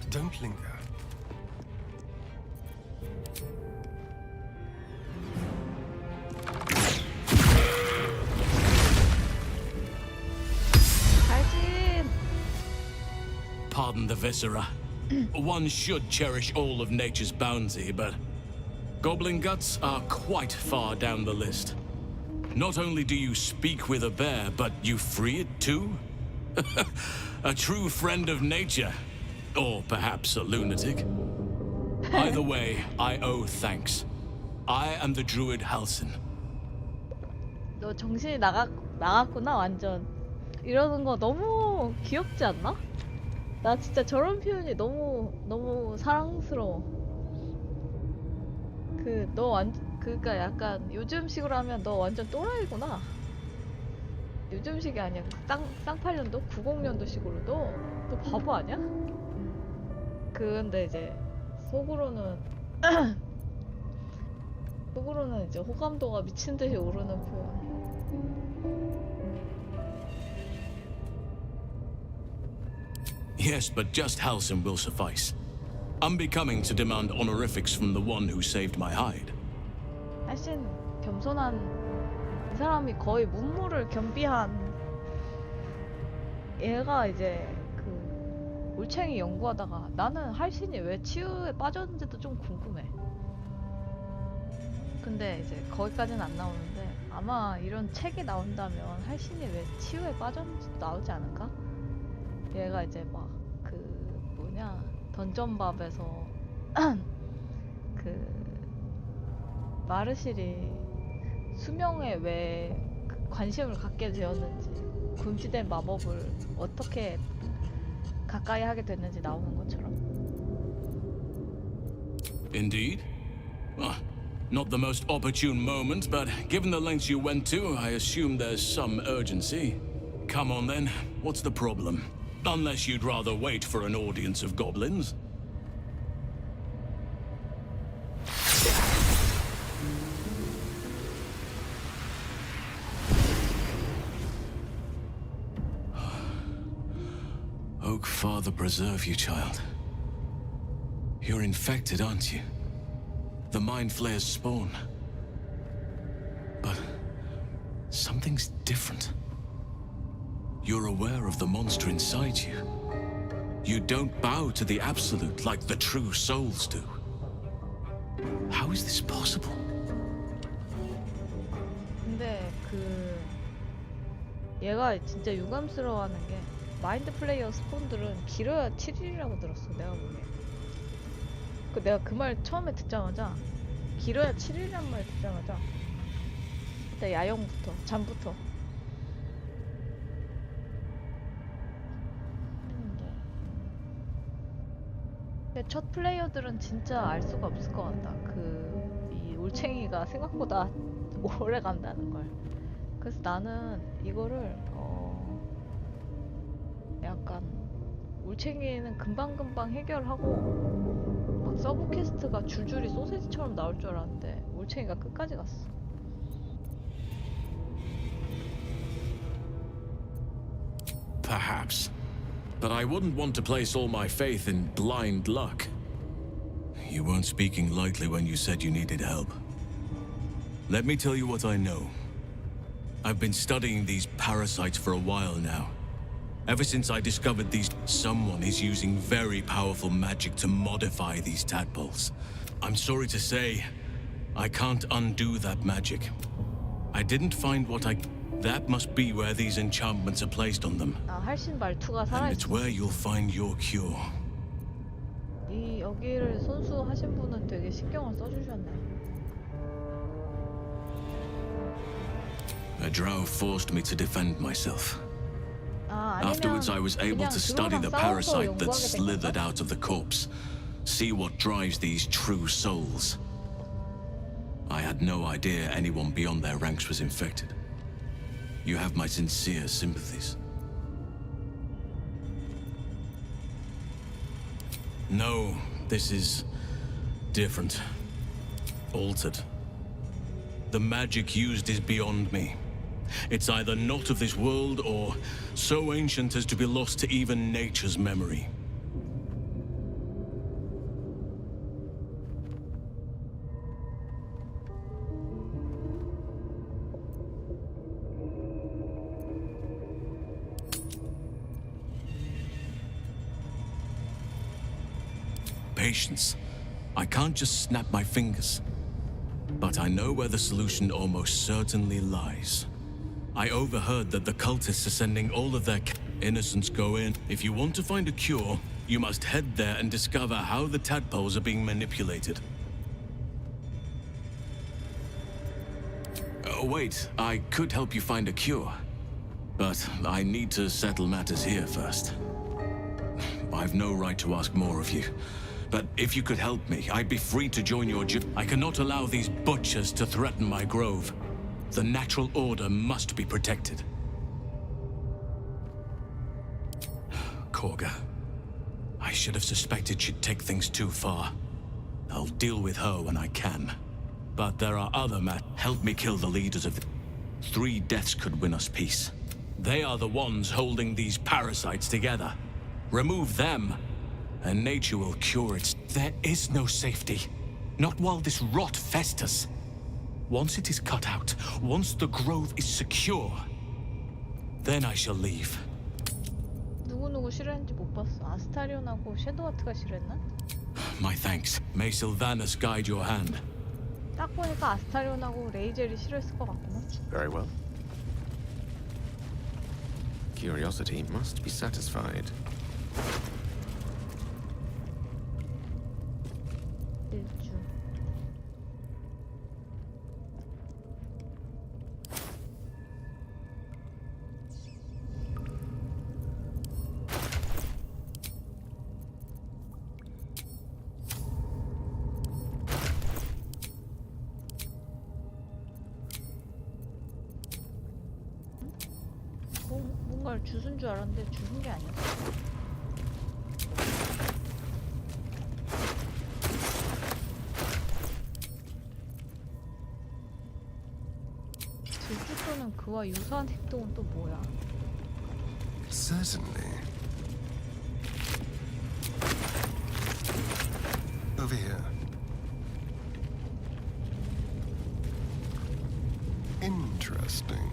[SPEAKER 6] Don't linger.
[SPEAKER 10] Pardon the viscera. One should cherish all of nature's bounty, but goblin guts are quite far down the list. Not only do you speak with a bear, but you free it too? A true friend of nature. Or perhaps a lunatic. Either way, I owe thanks. I am the druid Halsin.
[SPEAKER 1] 너 정신이 나갔구나, 완전. 이러는 거 너무 귀엽지 않나? 나 진짜 저런 표현이 너무 사랑스러워. 그니까 약간 요즘식으로 하면 너 완전 또라이구나. 요즘식이 아니야. 쌍팔년도? 90년도식으로 너 바보 아니야? 근데 이제 속으로는 이제 호감도가 미친듯이 오르는 표현.
[SPEAKER 10] Yes, but just Halsin will suffice. Unbecoming to demand honorifics from the one who saved my hide.
[SPEAKER 1] 훨씬 겸손한 이 사람이 거의 문무를 겸비한 얘가 이제 그 올챙이 연구하다가 나는 할신이 왜 치유에 빠졌는지도 좀 궁금해. 근데 이제 거기까지는 안 나오는데 아마 이런 책이 나온다면 할신이 왜 치유에 빠졌는지도 나오지 않을까? 얘가 이제 막 그 뭐냐 던전밥에서 그 마르실이 수명에 왜 관심을 갖게 되었는지 금지된 마법을 어떻게 가까이 하게 됐는지 나오는 것처럼.
[SPEAKER 10] Indeed. Not the most opportune moment, but given the lengths you went to, I assume there's some urgency. Come on then, what's the problem? Unless you'd rather wait for an audience of goblins. Oak Father preserve you, child. You're infected, aren't you? The Mind Flayer's spawn. But something's different. you're aware of the monster inside you. You don't bow to the absolute like the true souls do. How is this possible?
[SPEAKER 1] 근데 얘가 진짜 유감스러워하는 게 마인드 플레이어 스폰들은 길어야 7일이라고 들었어. 내가 보기에. 내가 그 말 처음에 듣자마자 길어야 7일이란 말 듣자마자 일단 야영부터 잠부터 했는데 근데 첫 플레이어들은 진짜 알 수가 없을 것 같다. 이 올챙이가 생각보다 오래 간다는 걸. 그래서 나는 이거를 약간 올챙이는 금방금방 해결하고 막 서브 퀘스트가 줄줄이 소세지처럼 나올 줄 알았는데 올챙이가 끝까지 갔어.
[SPEAKER 10] Perhaps. But I wouldn't want to place all my faith in blind luck. You weren't speaking lightly when you said you needed help. Let me tell you what I know. I've been studying these parasites for a while now. Ever since I discovered someone is using very powerful magic to modify these tadpoles. I'm sorry to say, I can't undo that magic. I didn't find that must be where these enchantments are placed on them.
[SPEAKER 1] 할신 말투가
[SPEAKER 10] And it's
[SPEAKER 1] 살아있어.
[SPEAKER 10] where you'll find your cure.
[SPEAKER 1] 여기를 손수하신 분은 되게 신경을 써주셨네.
[SPEAKER 10] A drow forced me to defend myself. Afterwards, I was able to study the parasite that slithered out of the corpse, see what drives these true souls. I had no idea anyone beyond their ranks was infected. You have my sincere sympathies. No, this is different. Altered. The magic used is beyond me. It's either not of this world or so ancient as to be lost to even nature's memory. Patience. I can't just snap my fingers. But I know where the solution almost certainly lies. I overheard that the cultists are sending all of their innocents go in. If you want to find a cure, you must head there and discover how the tadpoles are being manipulated. Oh, wait, I could help you find a cure. But I need to settle matters here first. I've no right to ask more of you. But if you could help me, I'd be free to join your I cannot allow these butchers to threaten my grove. The natural order must be protected. Korga. I should have suspected she'd take things too far. I'll deal with her when I can. But there are other help me kill the leaders of 3 deaths could win us peace. They are the ones holding these parasites together. Remove them, and nature will cure it. There is no safety. Not while this rot festers. Once it is cut out, once the growth is secure, then I shall leave.
[SPEAKER 1] 누구 싫어했는지 못 봤어. 아스타리온하고 섀도우하트가 싫어했나?
[SPEAKER 10] My thanks. May Sylvanus guide your hand.
[SPEAKER 1] 딱 보니까 아스타리온하고 레이젤이 싫어했을 것 같구나.
[SPEAKER 8] Very well. Curiosity must be satisfied.
[SPEAKER 1] 일주. 뭔가를 주순 줄 알았는데 주순 게 아니었어. 질주도는 그와 유사한 행동은 또 뭐야?
[SPEAKER 6] Certainly. Over here. Interesting.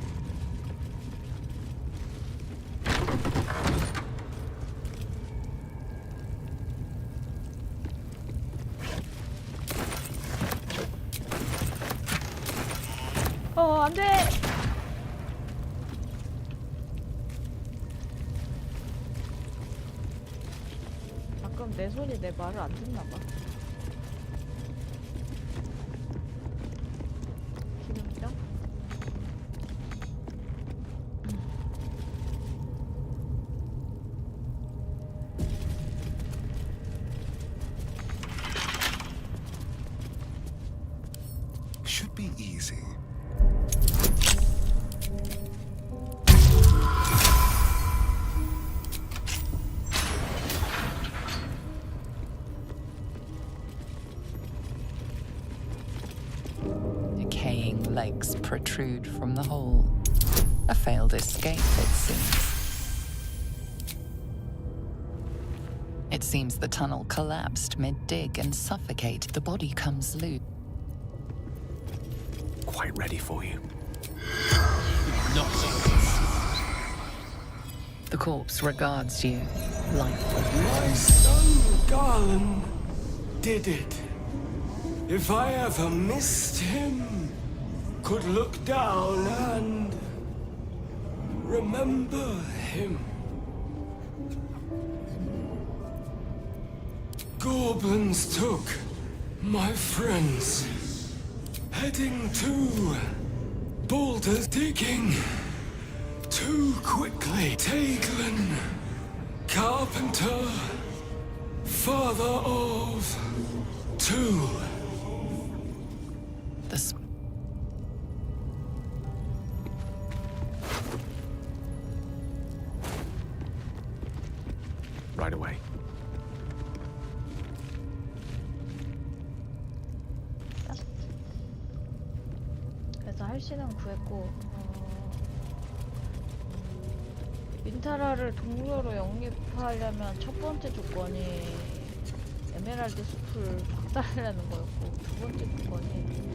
[SPEAKER 1] 안 돼! 가끔 내 손이 내 말을 안 듣나봐. 기름이랑?
[SPEAKER 17] Should be easy.
[SPEAKER 4] Decaying legs protrude from the hole. A failed escape, it seems. It seems the tunnel collapsed mid-dig and suffocate. The body comes loose.
[SPEAKER 8] Quite ready for you.
[SPEAKER 4] The corpse regards you, lifeless.
[SPEAKER 19] My son Garland did it. If I ever missed him, could look down and remember him. Goblins took my friends, heading to boulders, digging too quickly. Taglin, carpenter, father of two.
[SPEAKER 8] Right away.
[SPEAKER 1] 그래서 할신은 구했고 민타라를 동료로 영입하려면 첫 번째 조건이 에메랄드 숲을 박살내는 거였고 두 번째 조건이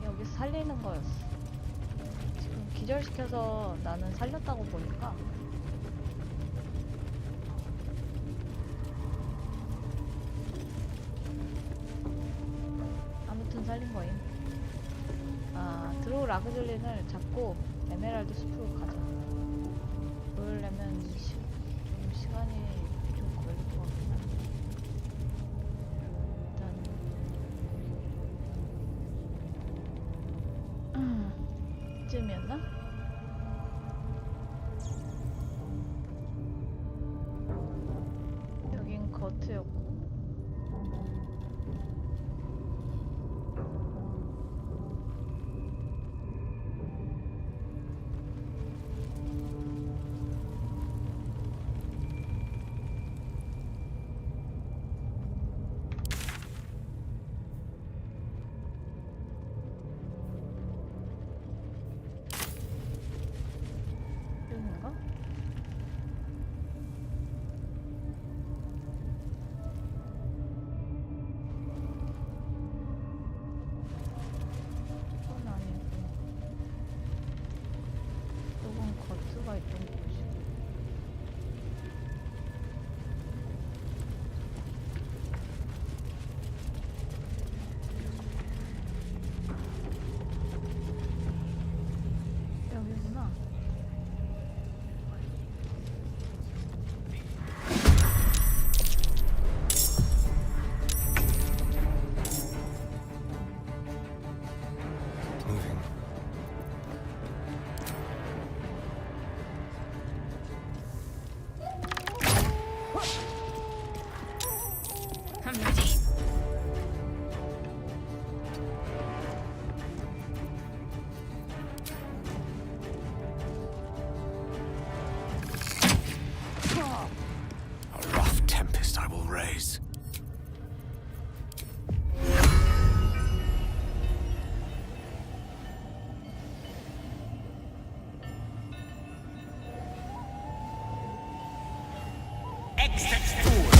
[SPEAKER 1] 여기서 살리는 거였어. 지금 기절시켜서 나는 살렸다고 보니까 아무튼 살린 거임. 아, 드로우 라그들린을 잡고 에메랄드 숲으로 가자. 그러려면 좀 시간이 좀 걸릴 것 같긴 한데 일단 이쯤이었나? 여긴 거트였고 여긴가? 이건 아니고 이건 거트가 있던 곳이 여기구나.
[SPEAKER 6] Moving.
[SPEAKER 16] I'm ready.
[SPEAKER 8] A rough tempest I will raise.
[SPEAKER 7] Exit forward.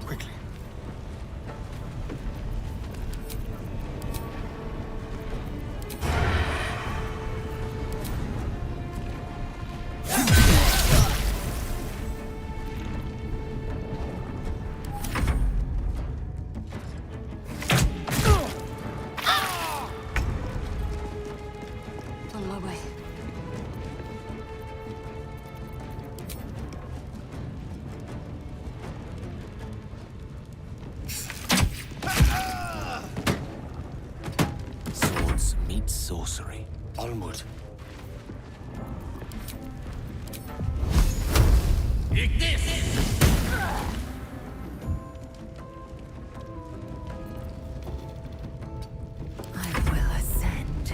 [SPEAKER 6] Quickly.
[SPEAKER 15] On my way.
[SPEAKER 7] Swords meet sorcery. Onward.
[SPEAKER 16] I will ascend.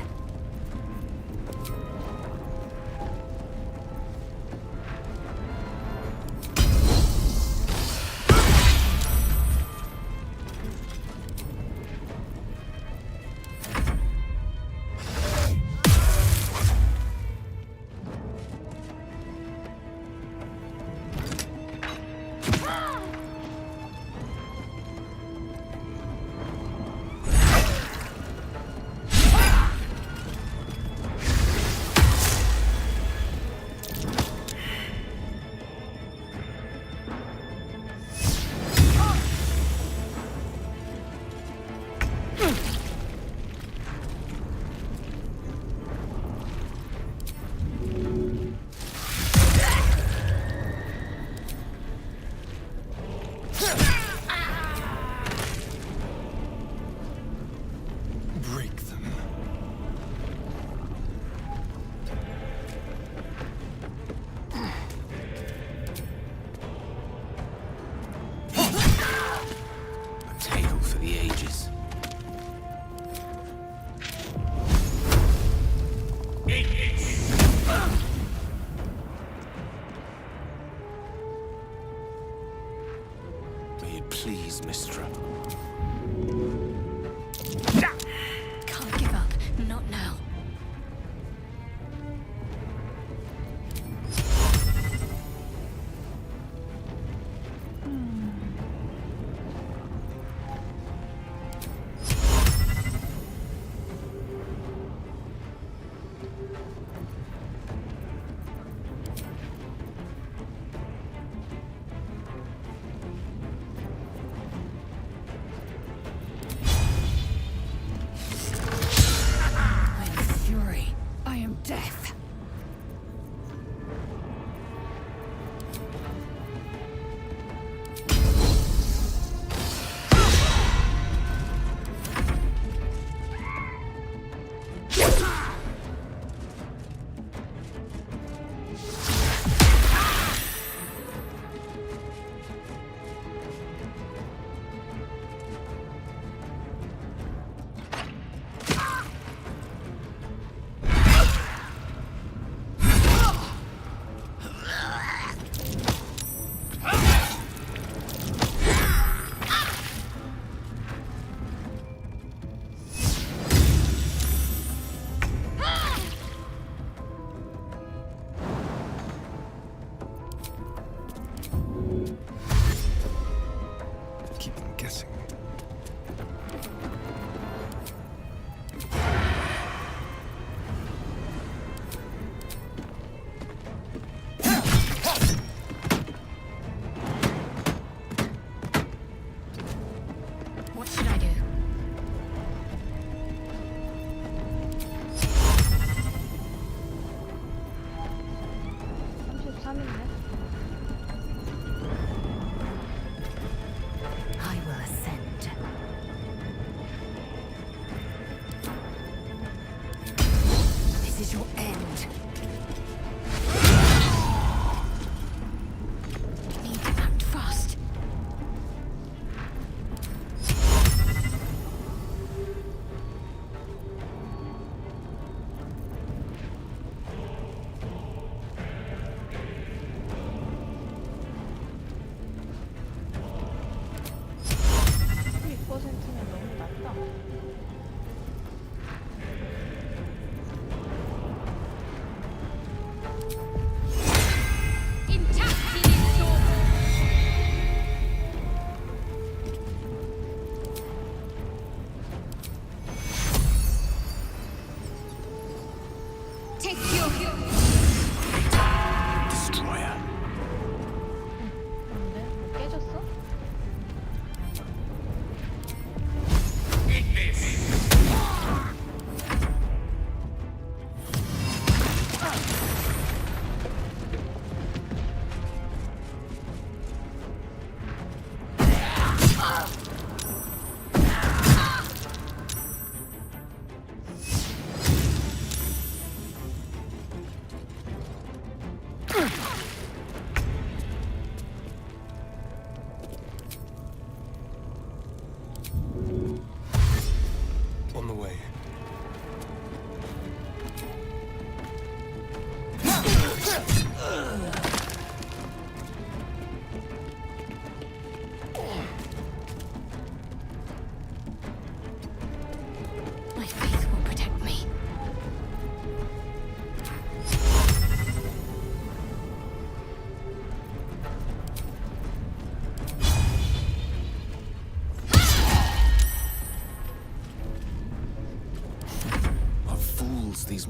[SPEAKER 6] Break them.
[SPEAKER 7] A tale for the ages. May it please, Mistra.
[SPEAKER 15] Can't give up. Not now.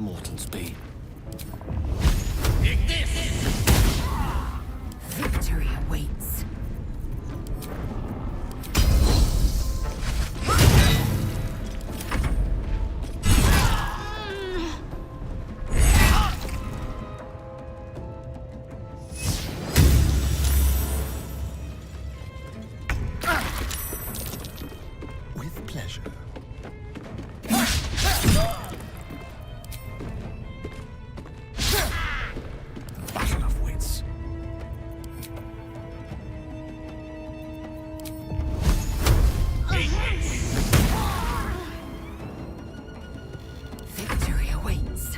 [SPEAKER 3] mortals be?
[SPEAKER 16] Victory awaits.
[SPEAKER 3] With pleasure. Battle of wits.
[SPEAKER 16] Victory awaits.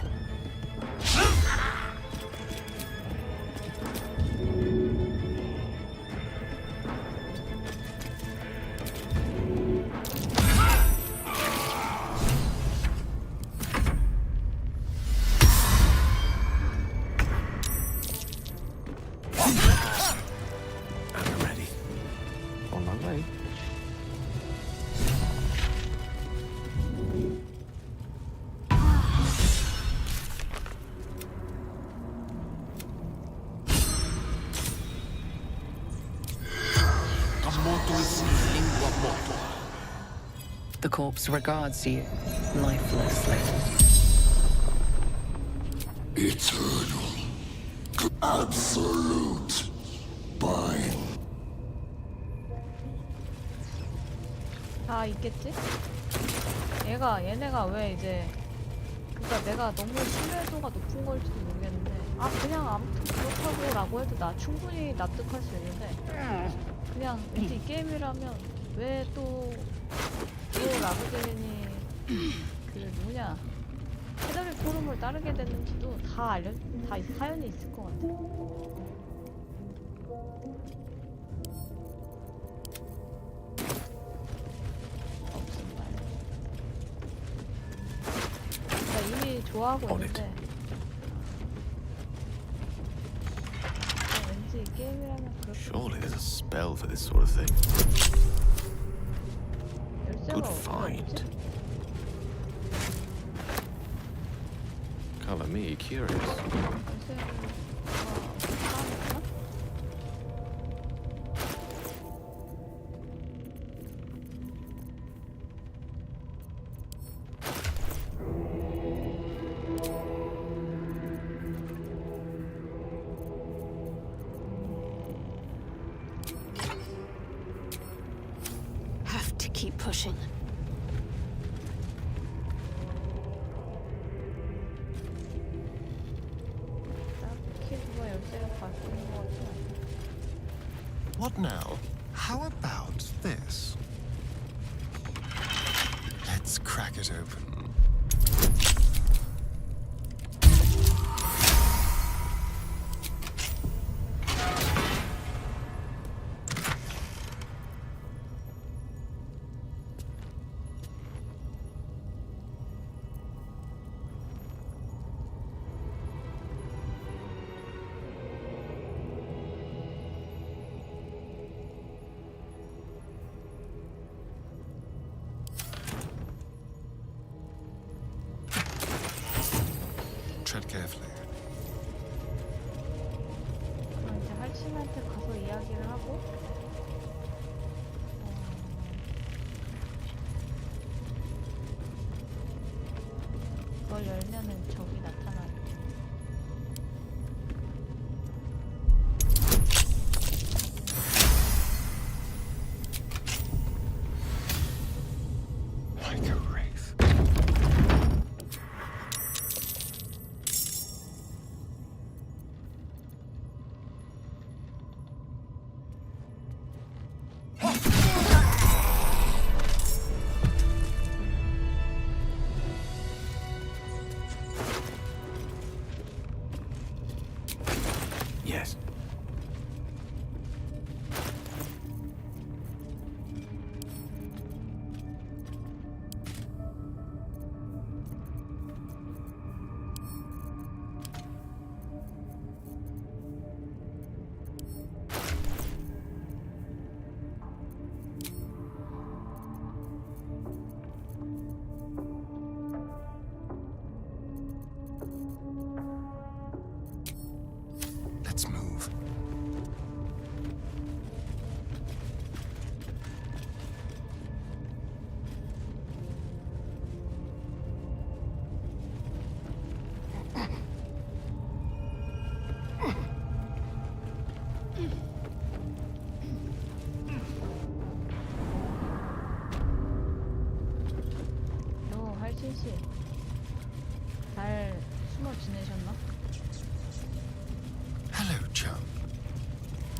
[SPEAKER 3] I'm ready. On my way.
[SPEAKER 4] The corpse regards you lifelessly.
[SPEAKER 17] Eternal. Absolute. Mine.
[SPEAKER 1] 다 있겠지? 얘네가 왜 이제 그러니까 내가 너무 신뢰도가 높은 걸지도 모르겠는데 아 그냥 아무튼 그렇다고 라고 해도 나 충분히 납득할 수 있는데 그냥 왠지 이 게임이라면 왜 또 라브제린이 그 누구냐 헤더리 포럼을 따르게 됐는지도 다 사연이 있을 것 같아. 나 이미 좋아하고 있는데 왠지 이 게임이라면 그렇게
[SPEAKER 8] Surely there's a spell for this sort of thing. Good find. Color me curious.
[SPEAKER 15] Have to keep pushing.
[SPEAKER 20] What now? How about this? Let's crack it open. Tread carefully.
[SPEAKER 1] 그럼 이제 할친한테 가서 이야기를 하고 그걸 열면은 적이 나타나요.
[SPEAKER 6] Like a wraith.
[SPEAKER 3] Yes.
[SPEAKER 1] 혜진 씨, 잘 숨어 지내셨나?
[SPEAKER 20] Hello, chum.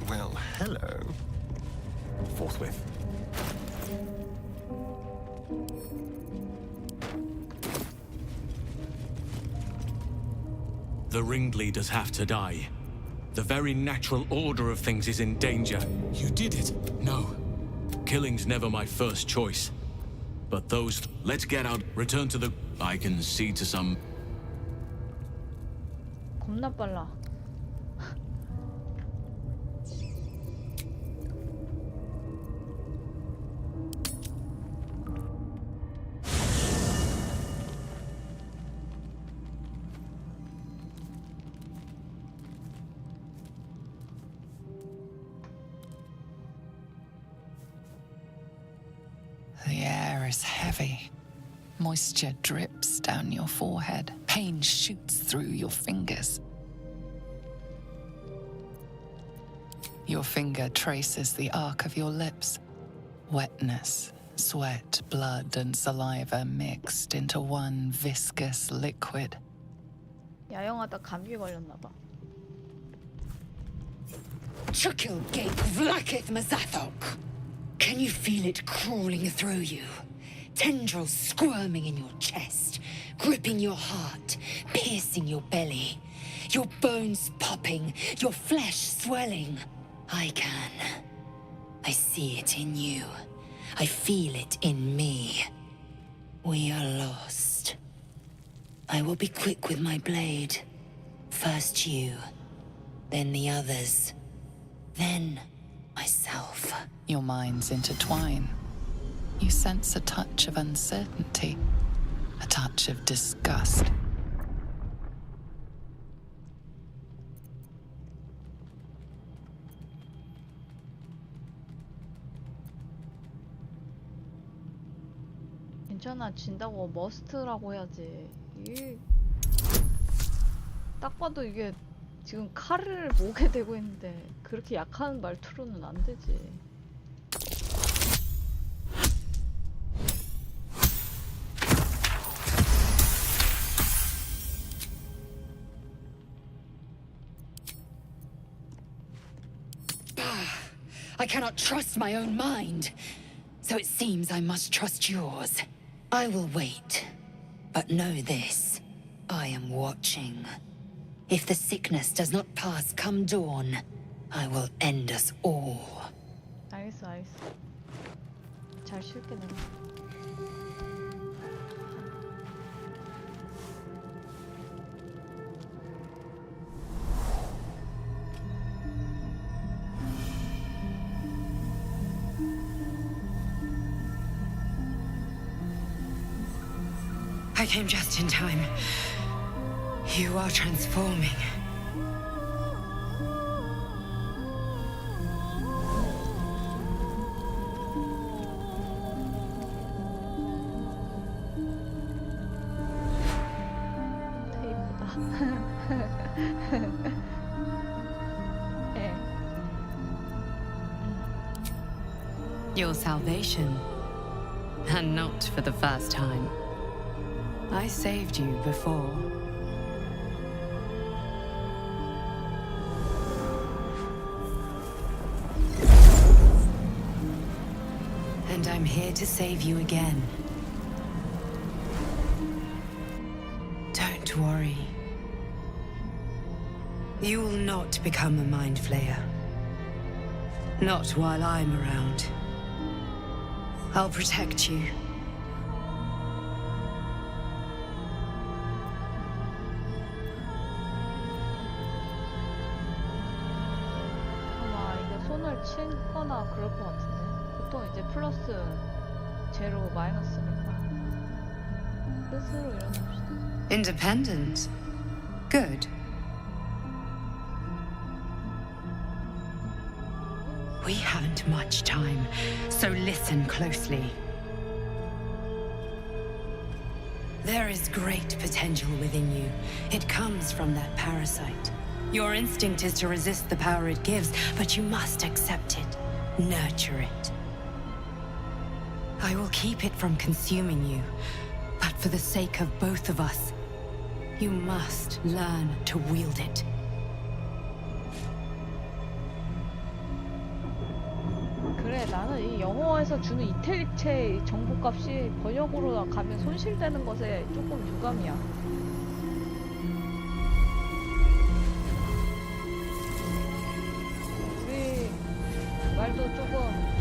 [SPEAKER 20] Well, hello.
[SPEAKER 3] Forthwith.
[SPEAKER 10] The ringleaders have to die. The very natural order of things is in danger. You did it. No. Killing's never my first choice. But those... Let's get out. Return to the... I can see to some...
[SPEAKER 1] 겁나 빨라.
[SPEAKER 4] The air is heavy. Moisture drips down your forehead. Pain shoots through your fingers. Your finger traces the arc of your lips. Wetness, sweat, blood, and saliva mixed into one viscous liquid.
[SPEAKER 1] 야영하다 감기 걸렸나 봐.
[SPEAKER 16] Chukil gate vlaketh mazathok. Can you feel it crawling through you? Tendrils squirming in your chest, gripping your heart, piercing your belly. Your bones popping, your flesh swelling. I can. I see it in you. I feel it in me. We are lost. I will be quick with my blade. First you, then the others, then myself.
[SPEAKER 4] Your minds intertwine. You sense a touch of uncertainty, a touch of disgust.
[SPEAKER 1] 괜찮아, 진다고 머스트라고 해야지. 딱 봐도 이게 지금 칼을 목에 대고 있는데 그렇게 약한 말투로는 안 되지.
[SPEAKER 16] I cannot trust my own mind, so it seems I must trust yours. I will wait, but know this, I am watching. If the sickness does not pass come dawn, I will end us all.
[SPEAKER 1] 알겠어, 알겠어. 잘 쉴게 내가.
[SPEAKER 16] I came just in time. You are transforming.
[SPEAKER 9] Your salvation. And not for the first time. I saved you before. And I'm here to save you again. Don't worry. You will not become a mind flayer. Not while I'm around. I'll protect you.
[SPEAKER 1] 아마 이거 손을 치거나 그럴 것 같은데. 보통 이제 플러스, 제로, 마이너스니까. 스스로 일어납시다.
[SPEAKER 9] Independent. Good. We haven't much time, so listen closely. There is great potential within you. It comes from that parasite. Your instinct is to resist the power it gives, but you must accept it, nurture it. I will keep it from consuming you,
[SPEAKER 16] But for the sake of both of us, you must learn to wield it.
[SPEAKER 1] 그래, 나는 이 영어에서 주는 이탈리체 정보값이 번역으로 가면 손실되는 것에 조금 유감이야. 우리 말도 조금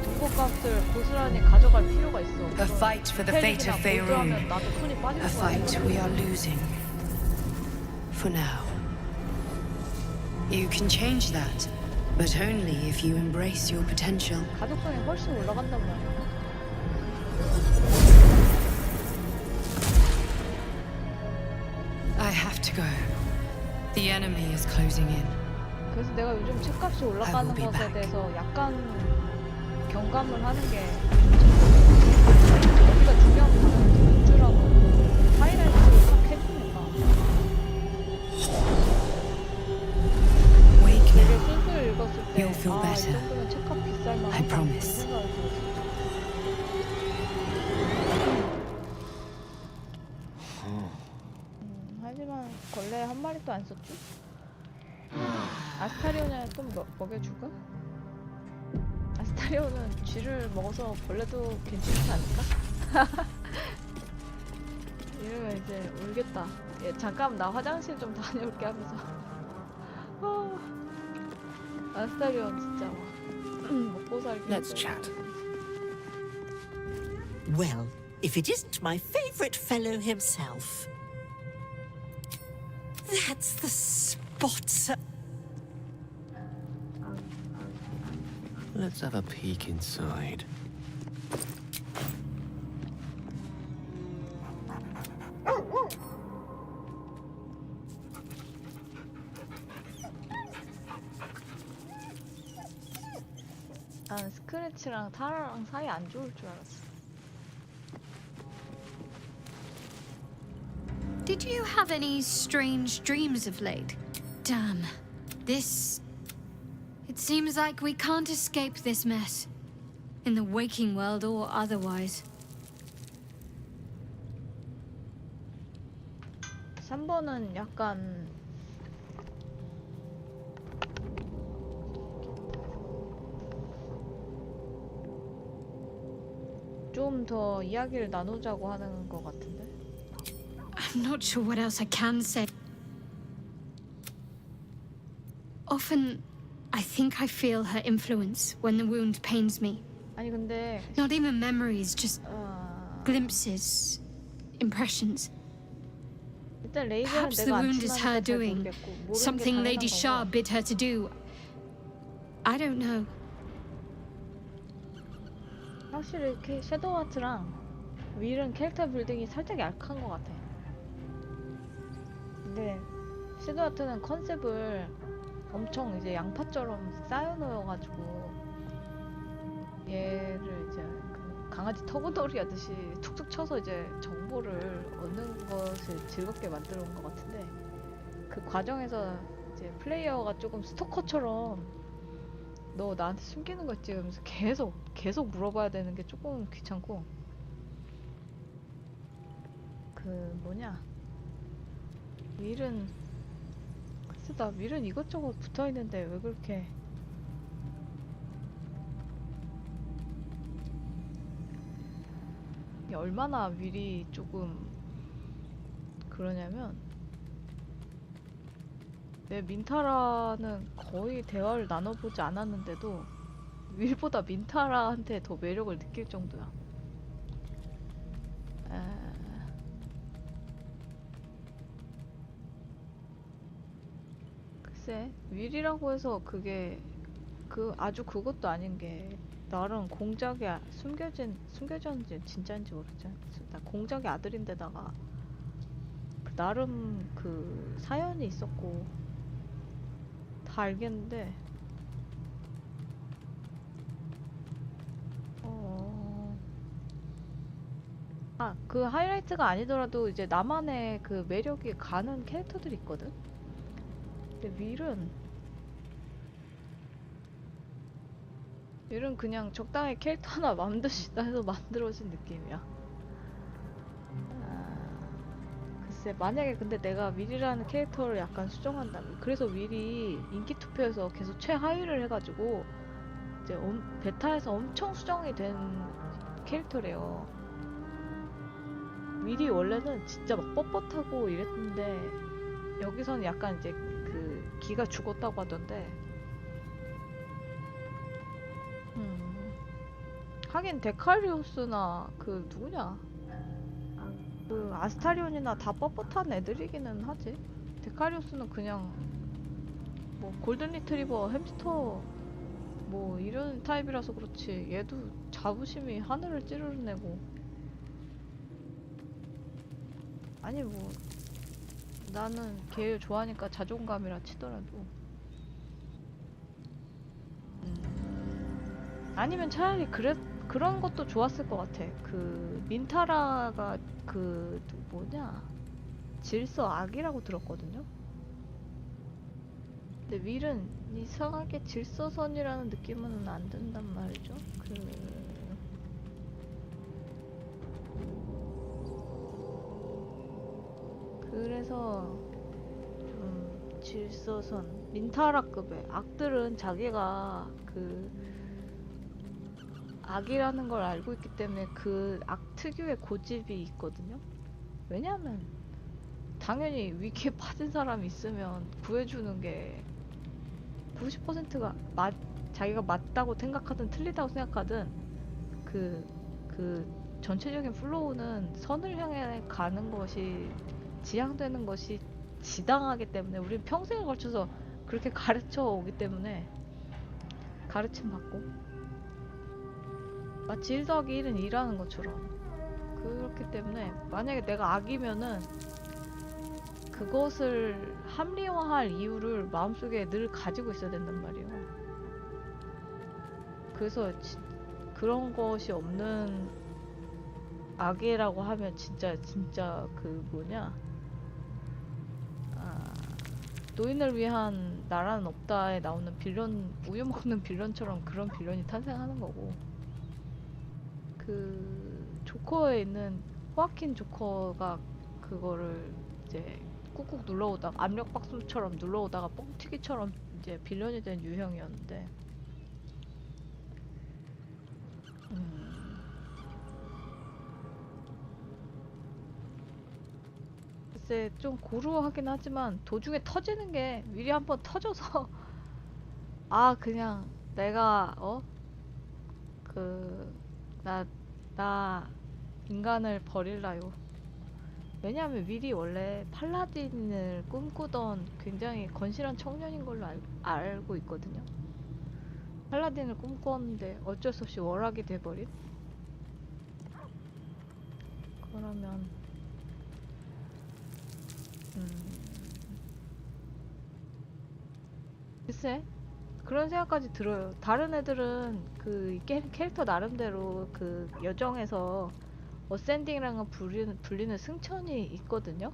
[SPEAKER 1] 정보값을 고스란히 가져갈 필요가 있어.
[SPEAKER 16] A fight for the fate of Faerun.
[SPEAKER 1] 나도 손이 빠질
[SPEAKER 16] A
[SPEAKER 1] 거야.
[SPEAKER 16] fight we are losing. For now. You can change that, but only if you embrace your potential.
[SPEAKER 1] 가독성이 훨씬 올라간단 말이야.
[SPEAKER 16] I have to go. The enemy is closing in.
[SPEAKER 1] 그래서 내가 요즘 책값이 올라가는 것에 대해서 약간 경감을 하는 게 여기가 중요한 거는 민주라고 하이라이트를 딱 해주니까 되게 소설 읽었을 때 이 정도면 책값 비쌀만 하다 생각이 들었어. 하지만 걸레 한 마리도 안 썼지? 아스타리온에 좀 먹여줄까? 아스타리온은 쥐를 먹어서 벌레도 괜찮지 않을까? 이러면 이제 울겠다. 얘 잠깐 나 화장실 좀 다녀올게 하면서 아스타리온 진짜 막 먹고 살기.
[SPEAKER 7] Let's chat. Well, if it isn't my favorite fellow himself. That's the spot, sir.
[SPEAKER 8] Let's have a peek inside.
[SPEAKER 1] 난 스크래치랑 타라랑 사이 안 좋을 줄 알았어.
[SPEAKER 15] Did you have any strange dreams of late? Damn. This... It seems like we can't escape this mess. In the waking world or otherwise.
[SPEAKER 1] 3번은 약간 좀 더 이야기를 나누자고 하는 것 같은데.
[SPEAKER 15] I'm not sure what else I can say. Often, I think I feel her influence when the wound pains me.
[SPEAKER 1] 아니 근데
[SPEAKER 15] Not even memories, just glimpses, impressions.
[SPEAKER 1] 일단 레이저는
[SPEAKER 15] Perhaps the
[SPEAKER 1] 내가 안
[SPEAKER 15] wound is her
[SPEAKER 1] 친하니까 잘
[SPEAKER 15] doing.
[SPEAKER 1] 모르겠고 모르는 게
[SPEAKER 15] Something
[SPEAKER 1] 당연한
[SPEAKER 15] Lady Shah
[SPEAKER 1] 거고.
[SPEAKER 15] bid her to do. I don't know.
[SPEAKER 1] 확실히 이렇게 섀도우 아트랑 윌은 캐릭터 빌딩이 살짝 약한 것 같아. 근데 섀도우 아트는 컨셉을 엄청 이제 양파처럼 쌓여놓아가지고 얘를 이제 그 강아지 터그놀이 하듯이 툭툭 쳐서 이제 정보를 얻는 것을 즐겁게 만들어 온 것 같은데 그 과정에서 이제 플레이어가 조금 스토커처럼 너 나한테 숨기는 거 있지? 이러면서 계속 물어봐야 되는 게 조금 귀찮고 그 뭐냐 윌은 글쎄 나 윌은 이것저것 붙어있는데 왜 그렇게 얼마나 윌이 조금 그러냐면 내 민타라는 거의 대화를 나눠보지 않았는데도 윌보다 민타라한테 더 매력을 느낄 정도야. 글쎄 윌이라고 해서 그게 아주 그것도 아닌 게 나름 공작에 숨겨졌는지 진짜인지 모르겠지만 나 공작의 아들인데다가 그 나름 그 사연이 있었고 다 알겠는데 그 하이라이트가 아니더라도 이제 나만의 그 매력이 가는 캐릭터들이 있거든. 근데 윌은 그냥 적당히 캐릭터 하나 맘드시다 해서 만들어진 느낌이야. 글쎄, 만약에 근데 내가 윌이라는 캐릭터를 약간 수정한다면, 그래서 윌이 인기 투표에서 계속 최하위를 해가지고 이제 베타에서 엄청 수정이 된 캐릭터래요. 윌이 원래는 진짜 막 뻣뻣하고 이랬는데 여기서는 약간 이제 그 기가 죽었다고 하던데. 하긴 데카리오스나 그 누구냐, 그 아스타리온이나 다 뻣뻣한 애들이기는 하지. 데카리오스는 그냥 뭐 골든 리트리버, 햄스터 뭐 이런 타입이라서 그렇지, 얘도 자부심이 하늘을 찌르는 애고. 아니 뭐 나는 걔 좋아하니까 자존감이라 치더라도. 아니면 차라리 그런 것도 좋았을 것 같아. 그 민타라가 그 뭐냐, 질서 악이라고 들었거든요. 근데 윌은 이상하게 질서선이라는 느낌은 안 든단 말이죠. 그래서 좀 질서선, 민타라급의 악들은 자기가 그 악이라는 걸 알고 있기 때문에 그 악 특유의 고집이 있거든요. 왜냐면 당연히 위기에 빠진 사람이 있으면 구해주는 게 90%가 자기가 맞다고 생각하든 틀리다고 생각하든 그 전체적인 플로우는 선을 향해 가는 것이, 지향되는 것이 지당하기 때문에 우린 평생을 걸쳐서 그렇게 가르쳐 오기 때문에, 가르침 받고 마치 1 더하기 1은 2라는 것처럼. 그렇기 때문에 만약에 내가 악이면은 그것을 합리화할 이유를 마음속에 늘 가지고 있어야 된단 말이에요. 그래서 그런 것이 없는 악이라고 하면 진짜 그 뭐냐, 노인을 위한 나라는 없다에 나오는 빌런, 우유 먹는 빌런처럼 그런 빌런이 탄생하는 거고. 그 조커에 있는 호아킨 조커가 그거를 이제 꾹꾹 눌러오다가, 압력밥솥처럼 눌러오다가 뻥튀기처럼 이제 빌런이 된 유형이었는데, 글쎄 좀 고루하긴 하지만 도중에 터지는 게, 미리 한번 터져서 아 그냥 내가 나 인간을 버릴라요. 왜냐하면 윌이 원래 팔라딘을 꿈꾸던 굉장히 건실한 청년인 걸로 알고 있거든요. 팔라딘을 꿈꿨는데 어쩔 수 없이 월악이 돼버린? 그러면 글쎄, 그런 생각까지 들어요. 다른 애들은 그 캐릭터 나름대로 그 여정에서 어센딩이랑은 불리는 승천이 있거든요.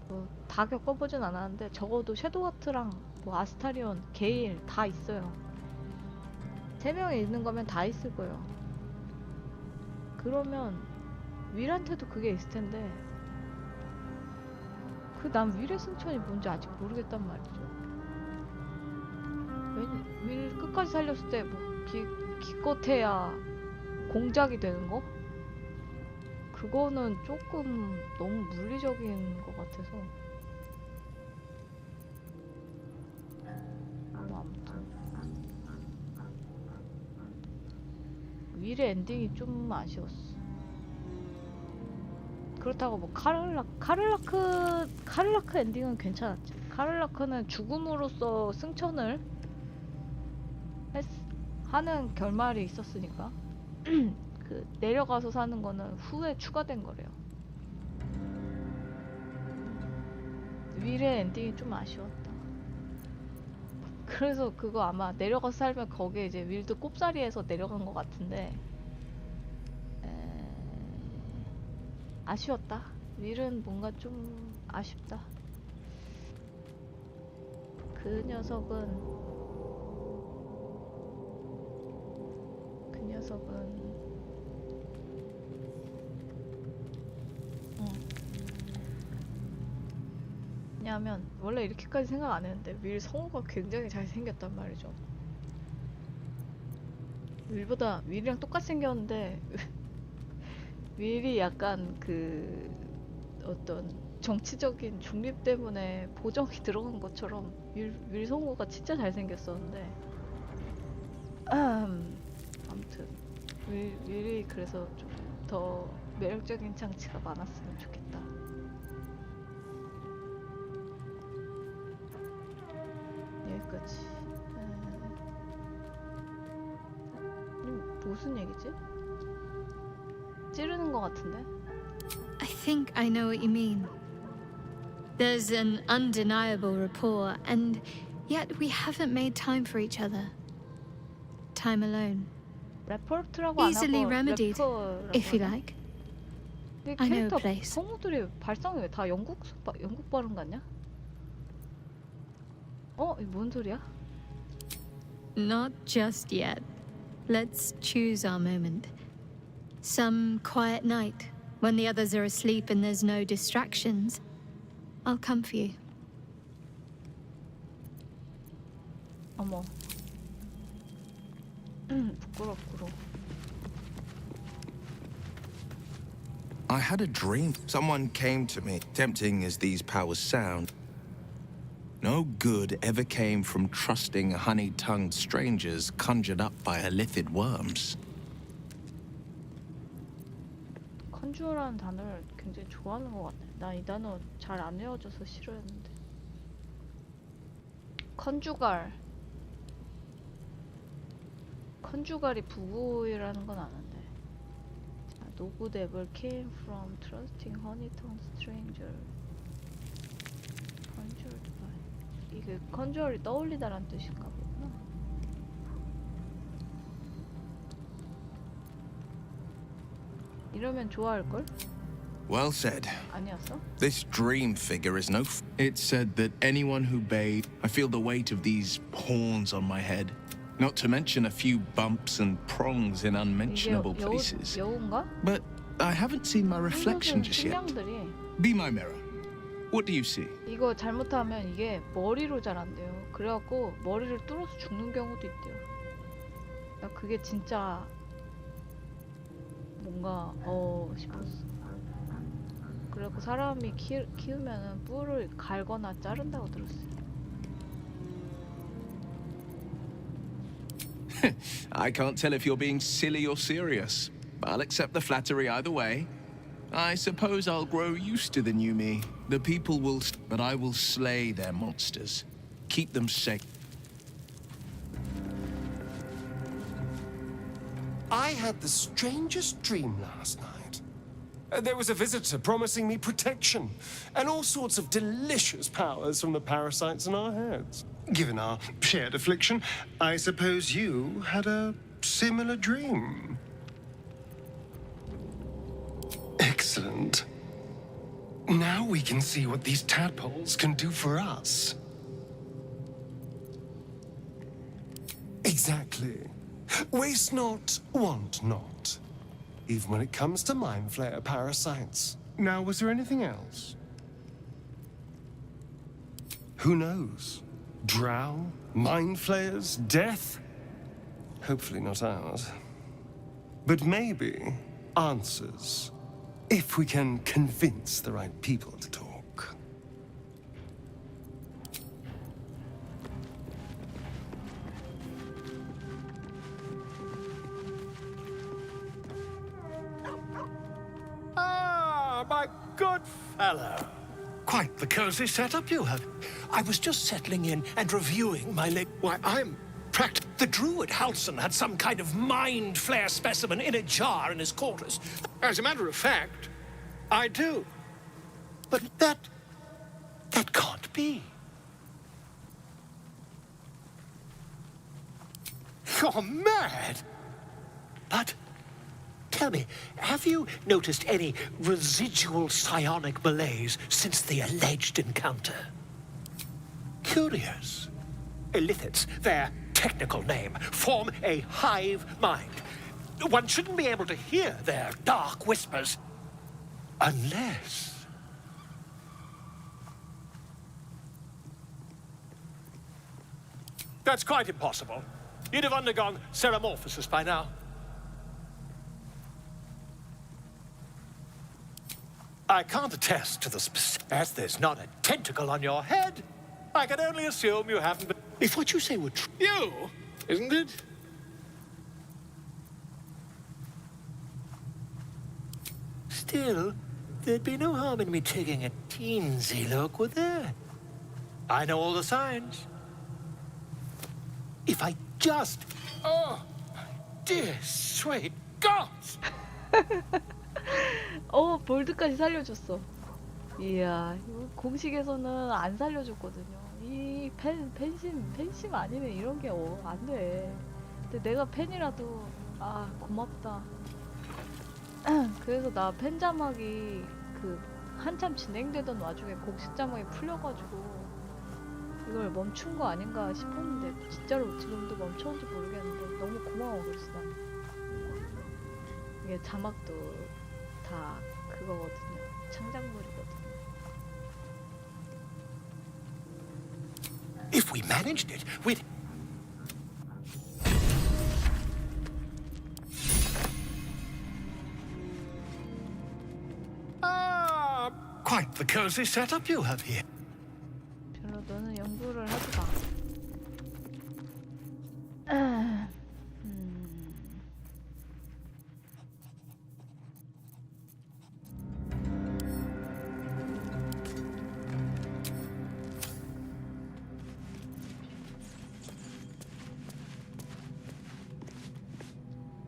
[SPEAKER 1] 뭐 다 겪어보진 않았는데 적어도 섀도우하트랑 뭐 아스타리온, 게일 다 있어요. 3명이 있는 거면 다 있을 거예요. 그러면 윌한테도 그게 있을 텐데, 난 윌의 승천이 뭔지 아직 모르겠단 말이죠. 윌 끝까지 살렸을 때 뭐 기껏해야 공작이 되는 거? 그거는 조금 너무 물리적인 것 같아서. 뭐 아무튼 윌의 엔딩이 좀 아쉬웠어. 그렇다고 뭐 카를라크 엔딩은 괜찮았죠. 카를라크는 죽음으로써 승천을 하는 결말이 있었으니까. 그 내려가서 사는 거는 후에 추가된 거래요. 윌의 엔딩이 좀 아쉬웠다. 그래서 그거 아마 내려가서 살면 거기에 이제 윌도 꼽사리에서 내려간 것 같은데, 아쉬웠다. 윌은 뭔가 좀 아쉽다. 그 녀석은 왜냐하면 원래 이렇게까지 생각 안 했는데 윌 성우가 굉장히 잘생겼단 말이죠. 윌이랑 똑같이 생겼는데 윌이 약간 그 어떤 정치적인 중립 때문에 보정이 들어간 것처럼 윌 성우가 진짜 잘생겼었는데 아무튼 윌이 그래서 좀 더 매력적인 장치가 많았으면 좋겠다. 여기까지. 무슨 얘기지? 찌르는 것 같은데?
[SPEAKER 15] I think I know what you mean. There's an undeniable rapport, and yet we haven't made time for each other. Time alone.
[SPEAKER 1] 레포트라고 안
[SPEAKER 15] Easily
[SPEAKER 1] 하고
[SPEAKER 15] remedied,
[SPEAKER 1] 래퍼라고
[SPEAKER 15] if you
[SPEAKER 1] 하나?
[SPEAKER 15] like.
[SPEAKER 1] 근데
[SPEAKER 15] I know a
[SPEAKER 1] 캐릭터
[SPEAKER 15] place.
[SPEAKER 1] 성우들이 발성이 왜 다 영국 발음 같냐? 이거 뭔 소리야?
[SPEAKER 15] Not just yet. Let's choose our moment. Some quiet night, when the others are asleep and there's no distractions, I'll come for you.
[SPEAKER 1] 어머. 부끄럽구로.
[SPEAKER 3] I had a dream. Someone came to me, tempting as these powers sound. No good ever came from trusting honey-tongued strangers conjured up by elithid worms.
[SPEAKER 1] 컨주어라는 단어를 굉장히 좋아하는 것 같아. 나 이 단어 잘 안 외워져서 싫어했는데. 컨주갈이 부부이라는 건 아는데. 자, no good ever came from trusting honey-tongued stranger. conjured by. 이게 컨주얼이 떠올리다란 뜻인가 보구나. 이러면 좋아할걸?
[SPEAKER 3] Well said.
[SPEAKER 1] 아니었어?
[SPEAKER 3] This dream figure is no It said that anyone who bathed, I feel the weight of these horns on my head. Not to mention a few bumps and prongs in unmentionable places.
[SPEAKER 1] 여우인가?
[SPEAKER 3] But I haven't seen my reflection just yet.
[SPEAKER 1] 식량들이
[SPEAKER 3] Be my mirror. What do you see?
[SPEAKER 1] 이거 잘못하면 이게 머리로 잘 안 돼요. 그래갖고 머리를 뚫어서 죽는 경우도 있대요. 나 그게 진짜 뭔가 싶었어. 그래갖고 사람이 키우면은 뿔을 갈거나 자른다고 들었어요.
[SPEAKER 3] I can't tell if you're being silly or serious. I'll accept the flattery either way. I suppose I'll grow used to the new me. The people will, but I will slay their monsters. Keep them safe.
[SPEAKER 6] I had the strangest dream last night. There was a visitor promising me protection and all sorts of delicious powers from the parasites in our heads. Given our shared affliction, I suppose you had a similar dream. Excellent. Now we can see what these tadpoles can do for us. Exactly. Waste not, want not. Even when it comes to mind flayer parasites. Now, was there anything else? Who knows? Drow? Mind flayers? Death? Hopefully not ours. But maybe answers. If we can convince the right people to talk.
[SPEAKER 11] Ah, my good fellow. Quite the cozy setup you have. I was just settling in and reviewing my Why, I'm the druid Halson had some kind of mind flare specimen in a jar in his quarters. As a matter of fact, I do. But that can't be. You're mad. But tell me, have you noticed any residual psionic malaise since the alleged encounter? Curious. Illithids, their technical name, form a hive mind. One shouldn't be able to hear their dark whispers unless... That's quite impossible. You'd have undergone ceramorphosis by now. I can't attest to the specifics, as there's not a tentacle on your head. I can only assume you haven't been... If what you say were true... You, isn't it? Still, there'd be no harm in me taking a teensy look, would there? I know all the signs. If I just... Oh, dear sweet God!
[SPEAKER 1] 볼드까지 살려줬어. 이야, 이거 공식에서는 안 살려줬거든요. 이 팬심 아니면 이런 게 안 돼. 근데 내가 팬이라도 고맙다. 그래서 나 팬 자막이 한참 진행되던 와중에 공식 자막이 풀려가지고 이걸 멈춘 거 아닌가 싶었는데 진짜로 지금도 멈췄는지 모르겠는데 너무 고마워. 그래서 난 이게 자막도 다 그거거든요. 창작물이거든요.
[SPEAKER 11] If we managed it, we'd... Quite the cozy setup you have here.
[SPEAKER 1] 별로 너는 연구를 하지 마.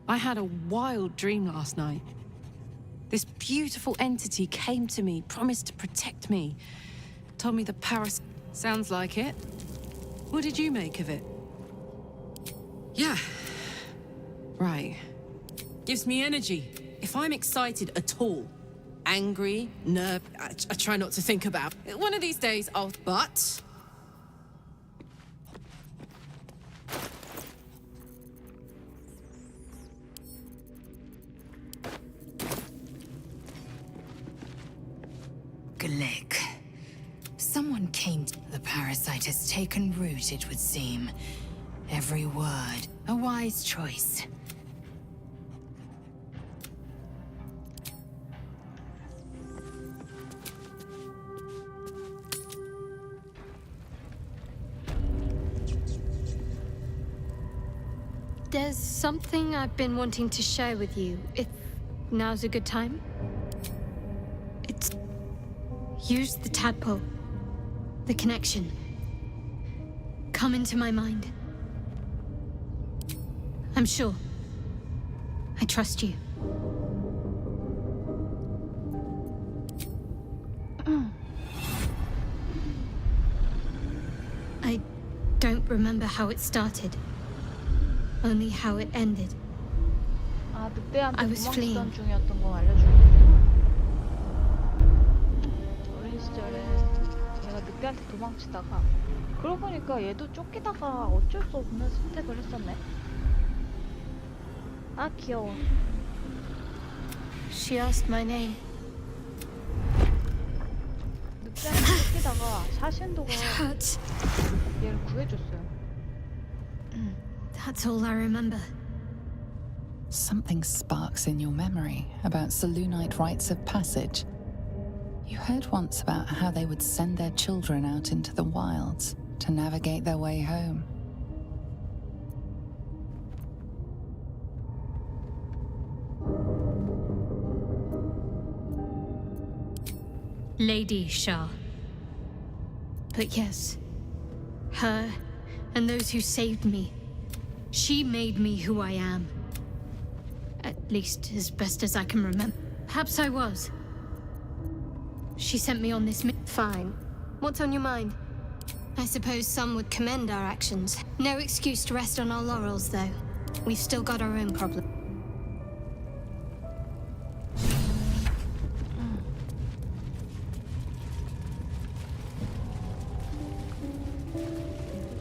[SPEAKER 21] I had a wild dream last night. This beautiful entity came to me, promised to protect me. Told me the Paris... Sounds like it. What did you make of it? Yeah. Right. Gives me energy. If I'm excited at all, angry, I try not to think about it. One of these days I'll... But...
[SPEAKER 16] Glick. Someone came. The parasite has taken root, it would seem. Every word, a wise choice.
[SPEAKER 15] There's something I've been wanting to share with you, if now's a good time. Use the tadpole. The connection. Come into my mind. I'm sure. I trust you. I don't remember how it started. Only how it ended. I was fleeing.
[SPEAKER 1] 중이었던 거 알려줄게. 시절에 얘가 늑대한테 도망치다가 그러고 보니까 얘도 쫓기다가 어쩔 수 없는 선택을 했었네. 귀여워.
[SPEAKER 15] She asked my name.
[SPEAKER 1] 늑대한테 쫓기다가 사신도가 얘를 구해줬어요.
[SPEAKER 15] That's all I remember.
[SPEAKER 4] Something sparks in your memory about Selûnite rites of passage. You heard once about how they would send their children out into the wilds to navigate their way home.
[SPEAKER 15] Lady Shah. But yes, her and those who saved me. She made me who I am. At least as best as I can remember. Perhaps I was. She sent me on this Fine. What's on your mind? I suppose some would commend our actions. No excuse to rest on our laurels, though. We've still got our own problem.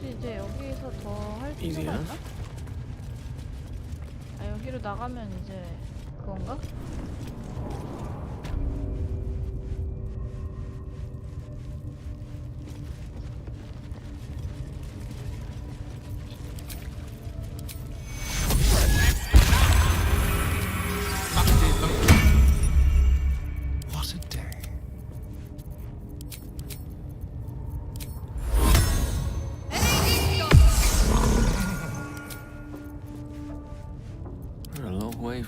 [SPEAKER 1] 이제 여기서 더 할 필요가 있나? 여기로 나가면 이제 그건가?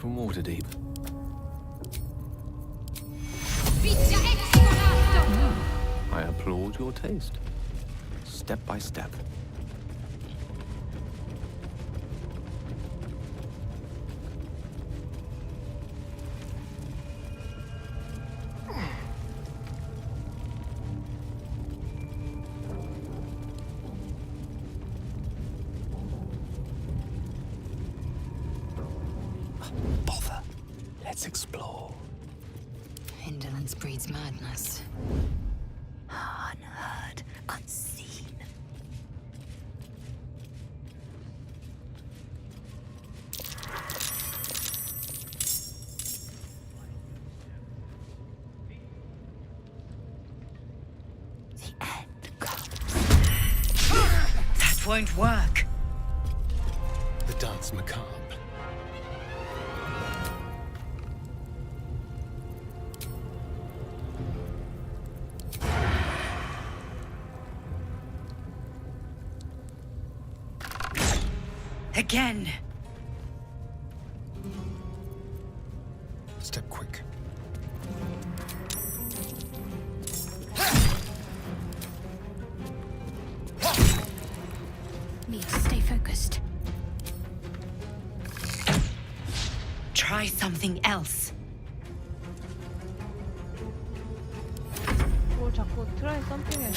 [SPEAKER 8] from Waterdeep. I applaud your taste. Step by step.
[SPEAKER 3] Bother. Let's explore.
[SPEAKER 16] Indolence breeds madness. Unheard, unseen. The end comes. That won't work.
[SPEAKER 6] The dance macabre.
[SPEAKER 16] Again.
[SPEAKER 6] Step quick.
[SPEAKER 15] Need to stay focused.
[SPEAKER 16] Try something else.
[SPEAKER 1] 뭘 자꾸 트라이 썸띵해.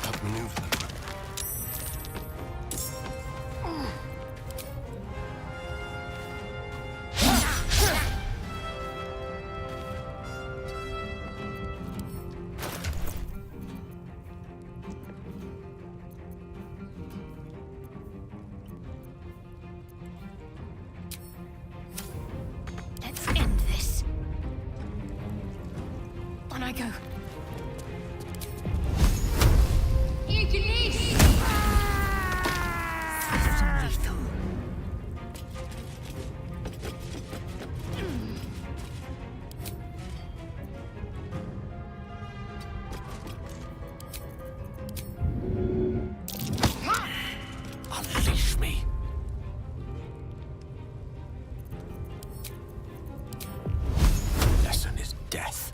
[SPEAKER 6] Outmaneuver them.
[SPEAKER 15] Let's end this. On I go. Swift and lethal.
[SPEAKER 3] Unleash me. Lesson is death.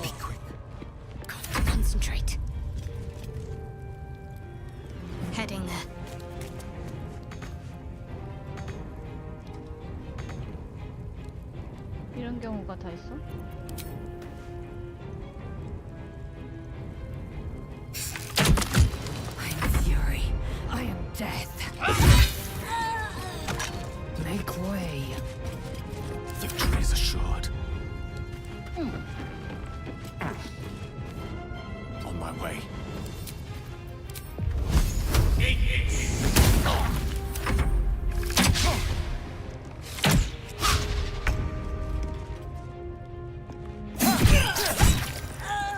[SPEAKER 6] Be quick.
[SPEAKER 15] Concentrate. Heading there.
[SPEAKER 1] 이런 경우가 다 있어?
[SPEAKER 16] I am fury. I am death. Make way.
[SPEAKER 3] Victory is assured. On my way.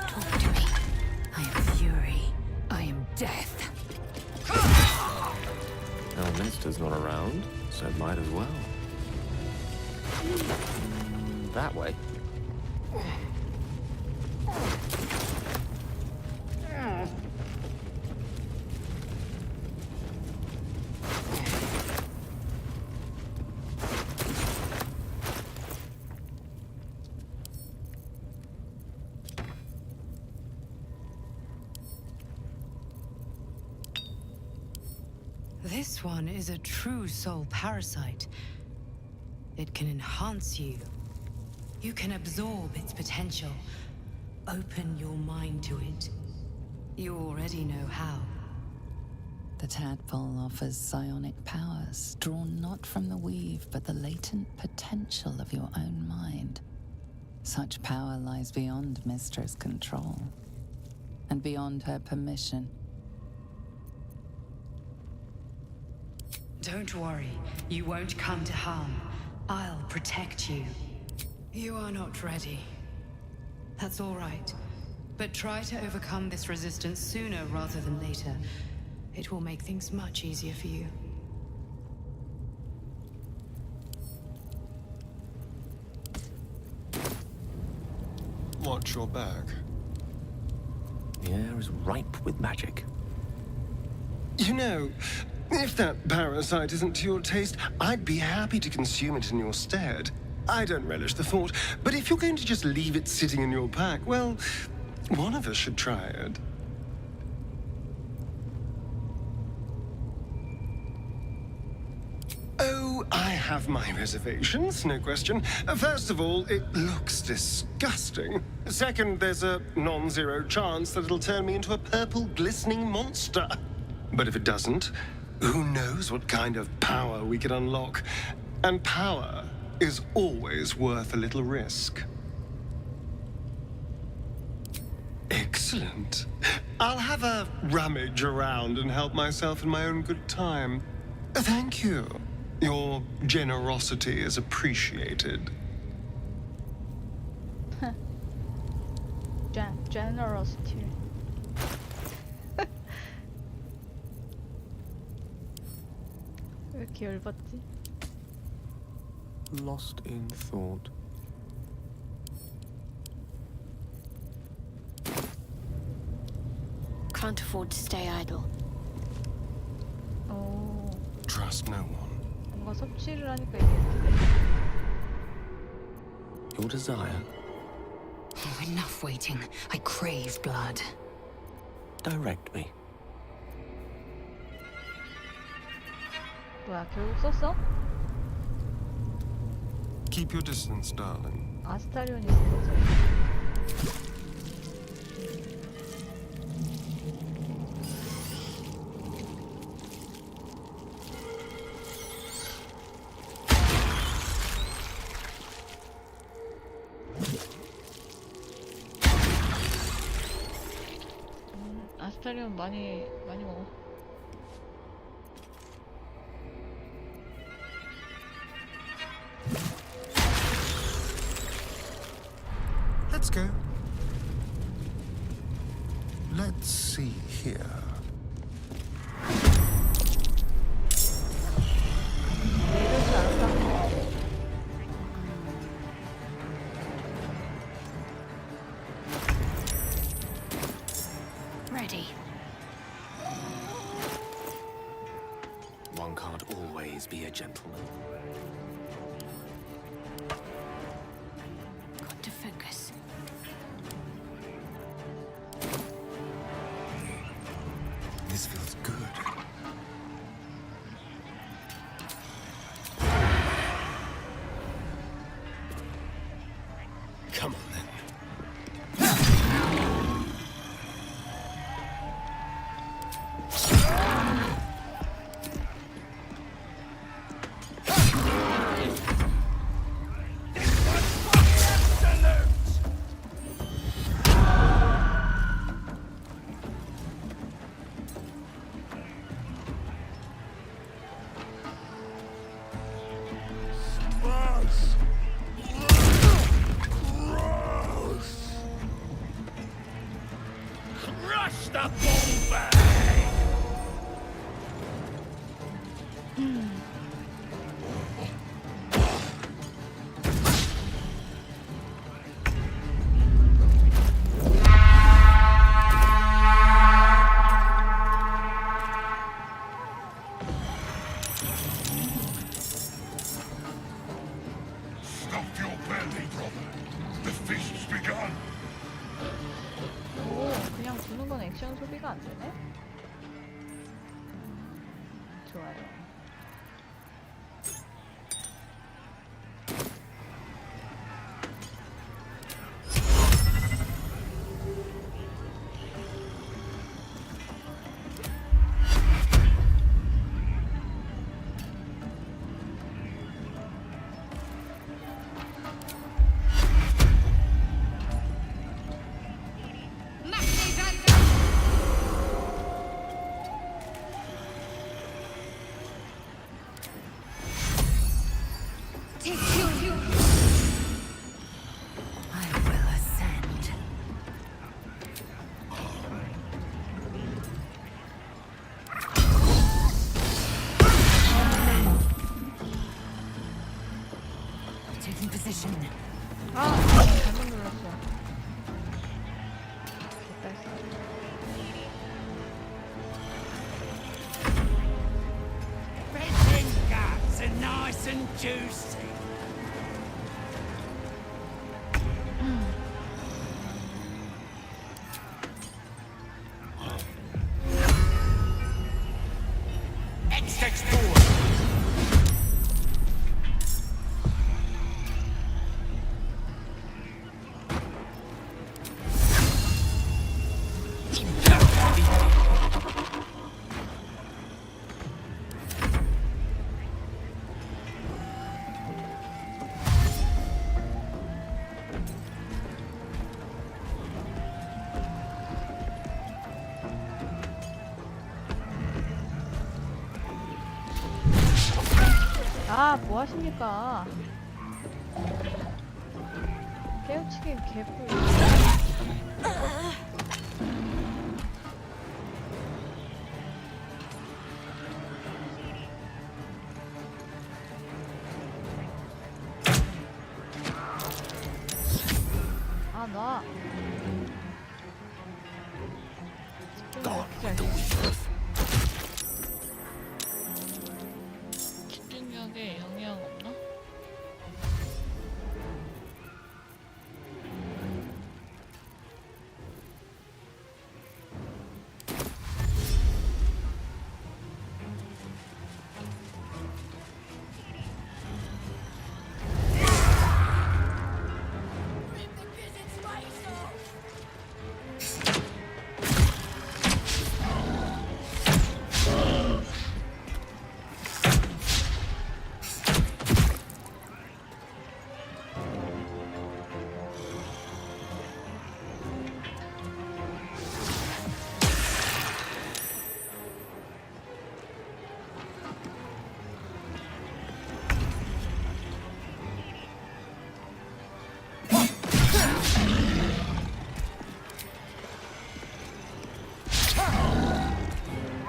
[SPEAKER 16] Talk to me. I am fury. I am death.
[SPEAKER 8] Elminster's not around, so might as well. That way.
[SPEAKER 21] This one is a true soul parasite. It can enhance you. You can absorb its potential. Open your mind to it. You already know how.
[SPEAKER 4] The tadpole offers psionic powers, drawn not from the weave, but the latent potential of your own mind. Such power lies beyond Mistra's control, and beyond her permission.
[SPEAKER 16] Don't worry, you won't come to harm. I'll protect you. You are not ready. That's all right. But try to overcome this resistance sooner rather than later. It will make things much easier for you.
[SPEAKER 20] Watch your back.
[SPEAKER 7] The air is ripe with magic.
[SPEAKER 6] You know, if that parasite isn't to your taste, I'd be happy to consume it in your stead. I don't relish the thought, but if you're going to just leave it sitting in your pack, well, one of us should try it. Oh, I have my reservations, no question. First of all, it looks disgusting. Second, there's a non-zero chance that it'll turn me into a purple glistening monster. But if it doesn't, who knows what kind of power we can unlock. And power is always worth a little risk. Excellent. I'll have a rummage around and help myself in my own good time. Thank you. Your generosity is appreciated.
[SPEAKER 1] Generosity. 왜 이렇게 열받지?
[SPEAKER 8] Lost in thought.
[SPEAKER 15] Can't afford to stay idle.
[SPEAKER 1] 오,
[SPEAKER 6] Trust no one.
[SPEAKER 1] 뭔가 섭취를 하니까 이게 이렇게 돼.
[SPEAKER 7] Your desire?
[SPEAKER 16] Oh, enough waiting. I crave blood.
[SPEAKER 7] Direct me.
[SPEAKER 1] 뭐야, 결국 썼어?
[SPEAKER 20] Keep your distance, darling.
[SPEAKER 1] 아스타리온이 쓴 거죠. 아스타리온 많이 먹어.
[SPEAKER 20] Let's go. Let's see here.
[SPEAKER 16] Ready.
[SPEAKER 7] One can't always be a gentleman.
[SPEAKER 16] Got to focus.
[SPEAKER 20] This feels good. Come on then.
[SPEAKER 17] Crush the bull bag!
[SPEAKER 2] Stop your belly, brother. The feast's begun.
[SPEAKER 1] 오, 그냥 두는 건 액션 소비가 안 되네? 좋아요.
[SPEAKER 16] I will ascend. Taking position.
[SPEAKER 1] 잘못 눌렀어.
[SPEAKER 7] Resin guts are nice and juicy. X-Tex forward.
[SPEAKER 1] 뭐 하십니까? 깨우치긴 개뿔. 놔. 집중력에 영향 없나?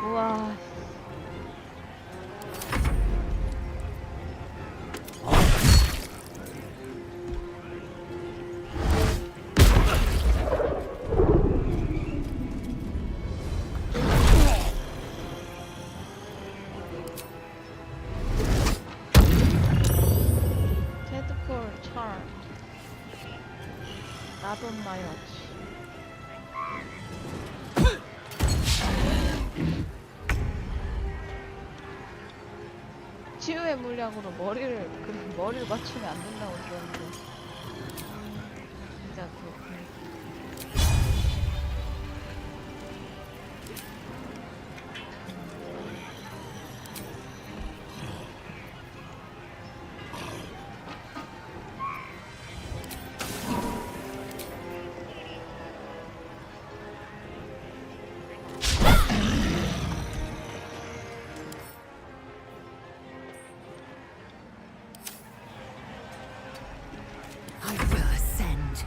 [SPEAKER 1] 우와. 테드폴 찰. 나돈 마이어치. 치유의 물약으로 머리를 맞추면 안 된다고 들었는데 진짜 그렇군요.
[SPEAKER 16] I will ascend.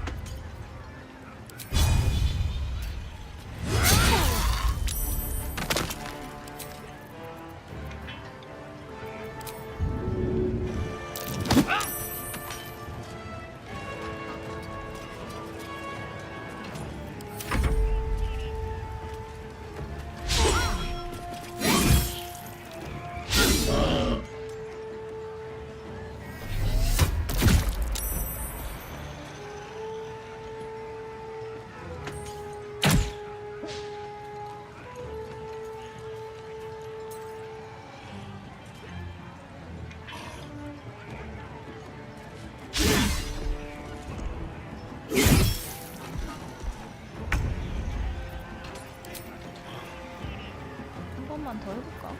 [SPEAKER 1] 한 번만 더 해볼까?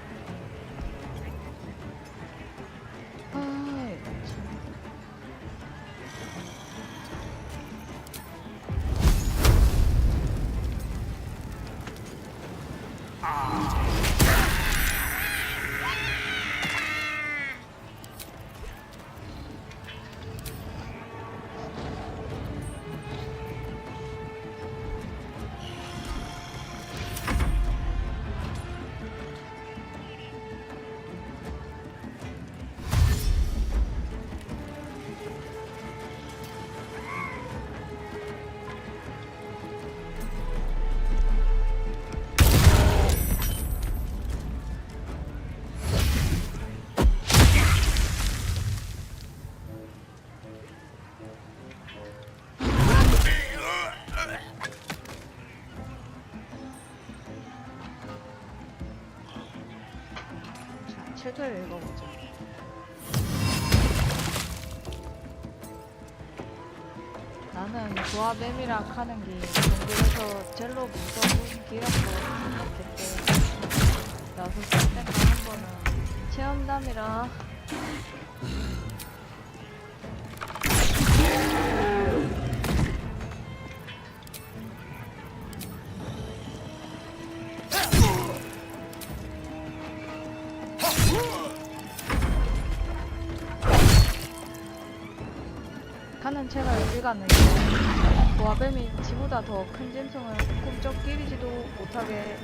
[SPEAKER 1] 아, 이거 참. 책을 읽어보자. 나는 조합뱀이라 하는 게 동굴에서 젤로 무서운 길었고 생각했대. 나서 살때 가는 거는 체험담이라. 하는 책을 읽었는데 보아뱀이 지보다 더 큰 짐승을 꿈쩍 끼리지도 못하게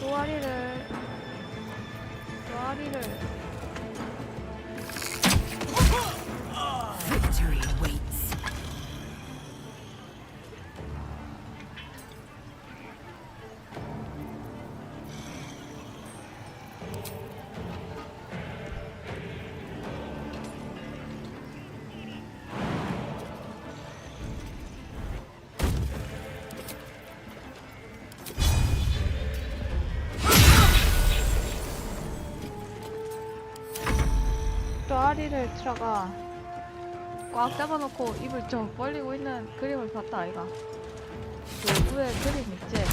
[SPEAKER 1] 또아리를
[SPEAKER 16] Victory awaits.
[SPEAKER 1] 또아리를 틀어가 꽉 잡아놓고 입을 쩍 벌리고 있는 그림을 봤다 아이가. 그 위에 그림 있지?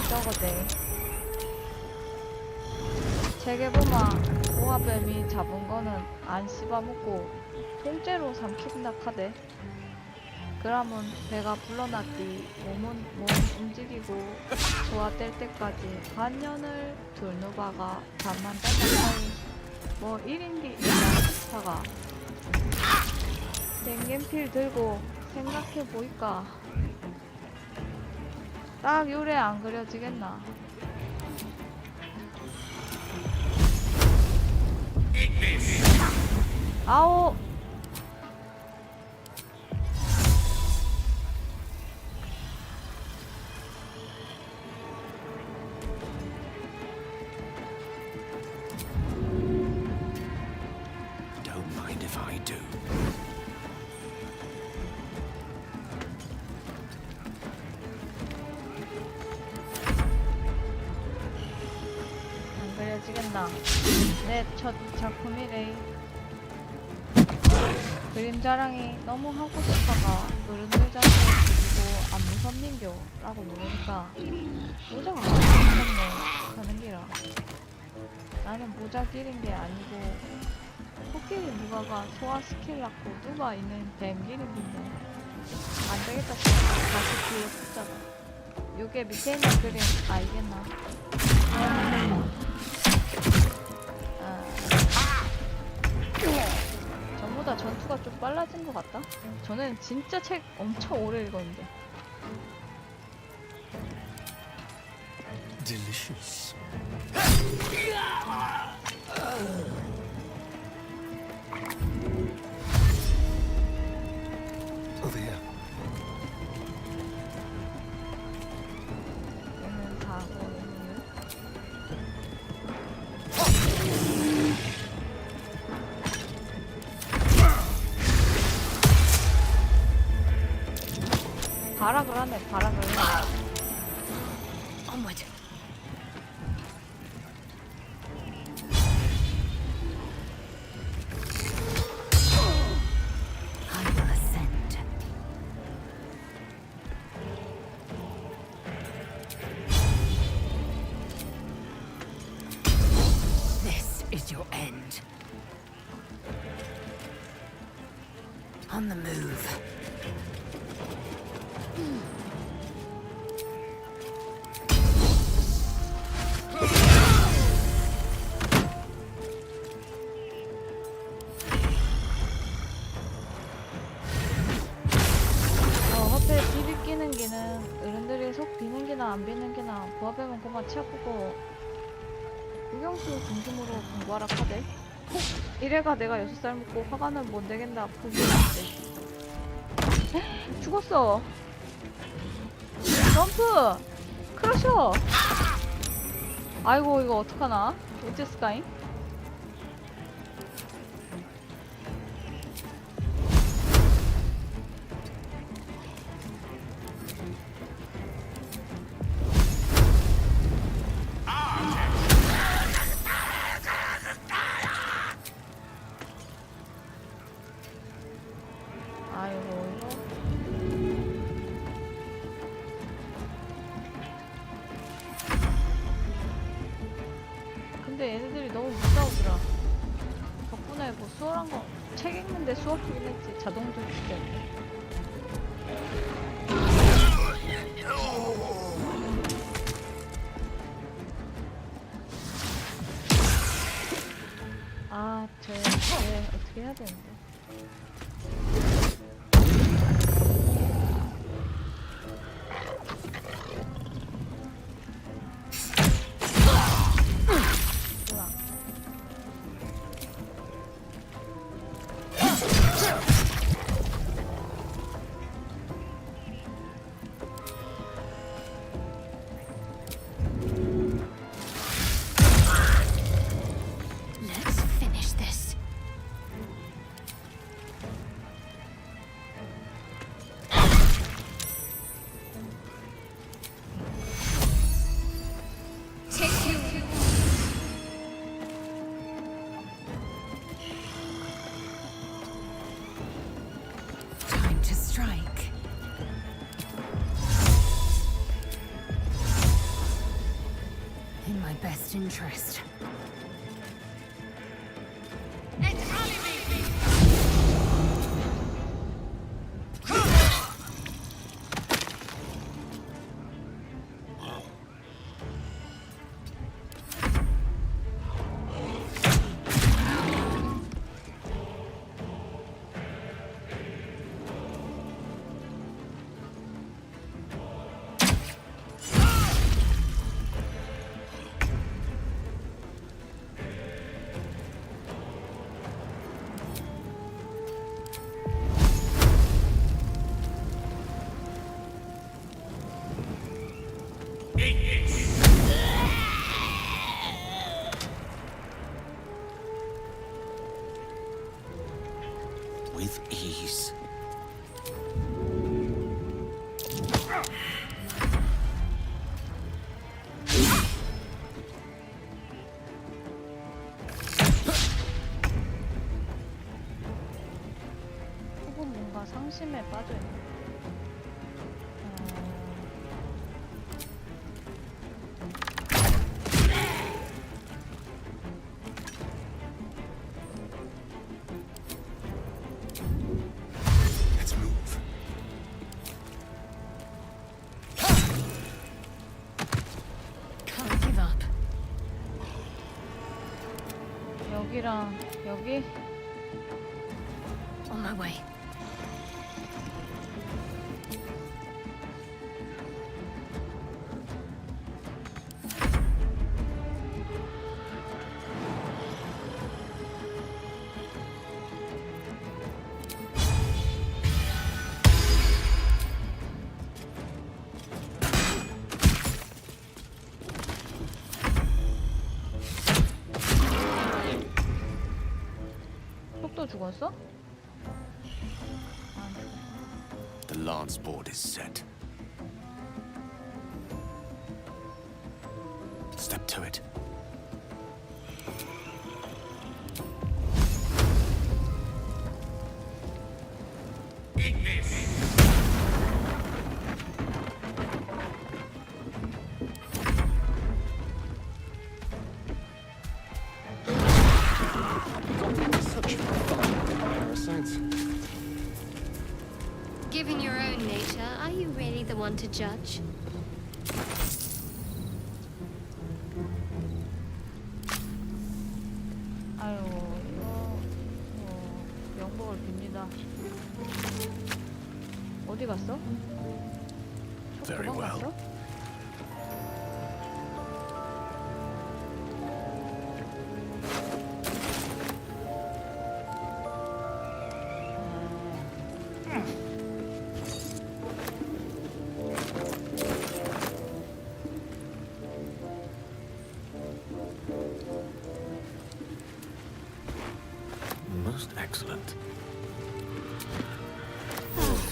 [SPEAKER 1] 저거대. 책에 보면 보아뱀이 잡은 거는 안 씹어먹고 통째로 삼킨다 카대. 그러면 배가 불러났디 몸 움직이고 소화될 때까지 반년을 둘누바가 잠만 자는 사이 뭐 1인기 사가 땡겐필 들고 생각해 보이까 딱 요래 안 그려지겠나. 아오.
[SPEAKER 7] Don't mind if I do.
[SPEAKER 1] 안 그려지겠나. 내 첫 작품이래. 그림 자랑이 너무 하고 싶다가 어른들 자리에 주고 안 무섭nin겨 라고 물으니까 모자가 안 무섭네 하는 기라. 나는 모자 기린 게 아니고 코끼리 누가가 소화시키려고 누가 있는 뱀 기린인데 안 되겠다 싶어서 다시 뒤에 붙잡아. 요게 밑에 있는 그림 알겠나? 전보다 전투가 좀 빨라진 것 같다? 저는 진짜 책 엄청 오래 읽었는데.
[SPEAKER 11] Delicious. Over here.
[SPEAKER 1] 얘는 다 거기는 발악을 하네, 발악을.
[SPEAKER 16] Onward. I will ascend. This is your end. On the move.
[SPEAKER 1] 헛배 비비끼는 기는 어른들이 속 비는 기나 안 비는 기나 부하뱀은 그만 치아프고 유경수 중심으로 공부하라 카대. 이래가 내가 6살 먹고 화가는 못 되겠나 포기했대. 죽었어. 점프! 크러셔! 아이고 이거 어떡하나? 어째스까잉? 근데 얘네들이 너무 무서우더라. 덕분에 뭐 수월한 거 책 읽는데 수월하긴 했지. 자동 조립 때문에. 아, 쟤 어떻게 해야 되는데?
[SPEAKER 15] Let's finish this.
[SPEAKER 16] Time to strike. In my best interest.
[SPEAKER 7] With ease.
[SPEAKER 1] 혹은 뭔가 상심에 빠져있네.
[SPEAKER 11] Let's move.
[SPEAKER 15] Can't give up.
[SPEAKER 1] 여기랑 여기?
[SPEAKER 15] On my way.
[SPEAKER 1] 속도 죽었어?
[SPEAKER 8] The lance board is set. Step to it.
[SPEAKER 6] Such fun, parasites.
[SPEAKER 15] Given your own nature, are you really the one to judge?
[SPEAKER 1] 아유, 이거 영복을 빕니다. 어디 갔어?
[SPEAKER 8] Very well.
[SPEAKER 1] 도망갔어?
[SPEAKER 8] Most excellent.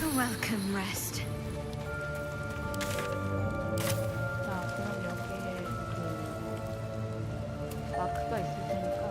[SPEAKER 15] A welcome rest.
[SPEAKER 1] 자, 그럼 여기에 그 마크가 있을 테니까.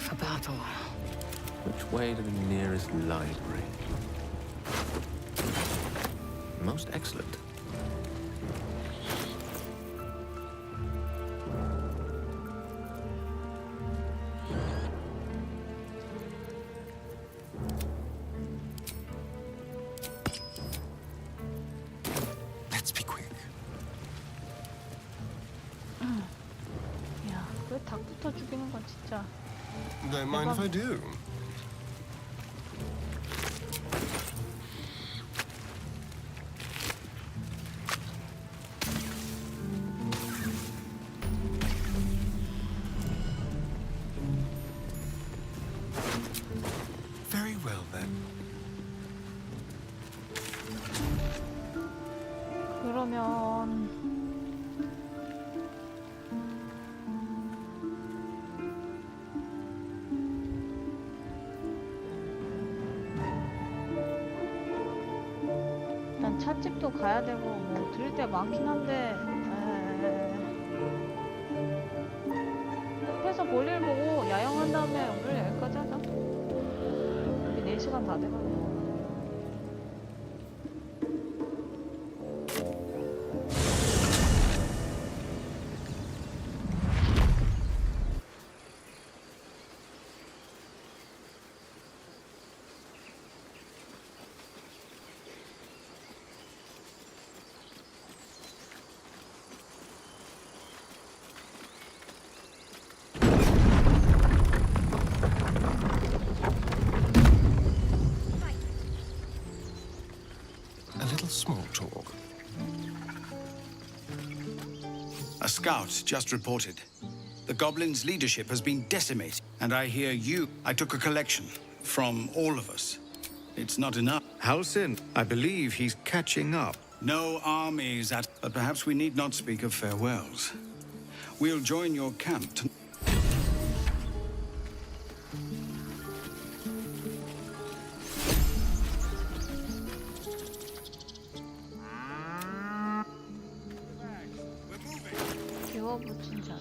[SPEAKER 16] for battle.
[SPEAKER 8] Which way to the nearest library? Most excellent.
[SPEAKER 20] Let's be quick.
[SPEAKER 1] 야, 왜 닭부터 죽이는 건 진짜.
[SPEAKER 6] Don't mind if I do. Very well then.
[SPEAKER 1] 그러면 일단 찻집도 가야 되고 뭐 들릴 데 많긴 한데 옆에서 볼일 보고 야영한 다음에 오늘 여기까지 하자. 우리 4시간 다 돼가네.
[SPEAKER 6] A little small talk.
[SPEAKER 2] A scout just reported. The goblins' leadership has been decimated, and I hear I took a collection from all of us. It's not enough. Halsin, I believe he's catching up. No armies but perhaps we need not speak of farewells. We'll join your camp.
[SPEAKER 1] 비워붙인 잔.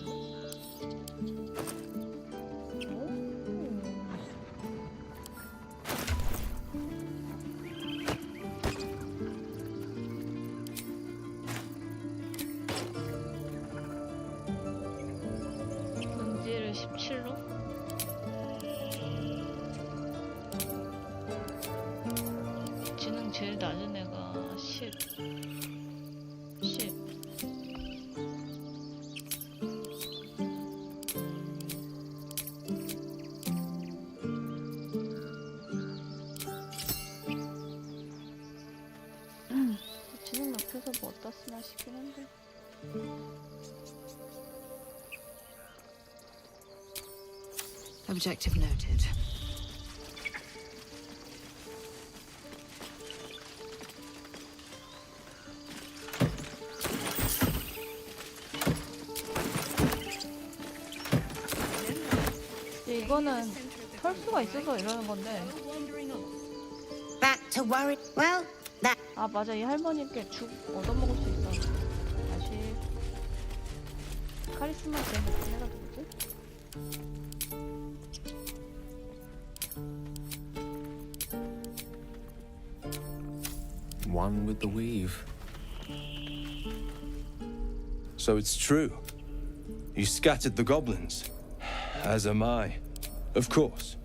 [SPEAKER 1] 문지를 17로? 지능 제일 낮은 애가 10. 지능 높여서 뭐 어디다 쓰나 싶긴 한데.
[SPEAKER 16] Objective noted.
[SPEAKER 1] 이거는 혈수가 있어서 이러는 건데.
[SPEAKER 13] Back to worry. Well, that.
[SPEAKER 1] 아 맞아, 이 할머니께 죽 얻어먹을 수 있어. 다시 카리스마 제일 높은 애가 누구지?
[SPEAKER 8] One with the weave.
[SPEAKER 14] So it's true. You scattered the goblins. As am I. Of course.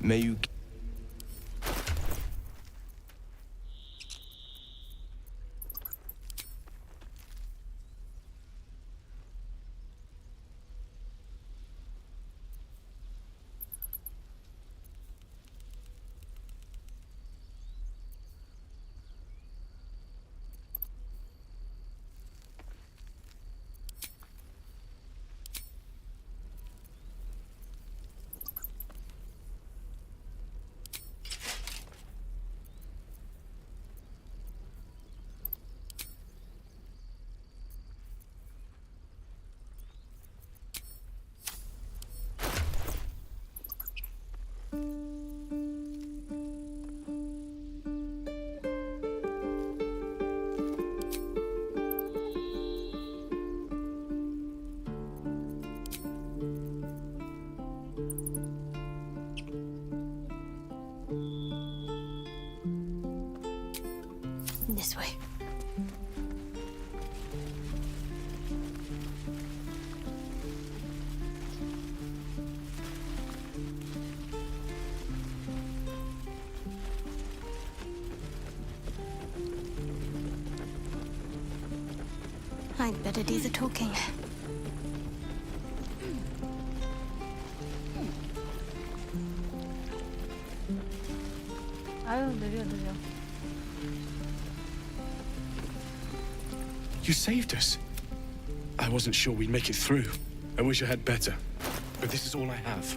[SPEAKER 3] May you...
[SPEAKER 15] This way. I'd better do the talking.
[SPEAKER 1] 아유, 느려.
[SPEAKER 5] You saved us. I wasn't sure we'd make it through. I wish I had better. But this is all I have.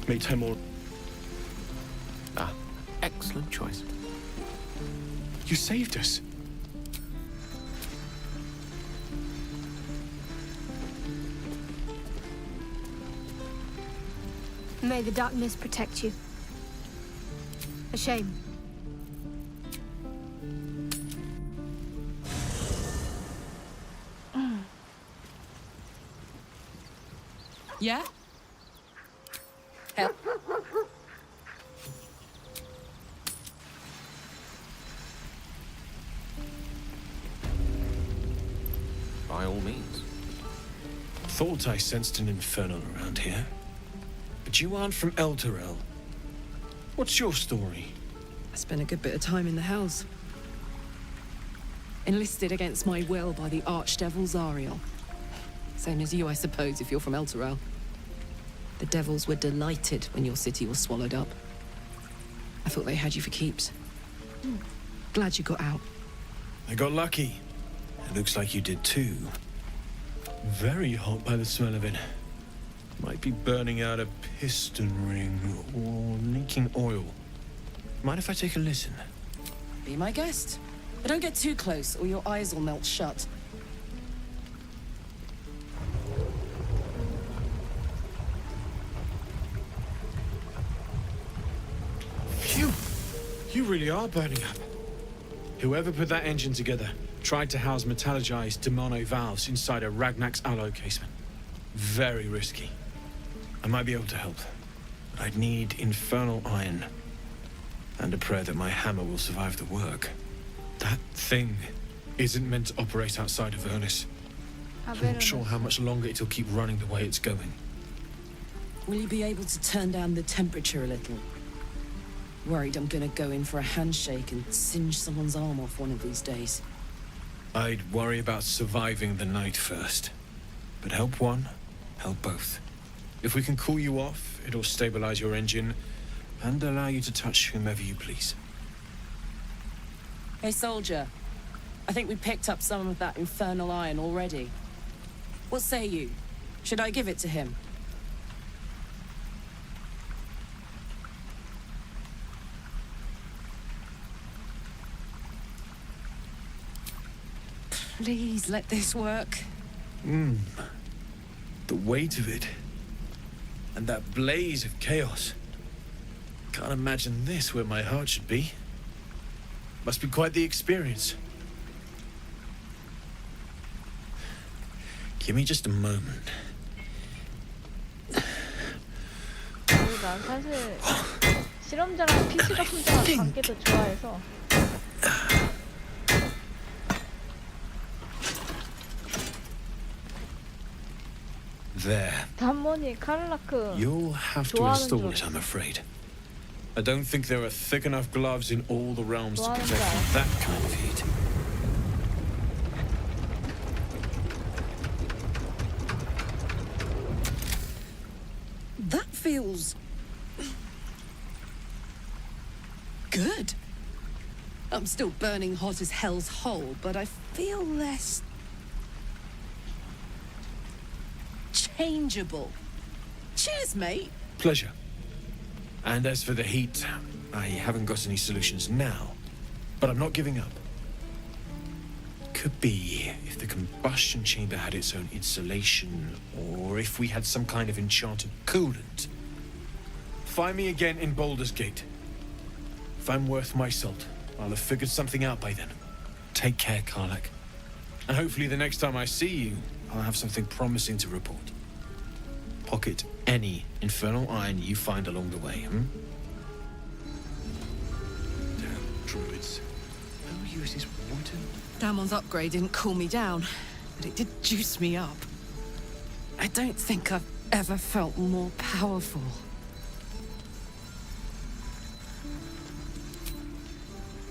[SPEAKER 5] May time more.
[SPEAKER 8] Excellent choice.
[SPEAKER 5] You saved us.
[SPEAKER 15] May the darkness protect you. A shame.
[SPEAKER 21] Yeah? Help.
[SPEAKER 8] By all means.
[SPEAKER 5] Thought I sensed an infernal around here. But you aren't from Elturel. What's your story?
[SPEAKER 21] I spent a good bit of time in the Hells. Enlisted against my will by the Archdevil Zariel. Same as you, I suppose, if you're from Elturel. The devils were delighted when your city was swallowed up. I thought they had you for keeps. Glad you got out.
[SPEAKER 5] I got lucky. It looks like you did too. Very hot by the smell of it. Might be burning out a piston ring or leaking oil. Mind if I take a listen?
[SPEAKER 21] Be my guest. But don't get too close or your eyes will melt shut.
[SPEAKER 5] Phew! You really are burning up. Whoever put that engine together tried to house metallurgized Demono valves inside a Ragnak's alloy casement. Very risky. I might be able to help, but I'd need infernal iron. And a prayer that my hammer will survive the work. That thing isn't meant to operate outside of Vernus. I'm not sure how much longer it'll keep running the way it's going.
[SPEAKER 21] Will you be able to turn down the temperature a little? Worried I'm gonna go in for a handshake and singe someone's arm off one of these days.
[SPEAKER 5] I'd worry about surviving the night first. But help one, help both. If we can cool you off, it'll stabilize your engine and allow you to touch whomever you please.
[SPEAKER 21] Hey, soldier. I think we picked up some of that infernal iron already. What say you? Should I give it to him? Please let this work.
[SPEAKER 5] The weight of it. And that blaze of chaos. Can't imagine this where my heart should be. Must be quite the experience. Give me just a moment.
[SPEAKER 1] 난 사실 실험자랑 PC가 혼자 관계도 좋아해서.
[SPEAKER 5] There.
[SPEAKER 1] 단모니 카를라크
[SPEAKER 5] You'll have to
[SPEAKER 1] 좋아하는
[SPEAKER 5] install
[SPEAKER 1] 줄
[SPEAKER 5] it,
[SPEAKER 1] 알았어.
[SPEAKER 5] I'm afraid. I don't think there are thick enough gloves in all the realms to
[SPEAKER 1] 좋아하는
[SPEAKER 5] protect
[SPEAKER 1] 줄
[SPEAKER 5] from
[SPEAKER 1] 알았어.
[SPEAKER 5] that kind of heat.
[SPEAKER 9] That feels good. I'm still burning hot as hell's hole, but I feel less changeable. Cheers, mate.
[SPEAKER 5] Pleasure. And as for the heat, I haven't got any solutions now, but I'm not giving up. Could be if the combustion chamber had its own insulation, or if we had some kind of enchanted coolant. Find me again in Baldur's Gate. If I'm worth my salt, I'll have figured something out by then. Take care, Karlak. And hopefully the next time I see you, I'll have something promising to report. Pocket any infernal iron you find along the way, hmm?
[SPEAKER 11] Damn druids. Who uses wooden?
[SPEAKER 21] Damon's upgrade didn't cool me down, but it did juice me up. I don't think I've ever felt more powerful.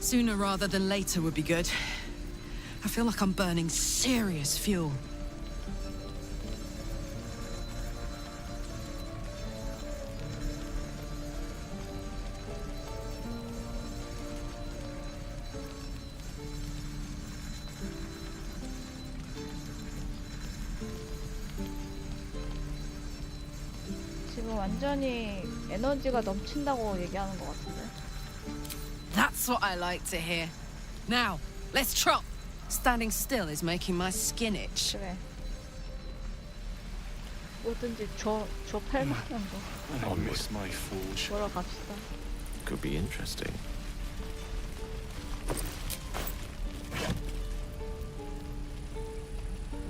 [SPEAKER 21] Sooner rather than later would be good. I feel like I'm burning serious fuel.
[SPEAKER 1] 지금 완전히 에너지가 넘친다고 얘기하는 것 같은데.
[SPEAKER 21] That's what I like to hear. Now, let's trot. Standing still is making my skin itch.
[SPEAKER 1] 그래. 뭐든지 저 팔만한 거
[SPEAKER 8] I miss my forge.
[SPEAKER 1] 보러 갑시다.
[SPEAKER 8] Could be interesting.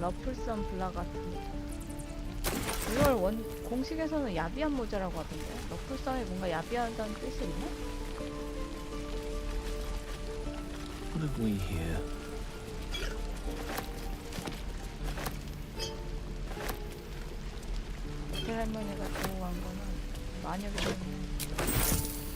[SPEAKER 1] 러플선 블라 같은. 이걸 공식에서는 야비한 모자라고 하던데. 러플선에 뭔가 야비하다는 뜻이 있나?
[SPEAKER 8] What have we here?
[SPEAKER 1] 제 할머니가 두고 간 거는 마녀기 때문에.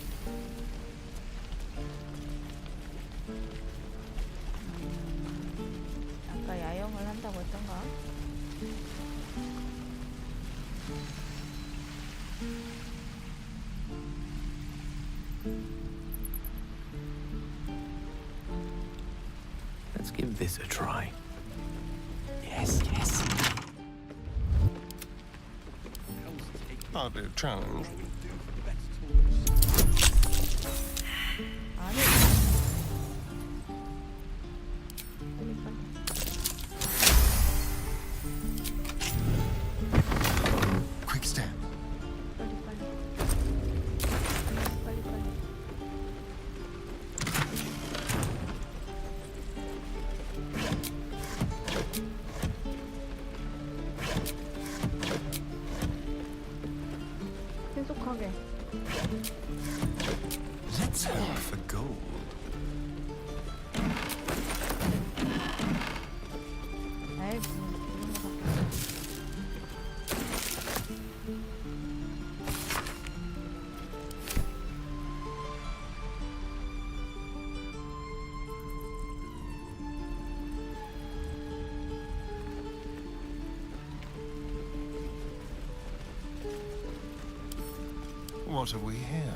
[SPEAKER 1] 아까 야영을 한다고 했던가?
[SPEAKER 8] Let's give this a try. Yes, yes.
[SPEAKER 6] Hardly a challenge.
[SPEAKER 1] 아니.
[SPEAKER 11] Quick step.
[SPEAKER 1] 신속하게.
[SPEAKER 11] Let's hope for gold.
[SPEAKER 1] 에이, 무슨 거
[SPEAKER 6] What have we here?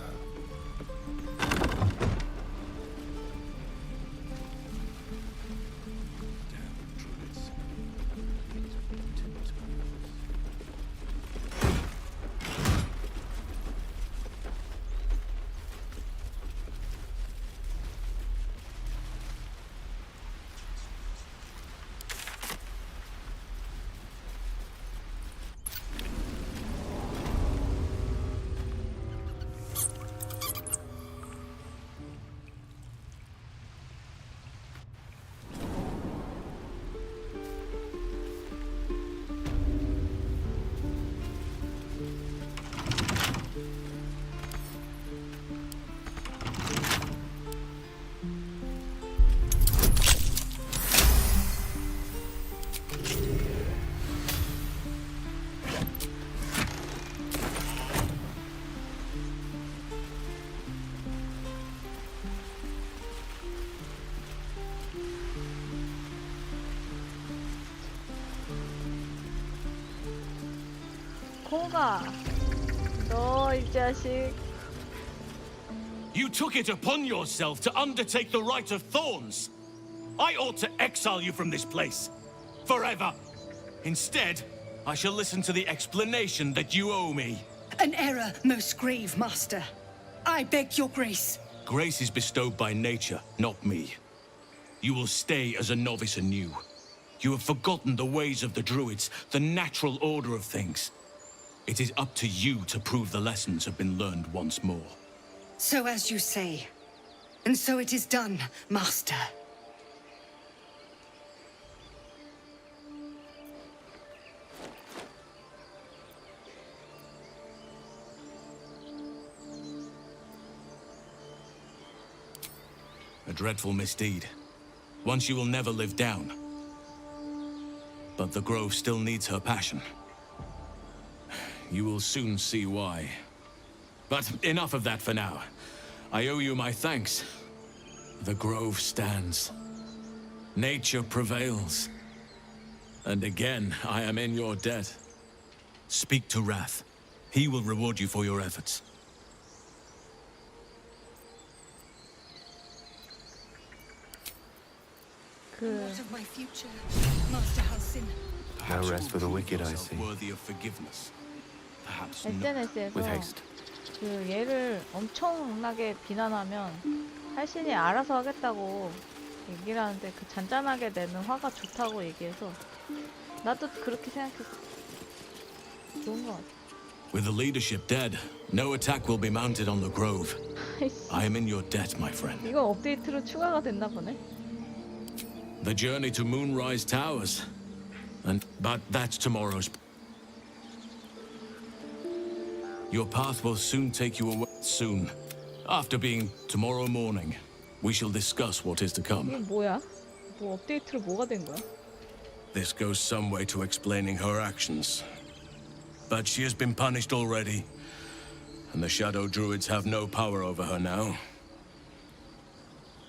[SPEAKER 1] 코가 너 이 자식.
[SPEAKER 10] You took it upon yourself to undertake the rite of thorns. I ought to exile you from this place. Forever. Instead, I shall listen to the explanation that you owe me.
[SPEAKER 18] An error most grave, Master. I beg your grace.
[SPEAKER 10] Grace is bestowed by nature, not me. You will stay as a novice anew. You have forgotten the ways of the druids, the natural order of things. It is up to you to prove the lessons have been learned once more.
[SPEAKER 18] So as you say. And so it is done, Master.
[SPEAKER 10] A dreadful misdeed. Once you will never live down. But the Grove still needs her passion. You will soon see why. But enough of that for now. I owe you my thanks. The Grove stands. Nature prevails. And again, I am in your debt. Speak to Wrath. He will reward you for your efforts.
[SPEAKER 18] What of my future, Master Halsin?
[SPEAKER 14] No rest for the wicked, I see.
[SPEAKER 10] Worthy of forgiveness. Perhaps
[SPEAKER 1] SNS에서
[SPEAKER 14] With haste.
[SPEAKER 1] 그 얘를 엄청나게 비난하면 할신이 알아서 하겠다고 얘기를 하는데 그 잔잔하게 내는 화가 좋다고 얘기해서 나도 그렇게 생각했어. 좋은 것 같아.
[SPEAKER 10] With the leadership dead, no attack will be mounted on the Grove. I am in your debt, my friend.
[SPEAKER 1] 이거 업데이트로 추가가 됐나 보네.
[SPEAKER 10] The journey to Moonrise Towers. But that's tomorrow's. Your path will soon take you away. Soon. After being tomorrow morning, we shall discuss what is to come.
[SPEAKER 1] 이게 뭐야? 뭐 업데이트로 뭐가 된 거야?
[SPEAKER 10] This goes some way to explaining her actions. But she has been punished already, and the Shadow Druids have no power over her now.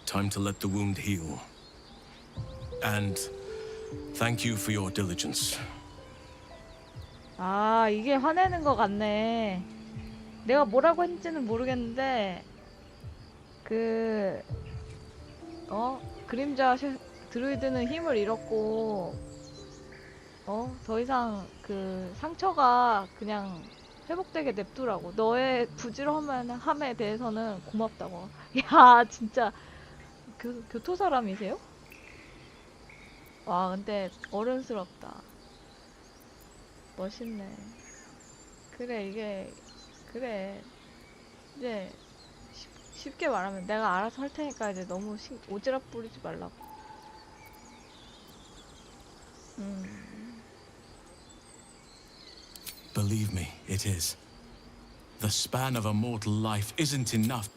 [SPEAKER 10] Time to let the wound heal. And thank you for your diligence.
[SPEAKER 1] 아, 이게 화내는 것 같네. 내가 뭐라고 했는지는 모르겠는데 그림자 드루이드는 힘을 잃었고 더 이상 그 상처가 그냥 회복되게 냅두라고. 너의 부지런함에 대해서는 고맙다고. 야, 진짜 교토 사람이세요? 와, 근데 어른스럽다. 멋있네. 그래, 이제 쉽게 말하면 내가 알아서 할 테니까 이제 너무 오지랖 부리지 말라고.
[SPEAKER 10] Believe me, it is. The span of a mortal life isn't enough.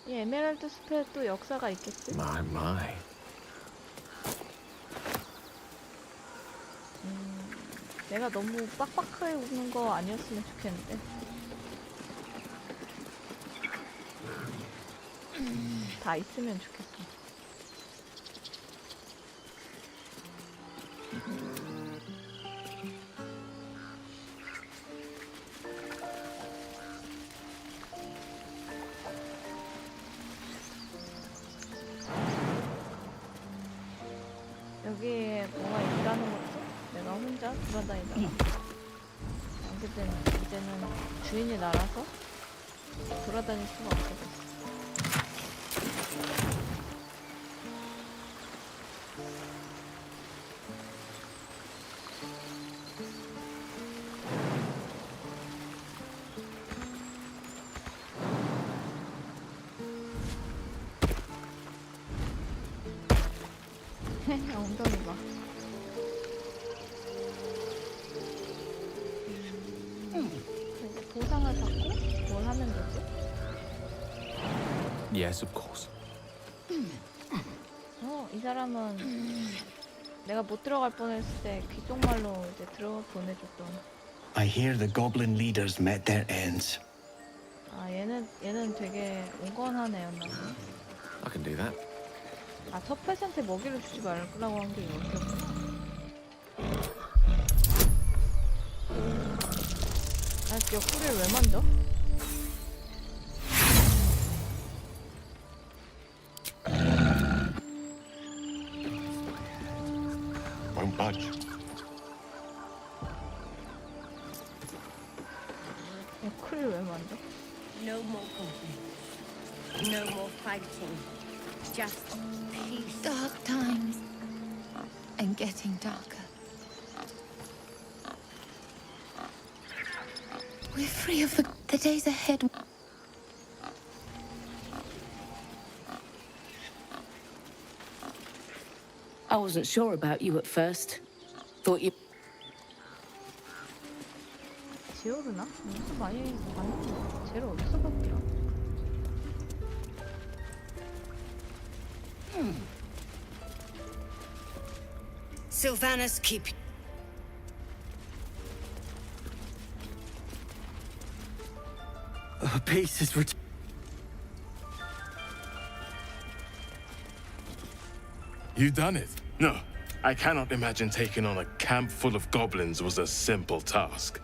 [SPEAKER 1] 이 에메랄드 숲에 또 역사가 있겠지?
[SPEAKER 14] My.
[SPEAKER 1] 내가 너무 빡빡하게 웃는 거 아니었으면 좋겠는데. 다 있으면 좋겠어. 여기에 뭐가 있다는 것도 내가 혼자 돌아다니다가 어쨌든 이제는 주인이 날아서 돌아다닐 수가 없게 됐어. 엉덩이 봐. 이제 보상을 받고 뭘 하면 되지?
[SPEAKER 14] Yes, of course.
[SPEAKER 1] 이 사람은 내가 못 들어갈 뻔했을 때 귀쪽말로 이제 들어 보내줬던.
[SPEAKER 7] I hear the goblin leaders met their ends.
[SPEAKER 1] 아, 얘는 되게 온건한 애였나 보네.
[SPEAKER 14] I can do that.
[SPEAKER 1] 아, 첫 패션한테 먹이를 주지 말라고 한 게 이거였구나. 옆구리를 왜 만져?
[SPEAKER 6] Won't budge.
[SPEAKER 1] 옆구리를 왜 만져?
[SPEAKER 13] No more conflict. No more fighting. Just peace.
[SPEAKER 4] Dark times. And getting darker. We're free of the days ahead.
[SPEAKER 18] I wasn't sure about you at first. Thought you...
[SPEAKER 1] 지오르나? 무슨 많이 봤는데 쟤를 어디서 봤더라?
[SPEAKER 9] Sylvanas, keep...
[SPEAKER 7] Peace is ret...
[SPEAKER 8] You done it? No, I cannot imagine taking on a camp full of goblins was a simple task.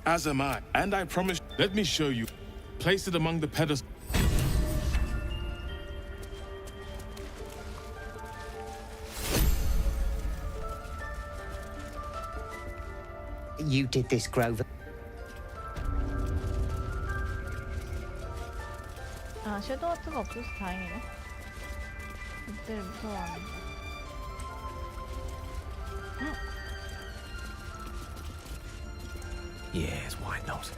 [SPEAKER 8] As am I, and I promise. Let me show you. Place it among the pedestals.
[SPEAKER 7] You did this, Grover.
[SPEAKER 1] 아, 섀도우 아트가 없어서 다행이네. 이때를 무서워하네.
[SPEAKER 14] Yes, why not?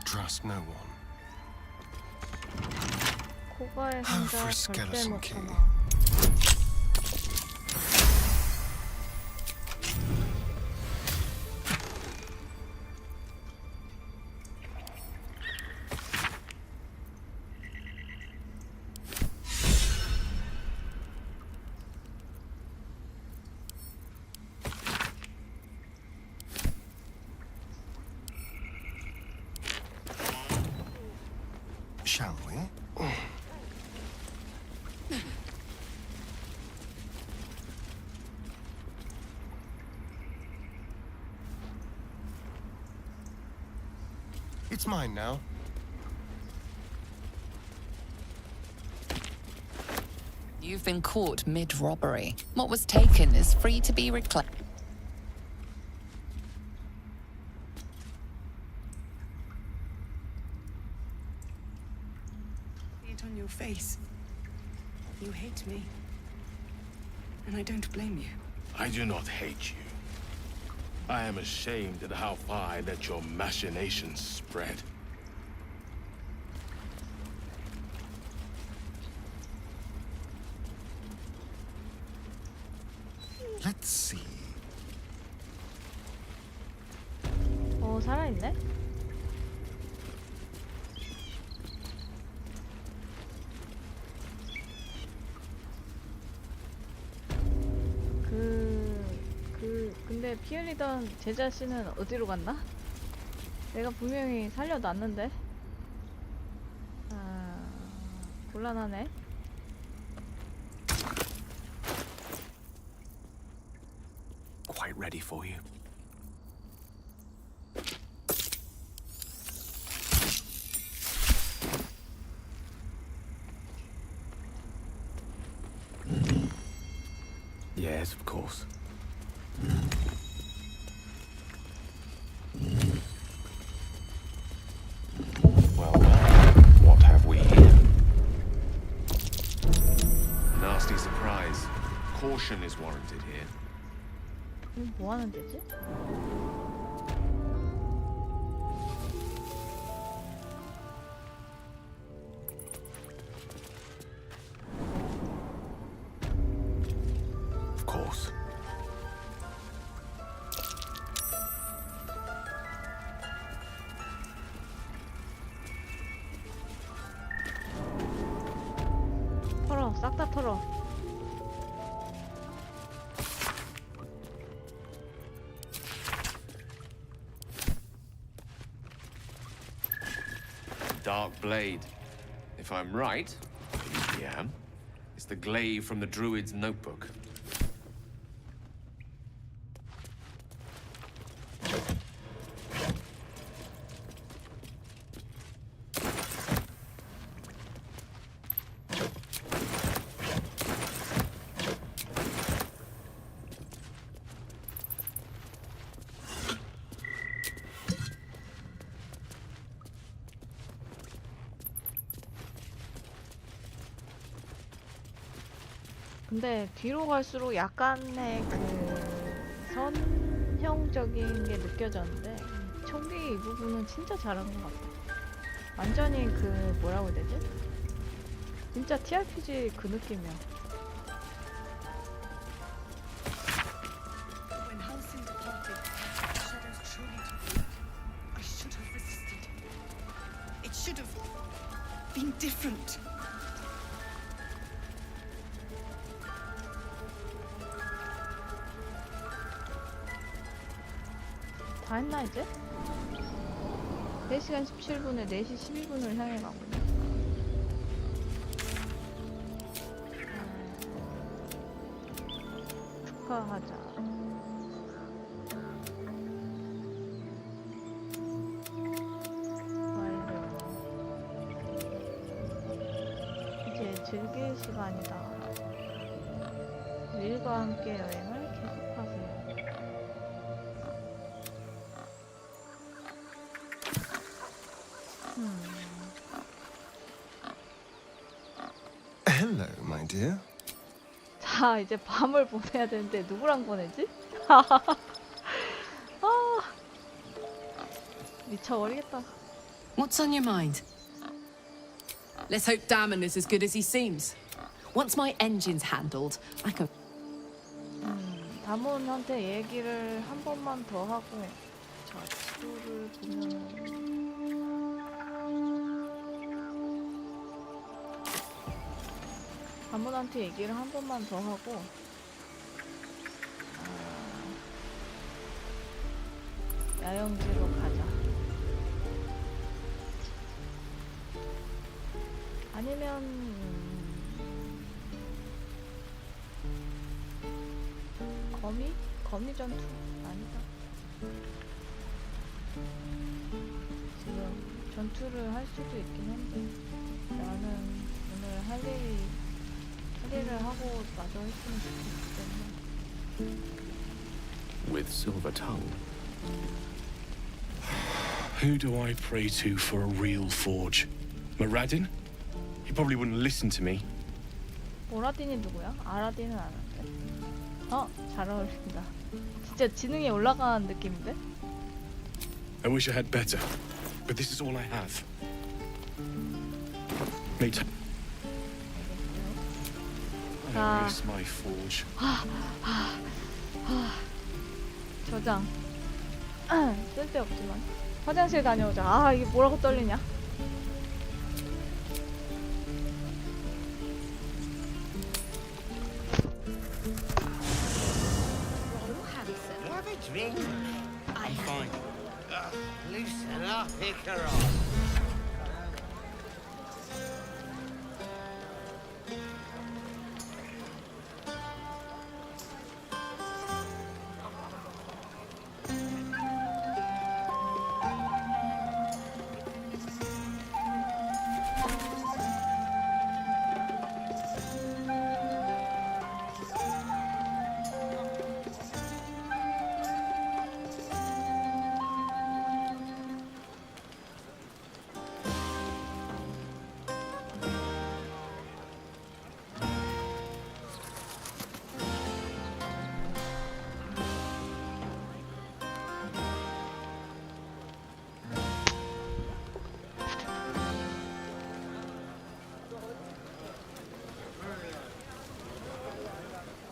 [SPEAKER 6] Trust no one.
[SPEAKER 1] 코가의
[SPEAKER 6] Oh, for
[SPEAKER 1] 상자
[SPEAKER 6] a
[SPEAKER 1] 절대
[SPEAKER 6] skeleton
[SPEAKER 1] 못
[SPEAKER 6] key.
[SPEAKER 1] 참아.
[SPEAKER 6] Shall we? It's mine now.
[SPEAKER 4] You've been caught mid-robbery. What was taken is free to be reclaimed.
[SPEAKER 21] See it on your face. You hate me. And I don't blame you.
[SPEAKER 8] I do not hate you. I am ashamed at how far I let your machinations spread.
[SPEAKER 6] Let's see.
[SPEAKER 1] 살아있네? 근데 피 흘리던 제 자신은 어디로 갔나? 내가 분명히 살려놨는데? 아... 곤란하네.
[SPEAKER 14] Quite ready for you. Yes, of course.
[SPEAKER 8] Well, what have we here? Nasty surprise. Caution is warranted here.
[SPEAKER 1] 뭐 하는 데지?
[SPEAKER 14] Of course.
[SPEAKER 1] 털어, 싹 다 털어.
[SPEAKER 8] Dark blade. If I'm right, I usually am, it's
[SPEAKER 12] It's the glaive from the druid's notebook.
[SPEAKER 1] 근데 뒤로 갈수록 약간의 그 선형적인 게 느껴졌는데 총기 이 부분은 진짜 잘한 것 같아. 완전히 그 뭐라고 해야 되지? 진짜 TRPG 그 느낌이야.
[SPEAKER 9] When Halsin departed, shadows truly took me. I should have resisted. It should have been different.
[SPEAKER 1] 다 했나 이제? 4시간 17분에 4시 12분을 향해 가고 있네. 축하하자. 완료. 이제 즐길 시간이다. 윌과 함께 여행을 계속하세요.
[SPEAKER 6] Hello, my dear.
[SPEAKER 1] 자, 이제 밤을 보내야 되는데 누구랑 보내지? 아, 미쳐버리겠다.
[SPEAKER 21] What's on your mind? Let's hope Damon is as good as he seems. Once my engine's handled, I can.
[SPEAKER 1] 다몬한테 얘기를 한 번만 더 하고. 자, 지도를 보면. 다몬한테 얘기를 한 번만 더 하고. 야영지로 가자. 아니면 거미? 거미 전투? 아니다. 지금 전투를 할 수도 있긴 한데 나는 오늘 할 일을 하고 마저 했으면 좋겠기 때문에.
[SPEAKER 8] With silver tongue.
[SPEAKER 5] Who do I pray to for a real forge? Moradin? He probably wouldn't listen to me.
[SPEAKER 1] 오라딘이 누구야? 아라딘은 아는데. 잘 어울린다. 진짜 지능이 올라가는 느낌인데?
[SPEAKER 5] I wish I had better, but this is all I have. Mate, I miss my forge.
[SPEAKER 1] 저장. 쓸데없지만. 화장실 다녀오자. 이게 뭐라고 떨리냐?
[SPEAKER 7] Have a drink. I'm fine. Loosen up, Icaron.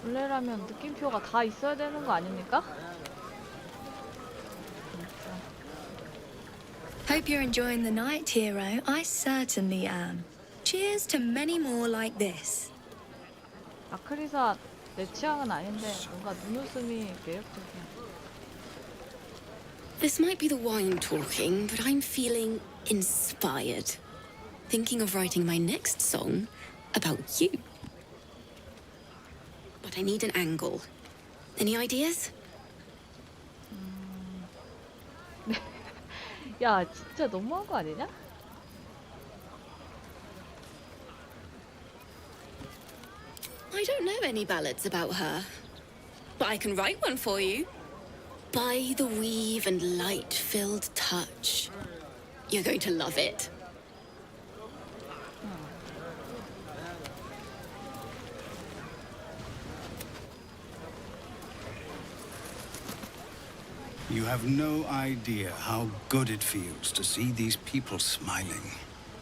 [SPEAKER 1] 원래라면 느낌표가 다 있어야 되는 거 아닙니까?
[SPEAKER 22] Hope you're enjoying the night, hero. I certainly am. Cheers to many more like this.
[SPEAKER 1] 아크리사 내 취향은 아닌데 뭔가 눈웃음이 매력적이야.
[SPEAKER 22] This might be the wine talking, but I'm feeling inspired. Thinking of writing my next song about you. but I need an angle. Any ideas?
[SPEAKER 1] 야, 진짜 너무한 거 아니냐?
[SPEAKER 22] I don't know any ballads about her, but I can write one for you. By the weave and light-filled touch. You're going to love it.
[SPEAKER 2] You have no idea how good it feels to see these people smiling.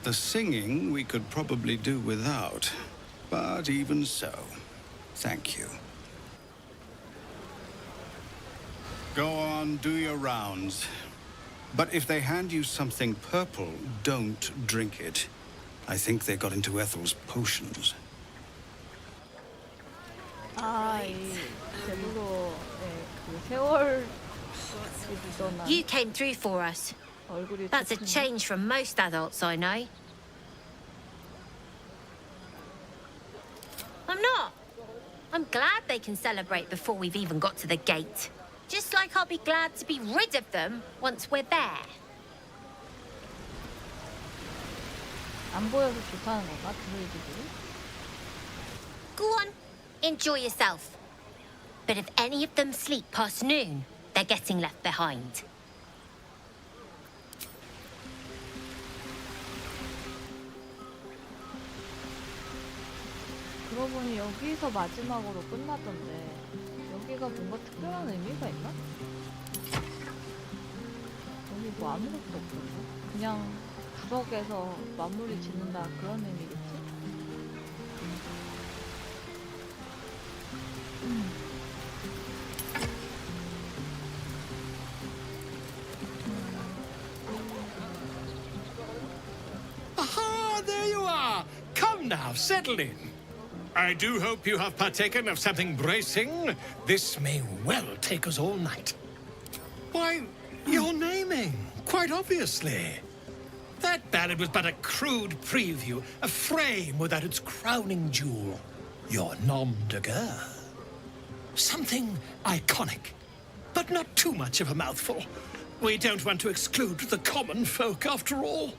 [SPEAKER 2] The singing we could probably do without, but even so, thank you. Go on, do your rounds. But if they hand you something purple, don't drink it. I think they got into Ethel's potions.
[SPEAKER 1] 아, 이 제부로 그 세월 묻어난
[SPEAKER 13] You came through for us.
[SPEAKER 1] 얼굴이
[SPEAKER 13] That's a
[SPEAKER 1] 좋군요.
[SPEAKER 13] change from most adults I know. I'm not. I'm glad they can celebrate before we've even got to the gate. Just like I'll be glad to be rid of them once we're there.
[SPEAKER 1] 안 보여서 좋다는 건가? 드루이드들이?
[SPEAKER 13] Go on, enjoy yourself. But if any of them sleep past noon, they're getting left behind.
[SPEAKER 1] 그러고 보니 여기서 마지막으로 끝나던데 여기가 뭔가 특별한 의미가 있나? 여기 뭐 아무것도 없던데? 그냥 구석에서 마무리 짓는다 그런 의미겠지?
[SPEAKER 11] Aha, there you are. Come now, settle in. I do hope you have partaken of something bracing. This may well take us all night. Why, you're naming, quite obviously. That ballad was but a crude preview, a frame without its crowning jewel. Your nom de guerre. Something iconic, but not too much of a mouthful. We don't want to exclude the common folk, after all.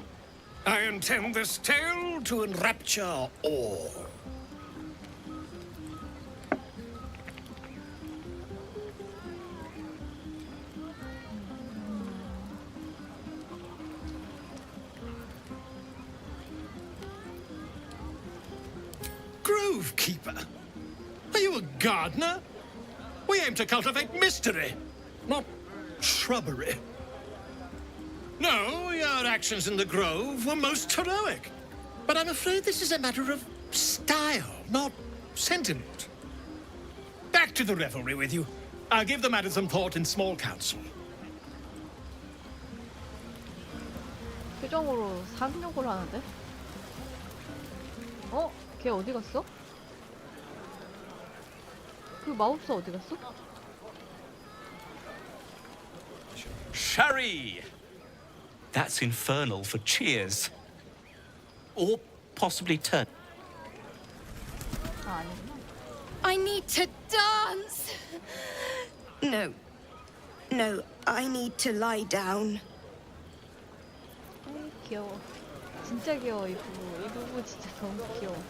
[SPEAKER 11] I intend this tale to enrapture all. Grovekeeper? Are you a gardener? We aim to cultivate mystery, not shrubbery. No, your actions in the grove were most heroic. But I'm afraid this is a matter of style, not sentiment. Back to the revelry with you. I'll give the matter some thought in small council.
[SPEAKER 1] 표정으로 상욕을 하는데? 어? 걔 어디 갔어? 그 마법사 어디 갔어?
[SPEAKER 17] Sherry! That's infernal for cheers. Or possibly turn.
[SPEAKER 1] 아, 아니구나.
[SPEAKER 22] I need to dance.
[SPEAKER 19] No. No, I need to lie down.
[SPEAKER 1] 에이, 귀여워. 진짜 귀여워, 이 부부. 이 부부 진짜 너무 귀여워.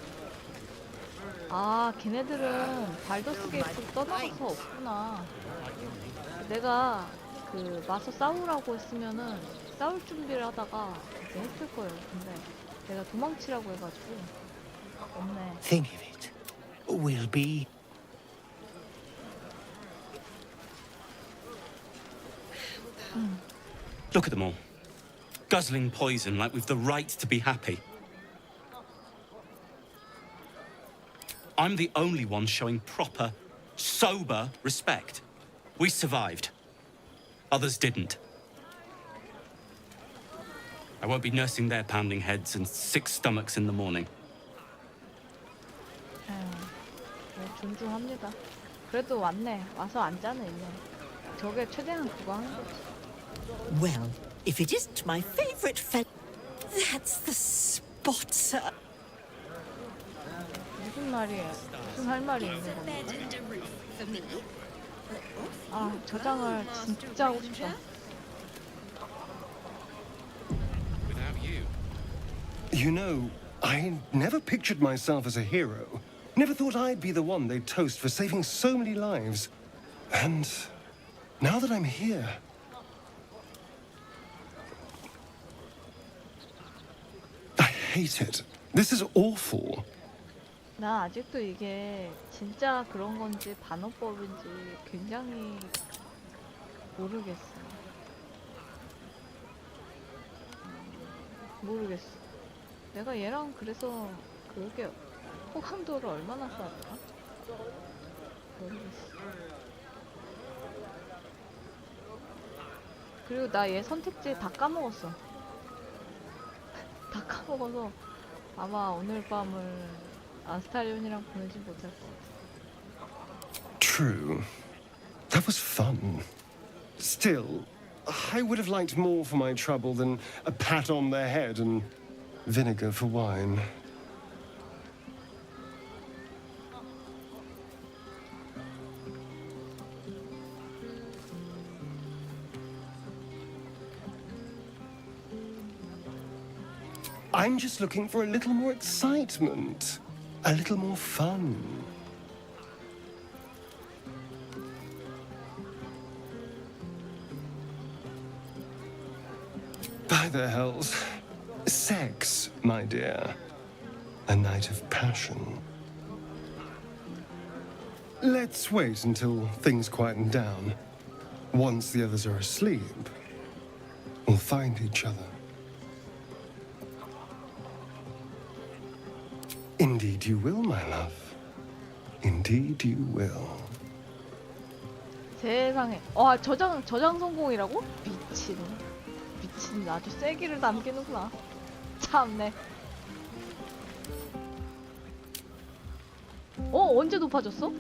[SPEAKER 1] 아, 걔네들은 발더스게이트 떠나서 없구나. 내가 그 마서 싸우라고 했으면은 싸울 준비를 하다가 이제 했을 거예요. 근데 내가 도망치라고 해가지고 없네.
[SPEAKER 7] Think of it. We'll be... Look at them all. Guzzling poison like we've the right to be happy. I'm the only one showing proper, sober respect. We survived. Others didn't. I won't be nursing their pounding heads and sick stomachs in the morning.
[SPEAKER 1] 네, 존중합니다. 그래도 왔네. 와서 앉자네, 이제. 저게 최대한 그거 하는 거지.
[SPEAKER 23] Well, if it isn't my favorite that's the spot, sir.
[SPEAKER 1] 무슨 말이에요? 무슨 할 말이 있는 건가? 아, 저장을 진짜 하고 싶다.
[SPEAKER 6] You know, I never pictured myself as a hero. Never thought I'd be the one they'd toast for saving so many lives. And now that I'm here, I hate it. This is awful.
[SPEAKER 1] 나 아직도 이게 진짜 그런 건지 반어법인지 굉장히 모르겠어. 모르겠어. 내가 얘랑 그래서 그게 호감도를 얼마나 쌓았다? 모르겠어. 그리고 나 얘 선택지 다 까먹었어. 다 까먹어서 아마 오늘 밤을 아스타리온이랑 보내지 못할 것 같아.
[SPEAKER 6] True. That was fun. Still, I would have liked more for my trouble than a pat on the head and vinegar for wine. I'm just looking for a little more excitement, a little more fun. By the hells. Sex, my dear. A night of passion. Let's wait until things quieten down. Once the others are asleep, we'll find each other. Indeed you will, my love. Indeed you will.
[SPEAKER 1] 세상에. 저장 성공이라고? 미친. 아주 세기를 남기는구나. 참네. 언제 높아졌어?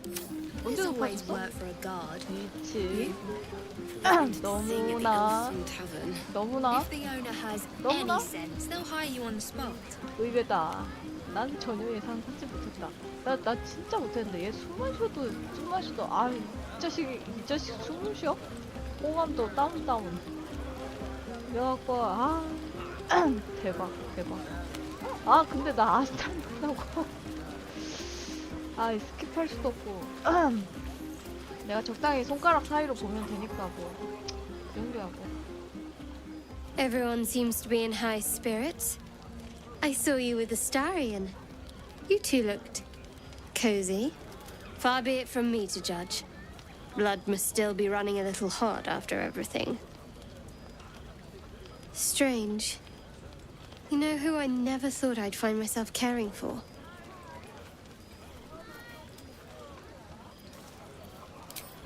[SPEAKER 1] 언제 높아졌어? 미친. 너무나 의외다. 난 전혀 예상하지 못했다. 나 진짜 못했는데 얘 숨만 쉬어도 아유 이 자식 숨을 쉬어? 호감도 다운. 그래갖고 대박. 근데 나 아스타리 못하고 스킵할 수도 없고 내가 적당히 손가락 사이로 보면 되니까 뭐 그 정도야고.
[SPEAKER 15] Everyone seems to be in high spirits. I saw you with the Starion. You two looked cozy. Far be it from me to judge. Blood must still be running a little hot after everything. Strange. You know who I never thought I'd find myself caring for?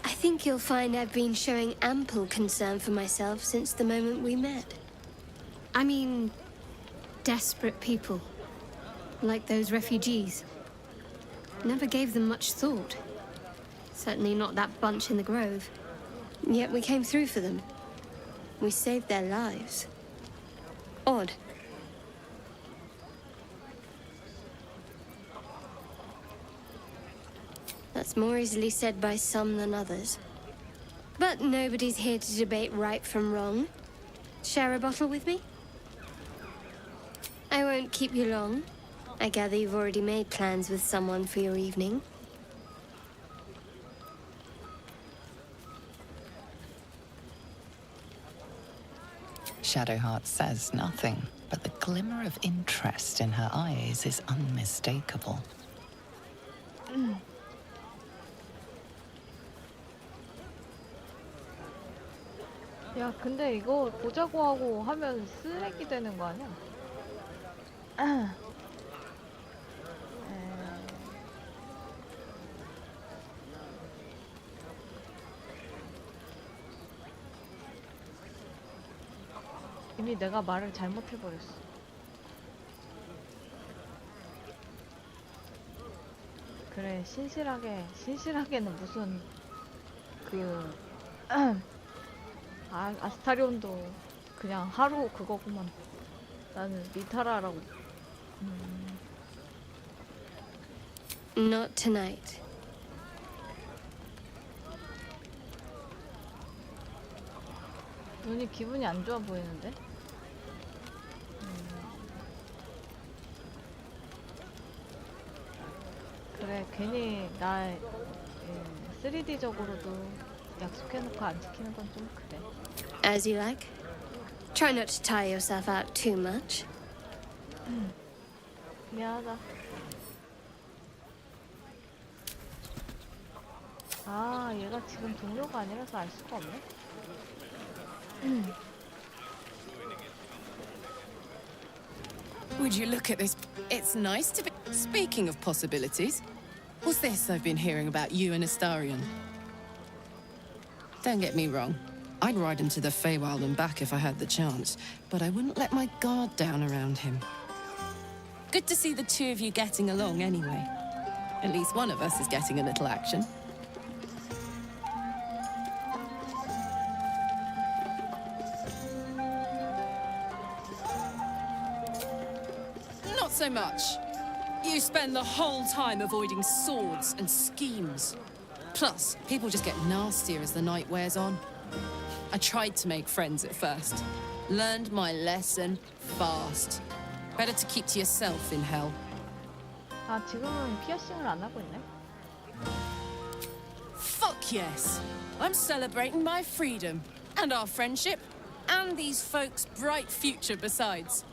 [SPEAKER 15] I think you'll find I've been showing ample concern for myself since the moment we met. I mean, desperate people. Like those refugees. Never gave them much thought. Certainly not that bunch in the grove. Yet we came through for them. We saved their lives. Odd. That's more easily said by some than others. But nobody's here to debate right from wrong. Share a bottle with me? I won't keep you long. I gather you've already made plans with someone for your evening.
[SPEAKER 4] Shadowheart says nothing, but the glimmer of interest in her eyes is unmistakable.
[SPEAKER 1] 야, 근데 이거 보자고 하고 하면 쓰레기 되는 거 아니야? 이미 내가 말을 잘못해버렸어. 그래, 신실하게는 무슨 아스타리온도 그냥 하루 그거구만. 나는 미타라라고.
[SPEAKER 15] Not tonight.
[SPEAKER 1] 눈이 기분이 안 좋아 보이는데? 그래, 괜히 나 3D적으로도 약속해놓고 안 지키는 건 좀 그래.
[SPEAKER 15] As you like. Try not to tire yourself out too much.
[SPEAKER 1] 미안하다. 아, 얘가 지금 동료가 아니라서 알 수가 없네.
[SPEAKER 21] Would you look at this? It's nice to be... Speaking of possibilities, what's this I've been hearing about you and Astarion? Don't get me wrong. I'd ride him to the Feywild and back if I had the chance, but I wouldn't let my guard down around him. Good to see the two of you getting along anyway. At least one of us is getting a little action. Not so much. You spend the whole time avoiding swords and schemes. Plus, people just get nastier as the night wears on. I tried to make friends at first. Learned my lesson fast. Better to keep to yourself in hell.
[SPEAKER 1] 아, 지금은 피어싱을 안 하고 있네.
[SPEAKER 21] Fuck yes. I'm celebrating my freedom. And our friendship. And these folks' bright future besides.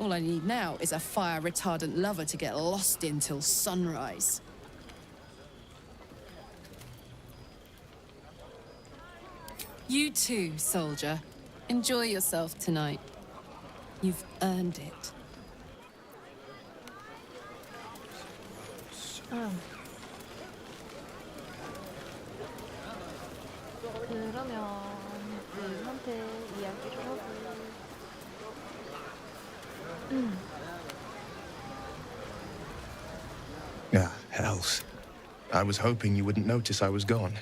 [SPEAKER 21] All I need now is a fire-retardant lover to get lost in till sunrise. You too, soldier. Enjoy yourself tonight. You've earned it.
[SPEAKER 1] 그러면 그한테 이야기를 하고.
[SPEAKER 3] Ah, hells. I was hoping you wouldn't notice I was gone.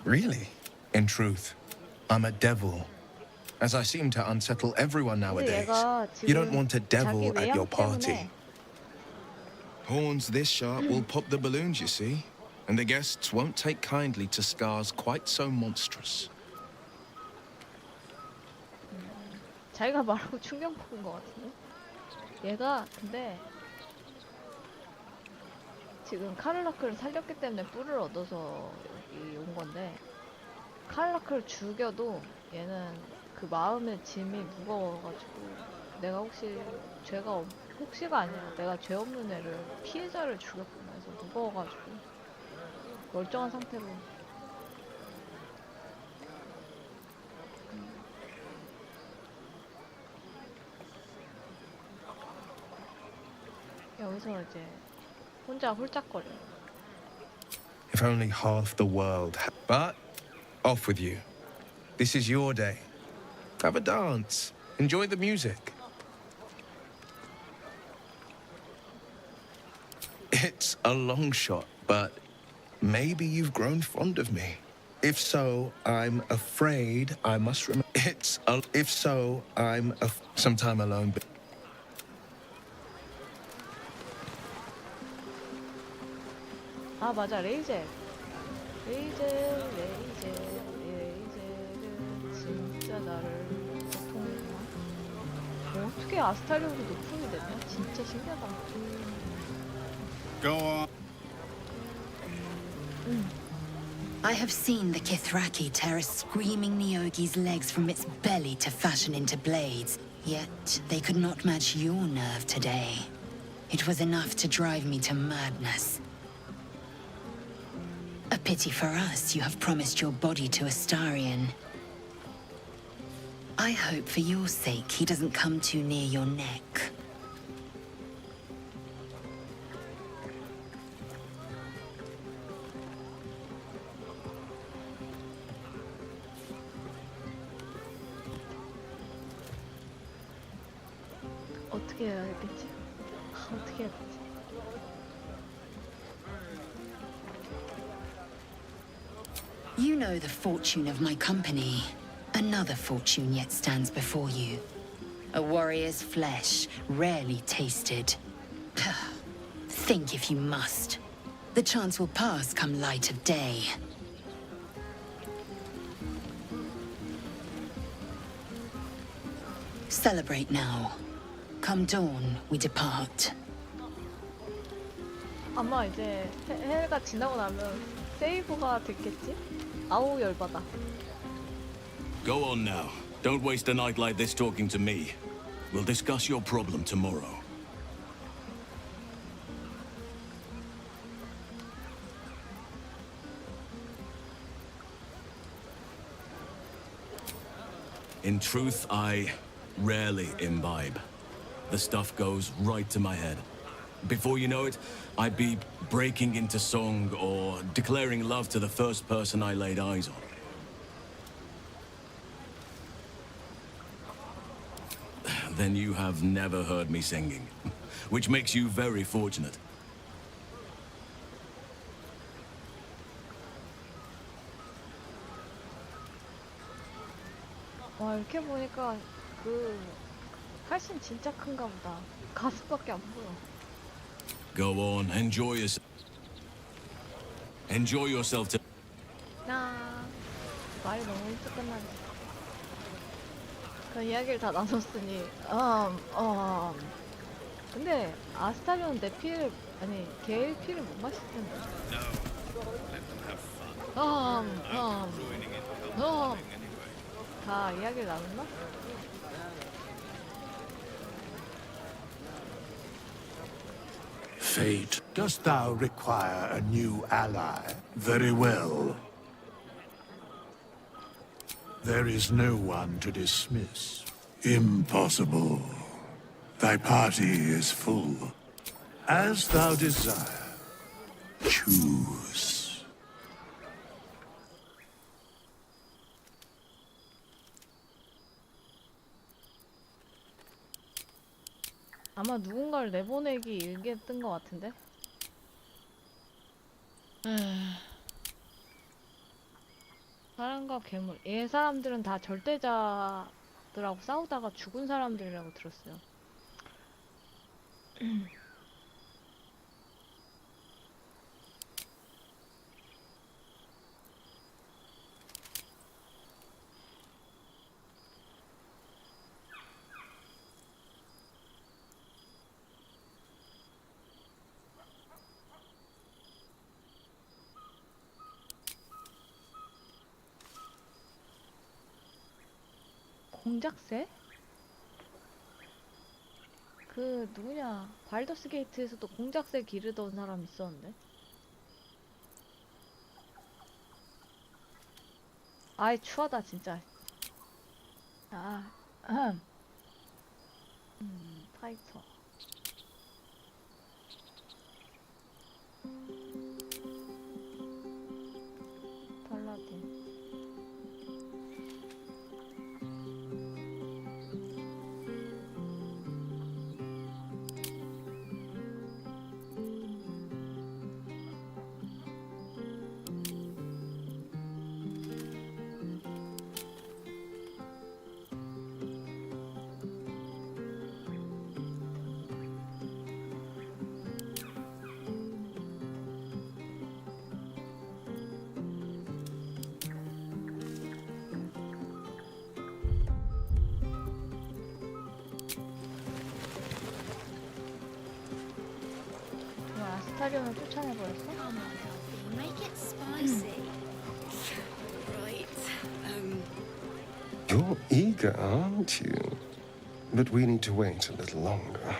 [SPEAKER 3] Really? In truth, I'm a devil. As I seem to unsettle everyone nowadays. You don't want a devil at your party. Horns this sharp will pop the balloons, you see. And the guests won't take kindly to scars quite so monstrous.
[SPEAKER 1] 자기가 말하고 충격 먹은 것 같은데? 얘가 근데 지금 카를라크를 살렸기 때문에 뿔을 얻어서 여기 온 건데 카를라크를 죽여도 얘는 그 마음의 짐이 무거워가지고 내가 혹시가 아니라 내가 죄 없는 애를 피해자를 죽였구나 해서 무거워가지고 멀쩡한 상태로 여기서 이제 혼자 홀짝거려.
[SPEAKER 3] If only half the world had. But off with you. This is your day. Have a dance. Enjoy the music. It's a long shot, but maybe you've grown fond of me. If so, I'm afraid I must remember. If so, I'm some time alone. But
[SPEAKER 1] 아 맞아 레이젤 레이젤은 진짜 나를 고통했구나. 어떻게 아스타리온이 높음이 됐냐? 진짜 신기하다.
[SPEAKER 2] Go on.
[SPEAKER 16] I have seen the Kithraki tear a screaming Neogi's legs from its belly to fashion into blades. Yet they could not match your nerve today. It was enough to drive me to madness. A pity for us you have promised your body to Astarion. I hope for your sake he doesn't come too near your neck.
[SPEAKER 1] 어떻게 해야 되겠지? 어떻게 해야 되지?
[SPEAKER 16] You know the fortune of my company. Another fortune yet stands before you. A warrior's flesh, rarely tasted. Think if you must. The chance will pass come light of day. Celebrate now. Come dawn, we depart.
[SPEAKER 1] 아마 이제 해가 지나고 나면 세이브가 됐겠지? 아우 열받아.
[SPEAKER 10] Go on now. Don't waste a night like this talking to me. We'll discuss your problem tomorrow. In truth, I rarely imbibe. The stuff goes right to my head. Before you know it, I'd be breaking into song or declaring love to the first person I laid eyes on. Then you have never heard me singing, which makes you very fortunate.
[SPEAKER 1] 와 이렇게 보니까 그 칼슘 진짜 큰가 보다. 가슴밖에 안 보여.
[SPEAKER 10] Go on, enjoy yourself. Enjoy yourself.
[SPEAKER 1] 말이 너무 일찍 끝나네. 그 이야기를 다 나눴으니 근데 아스타리온 내 피를 아니 게일 피를 못 마실 텐데. 다 이야기를 나눴나?
[SPEAKER 11] Fate, dost thou require a new ally? Very well. There is no one to dismiss. Impossible. Thy party is full. As thou desire. Choose.
[SPEAKER 1] 아마 누군가를 내보내기 일개 뜬 것 같은데? 사람과 괴물. 얘 사람들은 다 절대자들하고 싸우다가 죽은 사람들이라고 들었어요. 공작새? 그 누구냐 발더스게이트에서도 공작새 기르던 사람 있었는데. 아이 추하다 진짜. 파이터. 팔라딘. 아스타리온을 쫓아내버렸어?
[SPEAKER 19] Make it spicy. Right.
[SPEAKER 6] You're eager, aren't you? But we need to wait a little longer.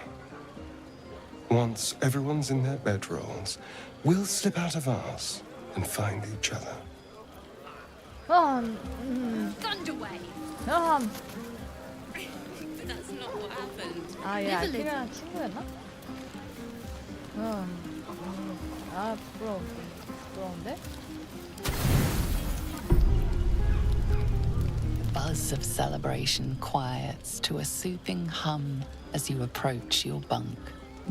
[SPEAKER 6] Once everyone's in their bedrolls, we'll slip out of ours and find each other.
[SPEAKER 19] Thunderwave. But that's not what happened.
[SPEAKER 1] 얘 알피랑 친구였나? 부러운데?
[SPEAKER 4] The buzz of celebration quiets to a soothing hum as you approach your bunk.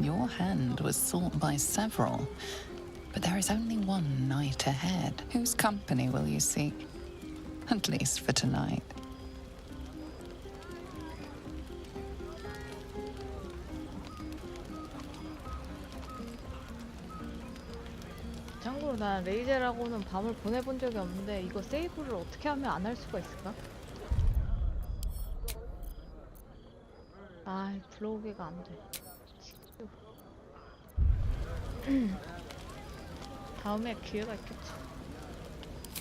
[SPEAKER 4] Your hand was sought by several, but there is only one night ahead. Whose company will you seek? At least for tonight.
[SPEAKER 1] 난 레이젤하고는 밤을 보내본 적이 없는데 이거 세이브를 어떻게 하면 안 할 수가 있을까? 아, 불러오기가 안 돼. 다음에 기회가 있겠지.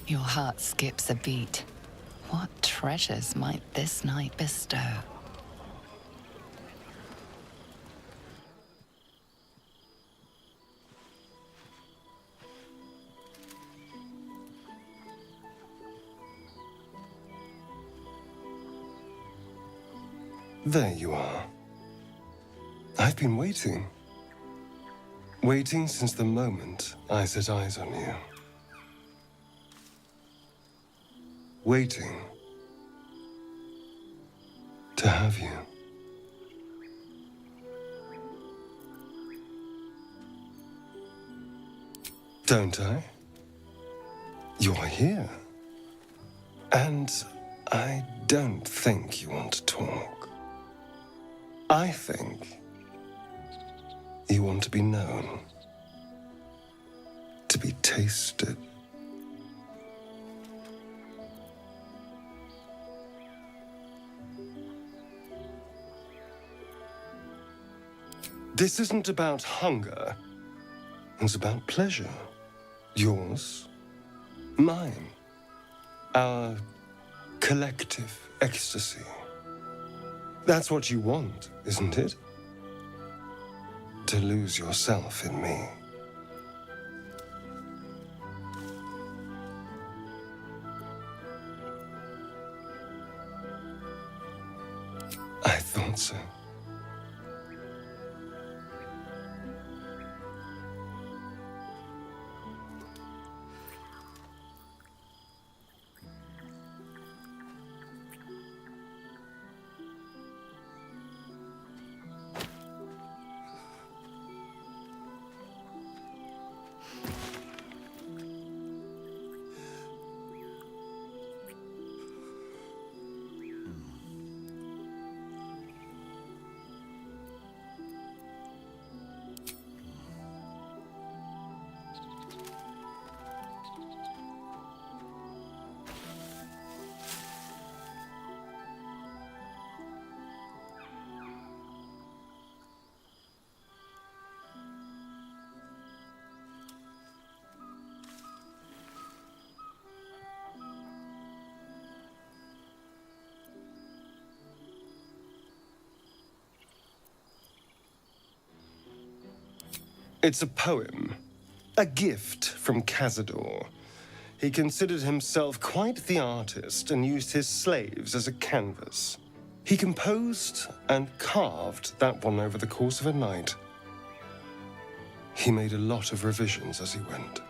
[SPEAKER 4] Your heart skips a beat. What treasures might this night bestow?
[SPEAKER 6] There you are. I've been waiting. Waiting since the moment I set eyes on you. Waiting to have you. Don't I? You're here. And I don't think you want to talk. I think you want to be known, to be tasted. This isn't about hunger. It's about pleasure. Yours, mine, our collective ecstasy. That's what you want, isn't it? To lose yourself in me. I thought so. It's a poem, a gift from Cazador. He considered himself quite the artist and used his slaves as a canvas. He composed and carved that one over the course of a night. He made a lot of revisions as he went.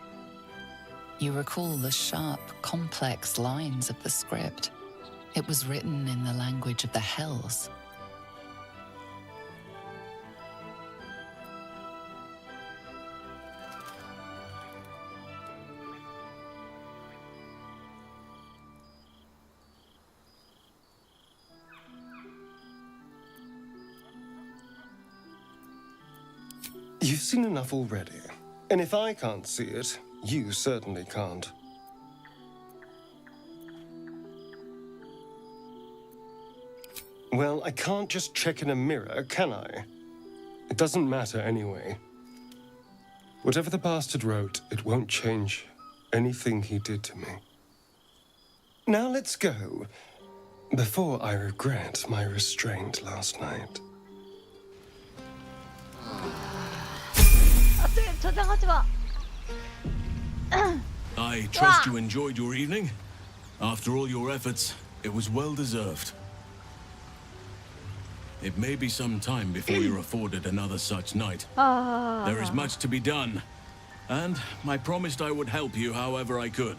[SPEAKER 4] You recall the sharp, complex lines of the script. It was written in the language of the Hells.
[SPEAKER 6] You've seen enough already. And if I can't see it, you certainly can't. Well, I can't just check in a mirror, can I? It doesn't matter anyway. Whatever the bastard wrote, it won't change anything he did to me. Now let's go, before I regret my restraint last night.
[SPEAKER 10] I trust you enjoyed your evening. After all your efforts, it was well deserved. It may be some time before you're afforded another such night. There is much to be done, and I promised I would help you however I could.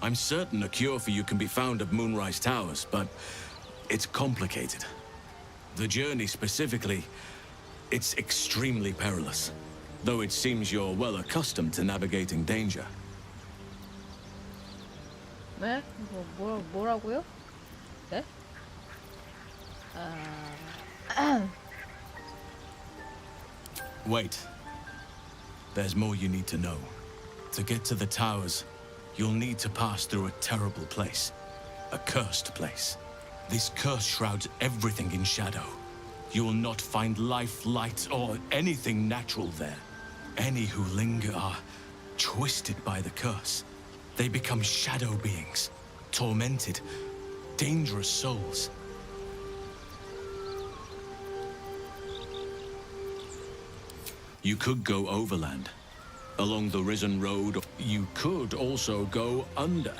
[SPEAKER 10] I'm certain a cure for you can be found at Moonrise Towers, but it's complicated. The journey specifically, it's extremely perilous, though it seems you're well accustomed to navigating danger.
[SPEAKER 1] 네? 뭐라고요? 네?
[SPEAKER 10] Wait. There's more you need to know. To get to the towers, you'll need to pass through a terrible place. A cursed place. This curse shrouds everything in shadow. You will not find life, light, or anything natural there. Any who linger are twisted by the curse. They become shadow beings, tormented, dangerous souls. You could go overland, along the Risen Road. You could also go under.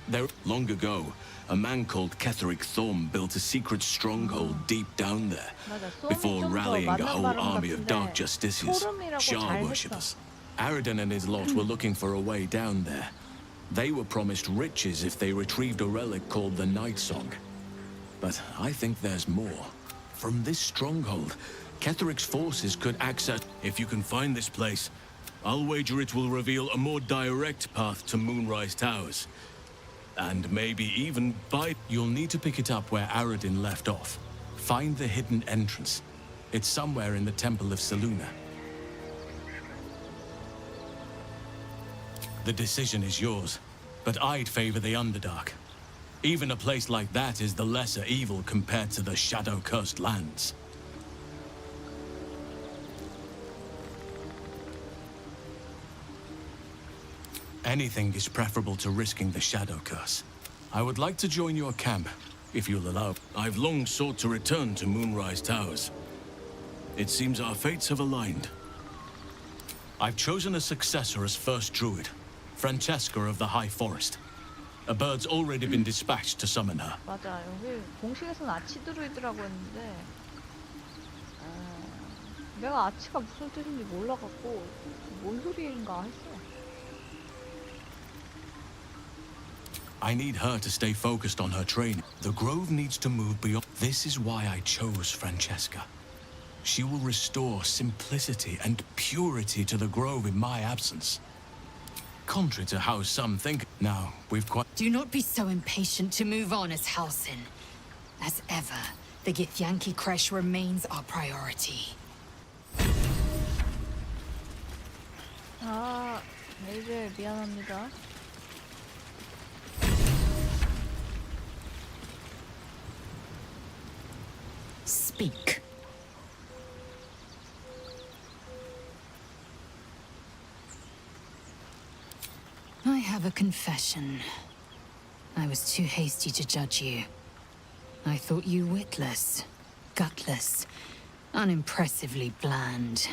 [SPEAKER 10] There, long ago, a man called Ketheric Thorm built a secret stronghold deep down there, before rallying a whole army of Dark Justiciars, Shah worshippers. Aradin and his lot were looking for a way down there. They were promised riches if they retrieved a relic called the Night Song. But I think there's more. From this stronghold, Ketheric's forces could access... If you can find this place, I'll wager it will reveal a more direct path to Moonrise Towers. And maybe even by... You'll need to pick it up where Aradin left off. Find the hidden entrance. It's somewhere in the Temple of Selûne. The decision is yours, but I'd favor the Underdark. Even a place like that is the lesser evil compared to the shadow-cursed lands. Anything is preferable to risking the shadow curse. I would like to join your camp, if you'll allow. I've long sought to return to Moonrise Towers. It seems our fates have aligned. I've chosen a successor as first druid, Francesca of the High Forest. A bird's already been dispatched to summon her.
[SPEAKER 1] 맞아, 여기 공식에서는 아치 드루이드라고 했는데 내가 아치가 무슨 뜻인지 몰라갖고 뭔 소리인가 했어.
[SPEAKER 10] I need her to stay focused on her training. The Grove needs to move beyond. This is why I chose Francesca. She will restore simplicity and purity to the Grove in my absence. Contrary to how some think, now we've quite...
[SPEAKER 16] Do not be so impatient to move on as Halsin. As ever, the Githyanki Kresh remains our priority.
[SPEAKER 1] 아, 메이벨 미안합니다.
[SPEAKER 16] Speak. I have a confession. I was too hasty to judge you. I thought you witless, gutless, unimpressively bland.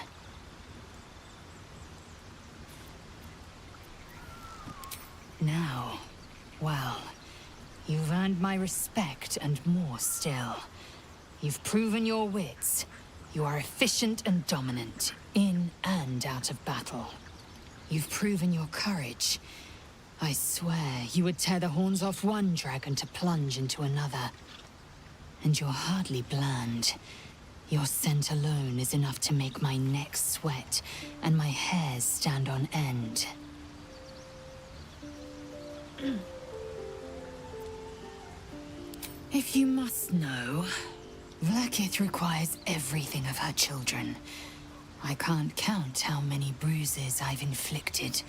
[SPEAKER 16] Now, well, you've earned my respect and more still. You've proven your wits. You are efficient and dominant, in and out of battle. You've proven your courage. I swear you would tear the horns off one dragon to plunge into another. And you're hardly bland. Your scent alone is enough to make my neck sweat and my hairs stand on end. If you must know, Vlaakith requires everything of her children. I can't count how many bruises I've inflicted.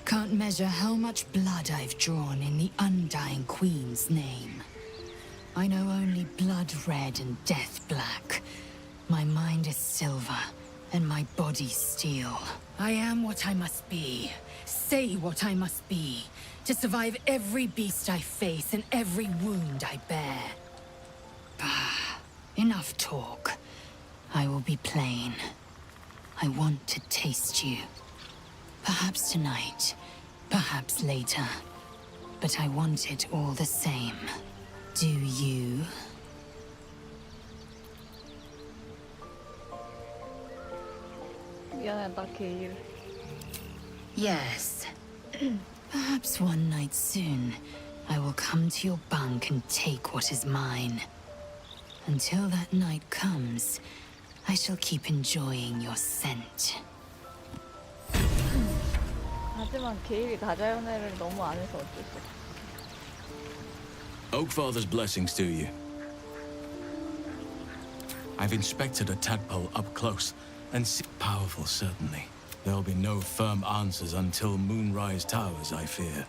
[SPEAKER 16] Can't measure how much blood I've drawn in the Undying Queen's name. I know only blood red and death black. My mind is silver, and my body steel. I am what I must be. Say what I must be. To survive every beast I face and every wound I bear. Bah, enough talk. I will be plain. I want to taste you. Perhaps tonight, perhaps later. But I want it all the same. Do you?
[SPEAKER 1] 미안하다, 게일.
[SPEAKER 16] Yes. Perhaps one night soon, I will come to your bunk and take what is mine. Until that night comes, I shall keep enjoying your scent.
[SPEAKER 1] 하지만 게일이 다자연애를 너무 안 해서 어쩔 수 없어.
[SPEAKER 10] Oakfather's blessings to you. I've inspected a tadpole up close, and powerful, certainly. There'll be no firm answers until Moonrise Towers, I fear.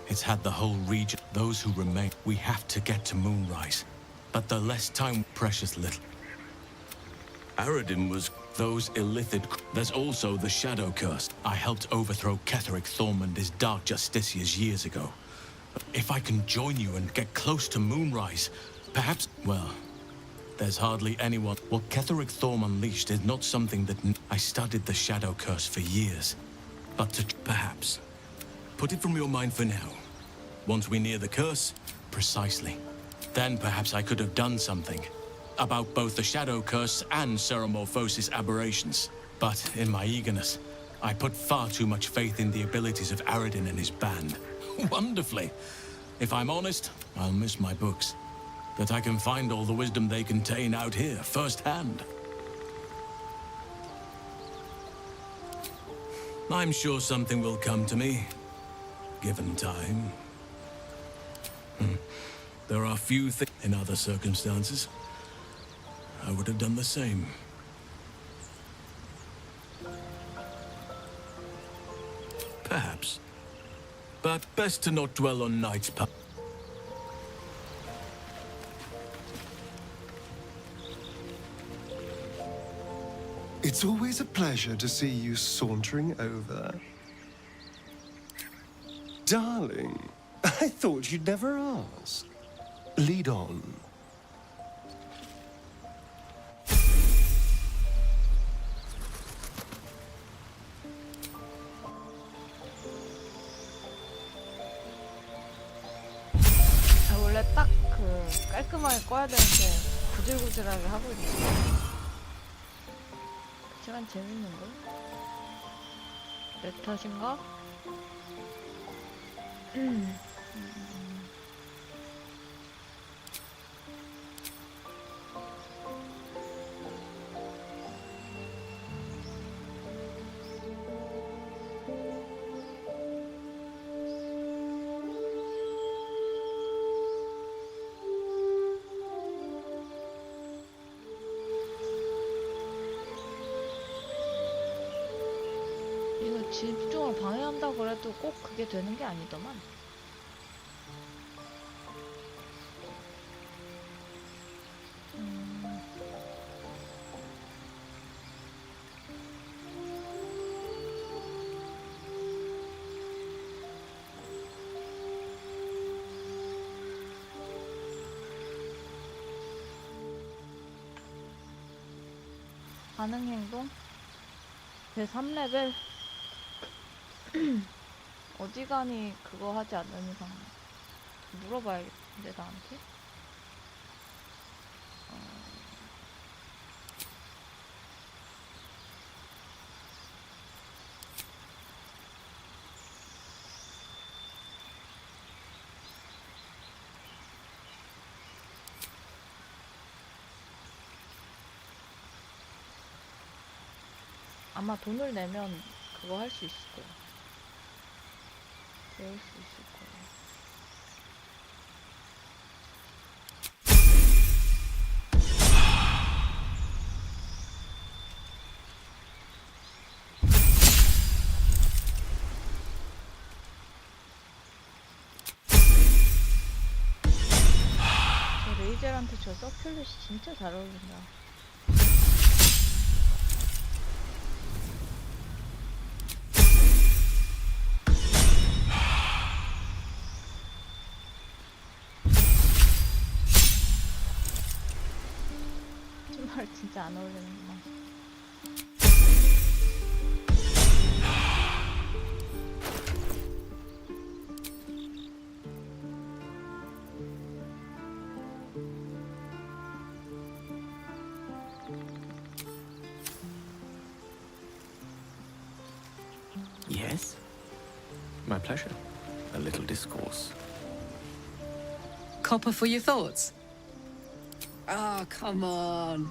[SPEAKER 10] It's had the whole region. Those who remain, we have to get to Moonrise. But the less time, precious little. Aradin was those illithid. There's also the Shadow Curse. I helped overthrow Ketheric Thorm and his Dark Justiciars years ago. If I can join you and get close to Moonrise, perhaps, well, there's hardly anyone. What Ketheric Thorm unleashed is not something that I studied the Shadow Curse for years. But to perhaps put it from your mind for now. Once we near the curse, precisely. Then perhaps I could have done something about both the Shadow Curse and Ceremorphosis aberrations. But in my eagerness, I put far too much faith in the abilities of Aradin and his band. Wonderfully. If I'm honest, I'll miss my books. That I can find all the wisdom they contain out here, firsthand. I'm sure something will come to me, given time. There are few things in other circumstances. I would have done the same. Perhaps. But best to not dwell on night's past.
[SPEAKER 6] It's always a pleasure to see you sauntering over. Darling, I thought you'd never ask. Lead on.
[SPEAKER 1] 원래 딱 그 깔끔하게 꺼야 되는데 구질구질하게 하고 있는 거. 그치만 재밌는걸? 내 탓인가? 이거 집중을 방해한다고 해도 꼭 그게 되는 게 아니더만. 반응 행동 제 3레벨 어지간히 그거 하지 않는 이상 물어봐야겠는데 나한테. 아마 돈을 내면 그거 할 수 있을 거야. 배울 수 있을 거야. 저 레이젤한테 저 서큘렛이 진짜 잘 어울린다. 진짜 안 어울리는구나.
[SPEAKER 12] Yes? My pleasure. A little discourse.
[SPEAKER 21] Copper for your thoughts? Oh, come on.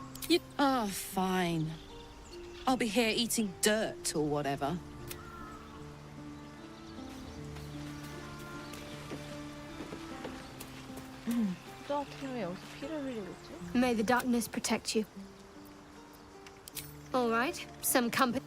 [SPEAKER 21] Oh, fine. I'll be here eating dirt or whatever.
[SPEAKER 15] May the darkness protect you. All right, some company.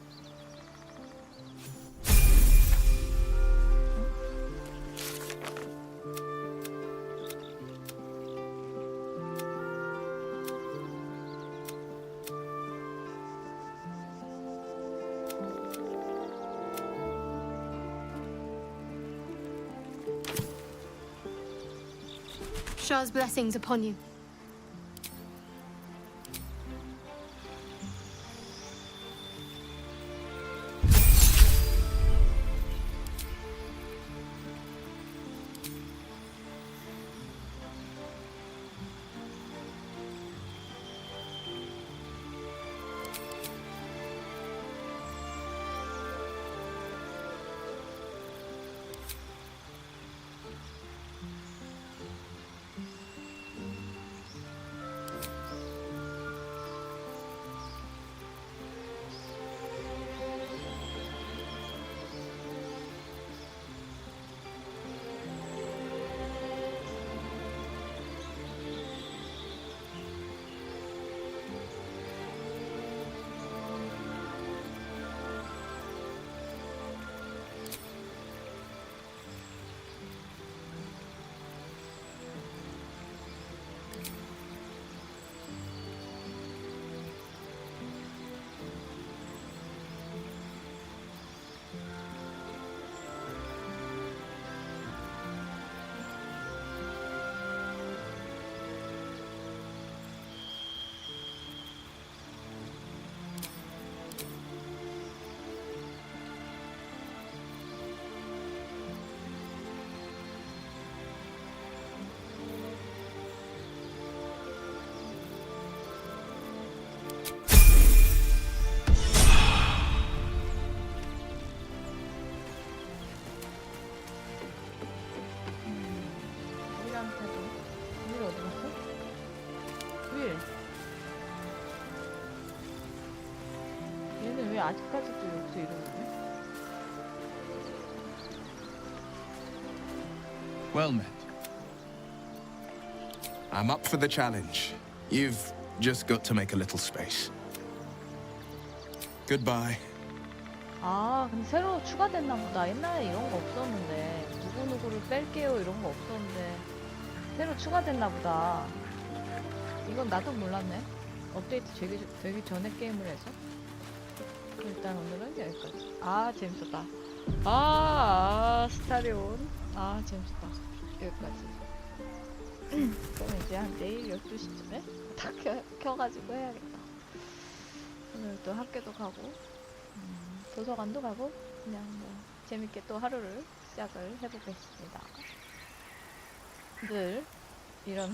[SPEAKER 15] Ashar's blessings upon you.
[SPEAKER 1] 얘는 왜 아직까지도 여기서 이러거든?
[SPEAKER 3] Well met. I'm up for the challenge. You've just got to make a little space. Goodbye.
[SPEAKER 1] 아, 근데 새로 추가됐나 보다. 옛날에 이런 거 없었는데. 누구누구를 뺄게요 이런 거 없었는데. 새로 추가됐나 보다. 이건 나도 몰랐네. 업데이트 되기 전에 게임을 해서. 일단 오늘은 여기까지. 아, 재밌었다. 스타리온. 아, 재밌었다. 여기까지. 그럼 이제 한 내일 12시쯤에 다 켜가지고 해야겠다. 오늘 또 학교도 가고, 도서관도 가고, 그냥 뭐 재밌게 또 하루를 시작을 해보겠습니다. 늘 이런